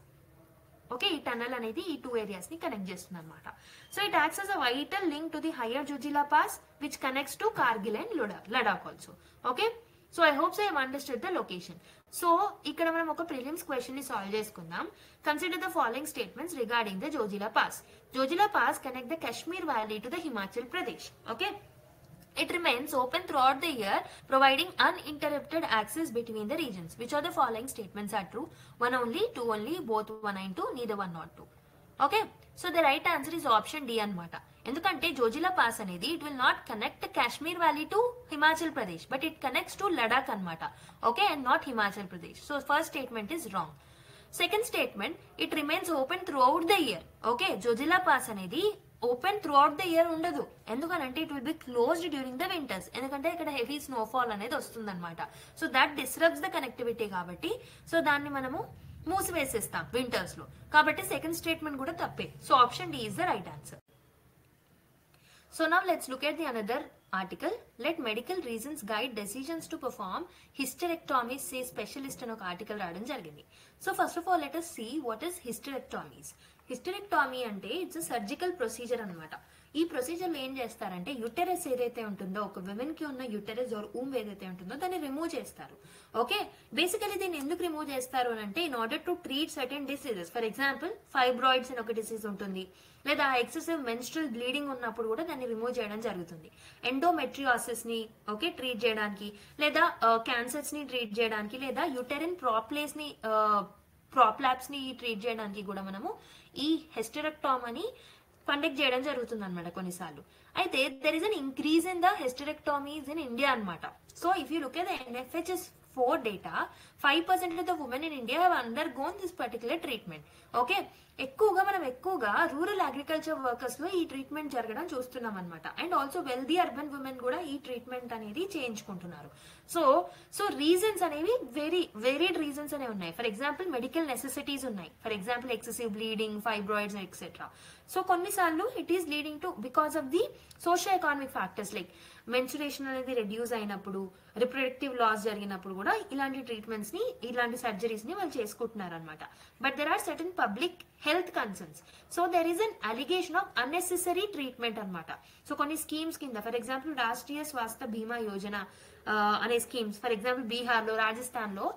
okay. ఈ టనల్ అనేది ఈ 2 ఏరియాస్ ని కనెక్ట్ చేస్తుంది అనమాట. So it acts as a vital link to the higher Jojila Pass which connects to Kargil and Ladakh also, okay. So I hope so you have understood the location. So ఇక్కడ మనం ఒక ప్రిలిమ్స్ క్వశ్చన్ ని సాల్వ్ చేసుకుందాం. Consider the following statements regarding the Zojila pass. Zojila pass connect the Kashmir valley to the Himachal Pradesh, okay. It remains open throughout the year, providing uninterrupted access between the regions. Which of the following statements are true? 1 only, 2 only, both 1 and 2, neither 1 nor 2. Okay, so the right answer is option D అనమాట. ఎందుకంటే జోజిలా పాస్ అనేది it will not connect Kashmir valley to Himachal Pradesh, but it connects to Ladakh అనమాట, okay, and not Himachal Pradesh. So first statement is wrong. Second statement it remains open throughout the year, okay. Zojila pass అనేది open throughout the year ఉండదు, ఎందుకంటే it will be closed during the winters, ఎందుకంటే ఇక్కడ హెవీ స్నోఫాల్ అనేది వస్తుంది అనమాట. So that disturbs the connectivity కాబట్టి సో దాన్ని మనము మూసివేసేస్తాం వింటర్స్ లో, కాబట్టి సెకండ్ స్టేట్మెంట్ కూడా తప్పే. So option D is the right answer. So now let's look at the another article. Let medical reasons guide decisions to perform hysterectomies, say specialist అని ఒక ఆర్టికల్ రావడం జరిగింది. So first of all let us see what is hysterectomies. Hysterectomy అంటే ఇట్స్ సర్జికల్ ప్రొసీజర్ అనమాట. ఈ ప్రొసీజర్ లో ఏం చేస్తారంటే యుటెరస్ ఏదైతే ఉంటుందో, ఒక విమెన్ కి ఉన్న యుటెరస్ ఆర్ ఊమ్ ఏదైతే ఉంటుందో దాన్ని రిమూవ్ చేస్తారు, ఓకే. బేసికలీ దీన్ని ఎందుకు రిమూవ్ చేస్తారు అని అంటే in order to treat certain diseases. For example fibroids అని ఒక డిసీజ్ ఉంటుంది, లేదా ఎక్సెసివ్ మెన్స్ట్రల్ బ్లీడింగ్ ఉన్నప్పుడు కూడా దాన్ని రిమూవ్ చేయడం జరుగుతుంది. ఎండోమెట్రియాసిస్ ని, ఓకే, ట్రీట్ చేయడానికి, లేదా క్యాన్సర్స్ ని ట్రీట్ చేయడానికి, లేదా యుటెరిన్ ప్రాప్లాప్స్ ని ట్రీట్ చేయడానికి కూడా మనము ఈ హిస్టరెక్టమీని కండక్ట్ చేయడం జరుగుతుంది అనమాట కొన్నిసార్లు. అయితే there is an increase in the hysterectomies in India అనమాట. So if you look at the NFHS 2024 data, 5% of the women in India have undergone this particular treatment. Okay, మనం ఎక్కువగా రూరల్ అగ్రికల్చర్ వర్కర్స్ లో ఈ ట్రీట్మెంట్ జరగడం చూస్తున్నాం అనమాట. And also wealthy urban women కూడా ఈ ట్రీట్మెంట్ అనేది చేయించుకుంటున్నారు. సో రీజన్స్ అనేవి వేరీడ్ రీజన్స్ అనేవి ఉన్నాయి. ఫర్ ఎగ్జాంపుల్ మెడికల్ నెసెసిటీస్ ఉన్నాయి. For example excessive bleeding, fibroids etcetera. So కొన్నిసార్లు it is leading to because of the socio economic factors like menstruation అనేది రెడ్యూస్ అయినప్పుడు, రిప్రొడక్టివ్ లాస్ జరిగినప్పుడు కూడా ఇలాంటి ట్రీట్మెంట్స్ ని, ఇలాంటి సర్జరీస్ ని వాళ్ళు చేసుకుంటున్నారు అనమాట. But there are certain public health concerns. So there is an allegation of unnecessary treatment అనమాట. సో కొన్ని స్కీమ్స్ కింద ఫర్ ఎగ్జాంపుల్ రాష్ట్రీయ స్వాస్థ్య బీమా యోజన అనే స్కీమ్స్ ఫర్ ఎగ్జాంపుల్ బీహార్ లో, రాజస్థాన్ లో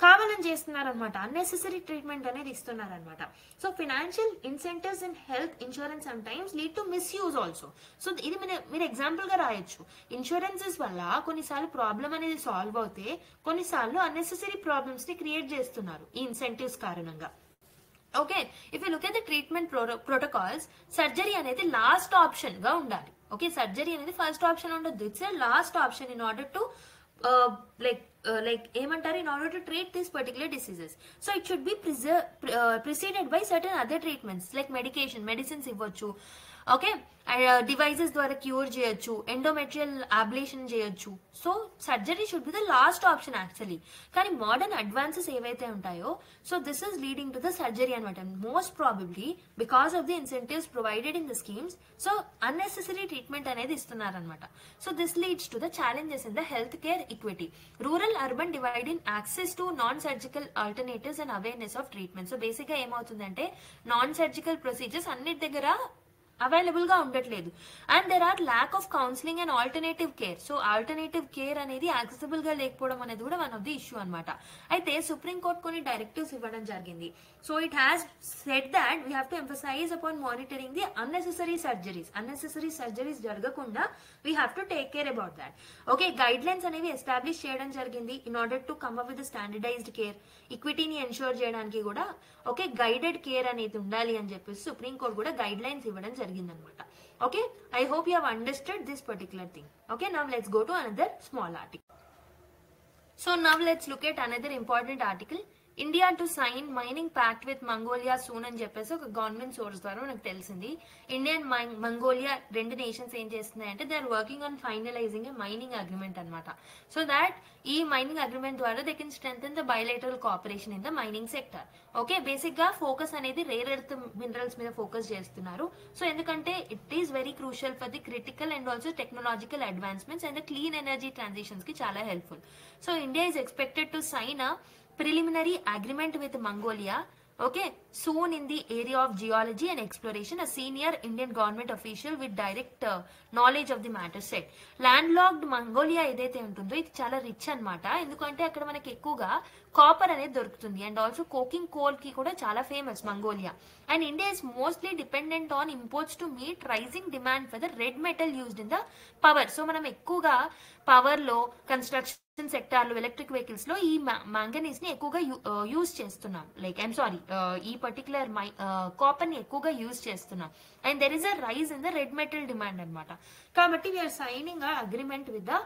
కావాలని చేస్తున్నారనమాట. అన్నెసెసరీ ట్రీట్మెంట్ అనేది ఇస్తున్నారనమాట. So financial incentives and health insurance sometimes lead to misuse also. సో ఇది మీరు ఎగ్జాంపుల్ గా రాయొచ్చు. ఇన్సూరెన్సెస్ వల్ల కొన్నిసార్లు ప్రాబ్లం అనేది సాల్వ్ అవుతే, కొన్నిసార్లు అన్నెసెసరీ ప్రాబ్లమ్స్ ని క్రియేట్ చేస్తున్నారు ఈ ఇన్సెంటివ్స్ కారణంగా. Okay, if you look at the treatment protocols, surgery అనేది లాస్ట్ ఆప్షన్ గా ఉండాలి. ఓకే, సర్జరీ అనేది ఫస్ట్ ఆప్షన్ ఉండదు. It's a last option in order to ఏమంటారు, in order to treat these particular diseases. So it should be preceded by certain other treatments like medicines ఇవ్వచ్చు. ఓకే, డివైజెస్ ద్వారా క్యూర్ చేయొచ్చు, ఎండోమెట్రియల్ అబ్లేషన్ చేయొచ్చు. So surgery should be the last option actually. కానీ మోడర్న్ అడ్వాన్సెస్ ఏవైతే ఉంటాయో, so this is leading to the surgery అనమాట. Most probably because of the incentives provided in the schemes, so unnecessary treatment అనేది ఇస్తున్నారనమాట. So this leads to the challenges in the health care equity, rural urban divide in access to non surgical alternatives and awareness of treatment. So basic గా ఏమవుతుందంటే నాన్ సర్జికల్ ప్రొసీజర్స్ అన్నిటి దగ్గర అవైలబుల్ గా ఉండట్లేదు. And there are lack of counselling and alternative care. So alternative care అనేది యాక్సెసిబుల్ గా లేకపోవడం అనేది కూడా వన్ ఆఫ్ ది ఇష్యూ అనమాట. అయితే సుప్రీంకోర్టు కొన్ని డైరెక్టివ్స్ ఇవ్వడం జరిగింది. So it has said that we have to emphasise upon monitoring the unnecessary surgeries. Unnecessary surgeries జరగకుండా we have to take care about that. Okay, guidelines అనేవి ఎస్టాబ్లిష్ చేయడం జరిగింది in order to come up with standardised care. ఈక్విటీని ఎన్షూర్ చేయడానికి కూడా ఓకే గైడెడ్ కేర్ అనేది ఉండాలి అని చెప్పేసి సుప్రీంకోర్టు కూడా గైడ్ లైన్స్ ఇవ్వడం జరిగిందనమాట. Okay, I hope you have understood this particular thing. Okay, now let's go to another small article. So now let's look at another important article. India to sign mining pact with Mongolia soon అని చెప్పేసి ఒక గవర్నమెంట్ సోర్స్ ద్వారా మనకు తెలిసింది. ఇండియా అండ్ మంగోలియా రెండు నేషన్స్ ఏం చేస్తున్నాయంటే they are working on finalizing a mining agreement అనమాట. సో దాట్ ఈ మైనింగ్ అగ్రిమెంట్ ద్వారా they can strengthen the bilateral cooperation in the mining sector. Okay, basic గా ఫోకస్ అనేది రేర్ ఎర్త్ మినరల్స్ మీద ఫోకస్ చేస్తున్నారు. సో ఎందుకంటే it is very crucial for the critical and also technological advancements and the clean energy transitions కి చాలా helpful. So India is expected to sign a preliminary agreement with Mongolia, okay, soon in the area of geology and exploration. A senior Indian government official with direct knowledge of the matter said. Landlocked Mongolia ఏదైతే ఉంటుందో ఇది చాలా రిచ్ అనమాట. ఎందుకంటే అక్కడ మనకి ఎక్కువగా కాపర్ అనేది దొరుకుతుంది అండ్ ఆల్సో కోకింగ్ కోల్ కి కూడా చాలా famous Mongolia. And India is mostly dependent on imports to meet rising demand for the red metal used in the power. So మనం ఎక్కువగా పవర్ లో, కన్స్ట్రక్షన్ సెక్టార్ లో, ఎలక్ట్రిక్ వెహికల్స్ లో ఈ మ్యాంగనీస్ ని ఎక్కువగా యూజ్ చేస్తున్నాం. లైక్ ఐఎమ్ సారీ, ఈ పర్టికులర్ కాపర్ ని ఎక్కువగా యూజ్ చేస్తున్నాం. And there is a rise in the red metal demand అనమాట. కాబట్టి we're signing a agreement with the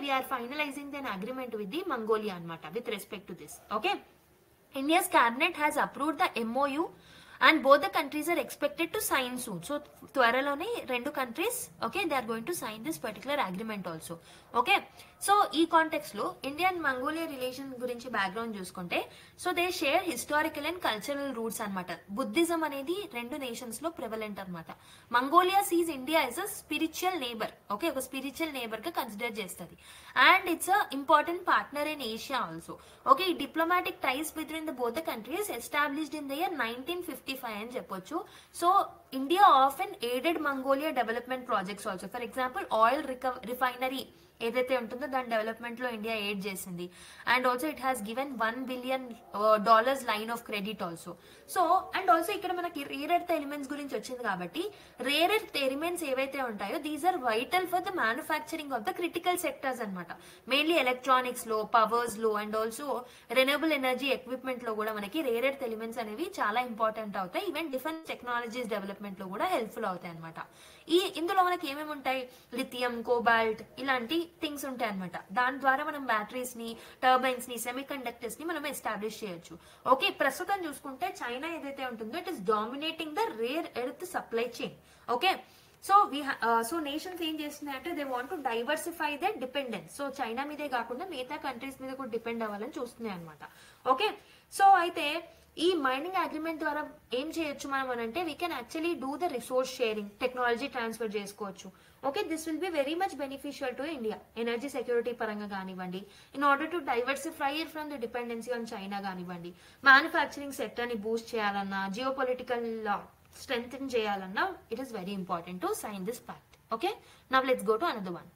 we are finalising then agreement with the Mongolia అనమాట with respect to this. Okay, India's cabinet has approved the MOU and both the countries are expected to sign soon. So త్వరలోనే రెండు countries they are going to sign this particular agreement also. Okay, so ఈ కాంటెక్స్ట్ లో ఇండియా అండ్ మంగోలియా రిలేషన్ గురించి బ్యాక్గ్రౌండ్ చూసుకుంటే, so they share historical and cultural roots అనమాట. బుద్ధిజం అనేది రెండు నేషన్స్ లో ప్రివలెంట్ అనమాట. Mongolia sees India is a spiritual neighbour. Okay, ఒక స్పిరిచువల్ నేబర్ గా కన్సిడర్ చేస్తుంది. And it's a important partner in Asia also. Okay, ఈ diplomatic ties between the both the countries established in the year 1955 అని చెప్పొచ్చు. So India often aided Mongolia development projects also. For example oil refinery ఏదైతే ఉంటుందో దాని డెవలప్మెంట్ లో ఇండియా ఎయిడ్ చేసింది. And also it has given $1 billion line of credit also. So and also ఇక్కడ మనకి రేర్ ఎర్త్ ఎలిమెంట్స్ గురించి వచ్చింది కాబట్టి, రేర్ ఎర్త్ ఎలిమెంట్స్ ఏవైతే ఉంటాయో these are vital for the manufacturing of the critical sectors అనమాట. మెయిన్లీ ఎలక్ట్రానిక్స్ లో, పవర్స్ లో and also renewable energy equipment లో కూడా మనకి రేర్ ఎర్త్ ఎలిమెంట్స్ అనేవి చాలా ఇంపార్టెంట్ అవుతాయి. Even defence technologies development development లో కూడా హెల్ప్ఫుల్ అవుతాయి అనమాట. ఇందులో మనకి ఏమేమి ఉంటాయి, లిథియం, కోబాల్ట్ ఇలాంటి థింగ్స్ ఉంటాయి అనమాట. దాని ద్వారా మనం బ్యాటరీస్ ని, టర్బైన్స్ ని, సెమీ కండక్టర్స్ ని మనం ఎస్టాబ్లిష్ చేయొచ్చు. ఓకే, ప్రస్తుతం చూసుకుంటే చైనా ఏదైతే ఉంటుందో it is dominating the rare earth supply chain. Okay, so nations ఏం చేస్తున్నాయంటే they want to diversify the dependence. So China మీదే కాకుండా మిగతా కంట్రీస్ మీద కూడా డిపెండ్ అవ్వాలని చూస్తున్నాయి అనమాట. ఓకే, సో అయితే ఈ మైనింగ్ అగ్రిమెంట్ ద్వారా ఏం చేయొచ్చు మనం అంటే we can actually do the resource sharing, technology transfer చేసుకోవచ్చు. Okay, this will be very much beneficial to India, energy security పరంగా కానివ్వండి, in order to diversify from the dependency on China కానివ్వండి, మ్యానుఫ్యాక్చరింగ్ సెక్టర్ ని బూస్ట్ చేయాలన్నా, జియో పొలిటికల్ strengthen చేయాలన్నా it is very important to sign this pact. Okay, now let's go to another one.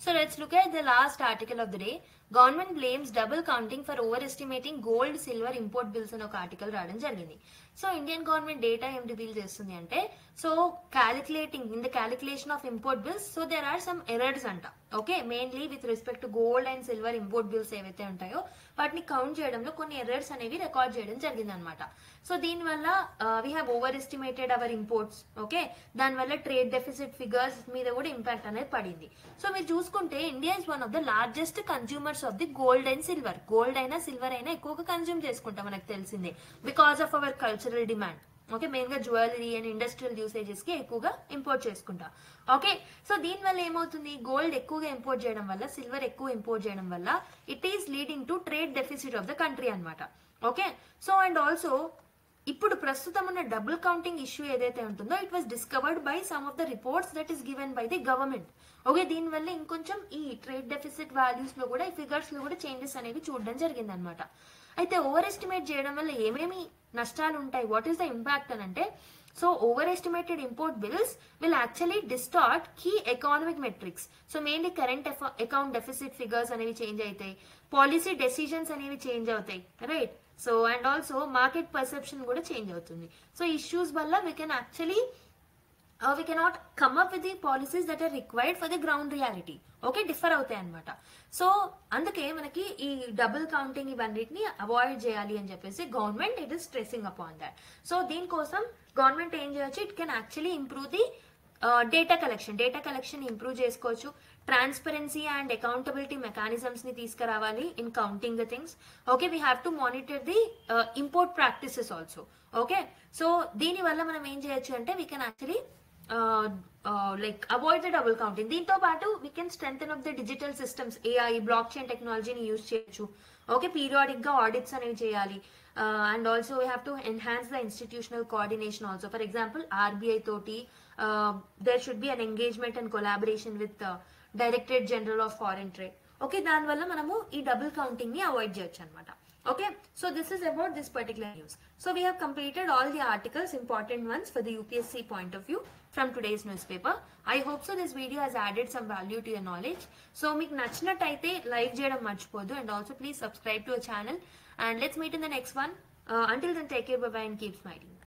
So let's look at the last article of the day. Government blames double counting for overestimating gold, silver import bills అని ఒక ఆర్టికల్ రావడం జరిగింది. సో ఇండియన్ గవర్నమెంట్ డేటా ఏం రివీల్ చేస్తుంది అంటే, so calculating in the calculation of import bills, so there are some errors అంట. Okay, mainly with respect to gold and silver import bills ఏవైతే ఉంటాయో వాటిని కౌంట్ చేయడంలో కొన్ని ఎర్రర్స్ అనేవి రికార్డ్ చేయడం జరిగింది అనమాట. సో దీనివల్ల we have overestimated our imports. Okay, దానివల్ల ట్రేడ్ డెఫిసిట్ ఫిగర్స్ మీద కూడా ఇంపాక్ట్ అనేది పడింది. సో మీరు చూసుకుంటే India is one of the largest consumers of the gold and silver. Gold అయినా సిల్వర్ అయినా ఎక్కువగా కన్స్యూమ్ చేసుకుంటాం, మనకు తెలిసిందే, because of our cultural demand. Okay, main గా జ్యువెలరీ అండ్ ఇండస్ట్రియల్ యూసేజెస్ కి ఎక్కువగా ఇంపోర్ట్ చేసుకుంటాం. ఓకే, సో దీని వల్ల ఏమవుతుంది, గోల్డ్ ఎక్కువగా ఇంపోర్ట్ చేయడం వల్ల, సిల్వర్ ఎక్కువ ఇంపోర్ట్ చేయడం వల్ల it is leading to trade deficit of the country అనమాట. ఓకే, సో అండ్ ఆల్సో ఇప్పుడు ప్రస్తుతం ఉన్న డబుల్ కౌంటింగ్ ఇష్యూ ఏదైతే ఉంటుందో it was discovered by some of the reports that is given by the government. Okay, దీనివల్ల ఇంకొంచెం ఈ ట్రేడ్ డెఫిసిట్ వాల్యూస్ లో కూడా, ఈ ఫిగర్స్ లో కూడా చేంజెస్ అనేవి చూడడం జరిగింది అనమాట. అయితే ఓవర్ ఎస్టిమేట్ చేయడం వల్ల ఏమేమి నష్టాలు ఉంటాయి, వాట్ ఈస్ ద ఇంపాక్ట్ అని అంటే, so overestimated import bills will actually distort key economic metrics. So mainly current account deficit figures అనేవి చేంజ్ అవుతాయి, పాలసీ డెసిషన్స్ అనేవి చేంజ్ అవుతాయి, right. So and also market perception కూడా చేంజ్ అవుతుంది. సో ఇష్యూస్ వల్ల we can actually we cannot come up with the policies that are required for the ground reality. Okay, differ అవుతాయి అనమాట. సో అందుకే మనకి ఈ డబుల్ కౌంటింగ్ ఇవన్నిటిని అవాయిడ్ చేయాలి అని చెప్పేసి government it is stressing upon that. So దీనికోసం గవర్నమెంట్ ఏం చేయొచ్చు, it can actually improve the data collection improve చేసుకోవచ్చు. ట్రాన్స్పరెన్సీ అండ్ అకౌంటబిలిటీ మెకానిజమ్స్ ని తీసుకురావాలి in counting the things. Okay, we have to monitor the import practices also. Okay, so దీని వల్ల మనం ఏం చేయొచ్చు అంటే we can actually like avoid the double counting. దీంతో పాటు we can strengthen up the digital systems, AI, blockchain టెక్నాలజీని యూజ్ చేయొచ్చు. ఓకే, పీరియాడిక్ గా ఆడిట్స్ అనేవి చేయాలి. And also we have to enhance the institutional coordination also. For example RBI తోటి there should be an engagement and collaboration with directorate general of foreign trade. Okay, దానివల్ల మనము ఈ డబుల్ కౌంటింగ్ ని అవాయిడ్ చేయొచ్చు అనమాట. Okay, so this is about this particular news. So we have completed all the articles, important ones for the UPSC point of view from today's newspaper. I hope so this video has added some value to your knowledge. So meeku nachinataithe like cheyadam marchipodu, and also please subscribe to our channel, and let's meet in the next one. Until then, take care, bye bye, and keep smiling.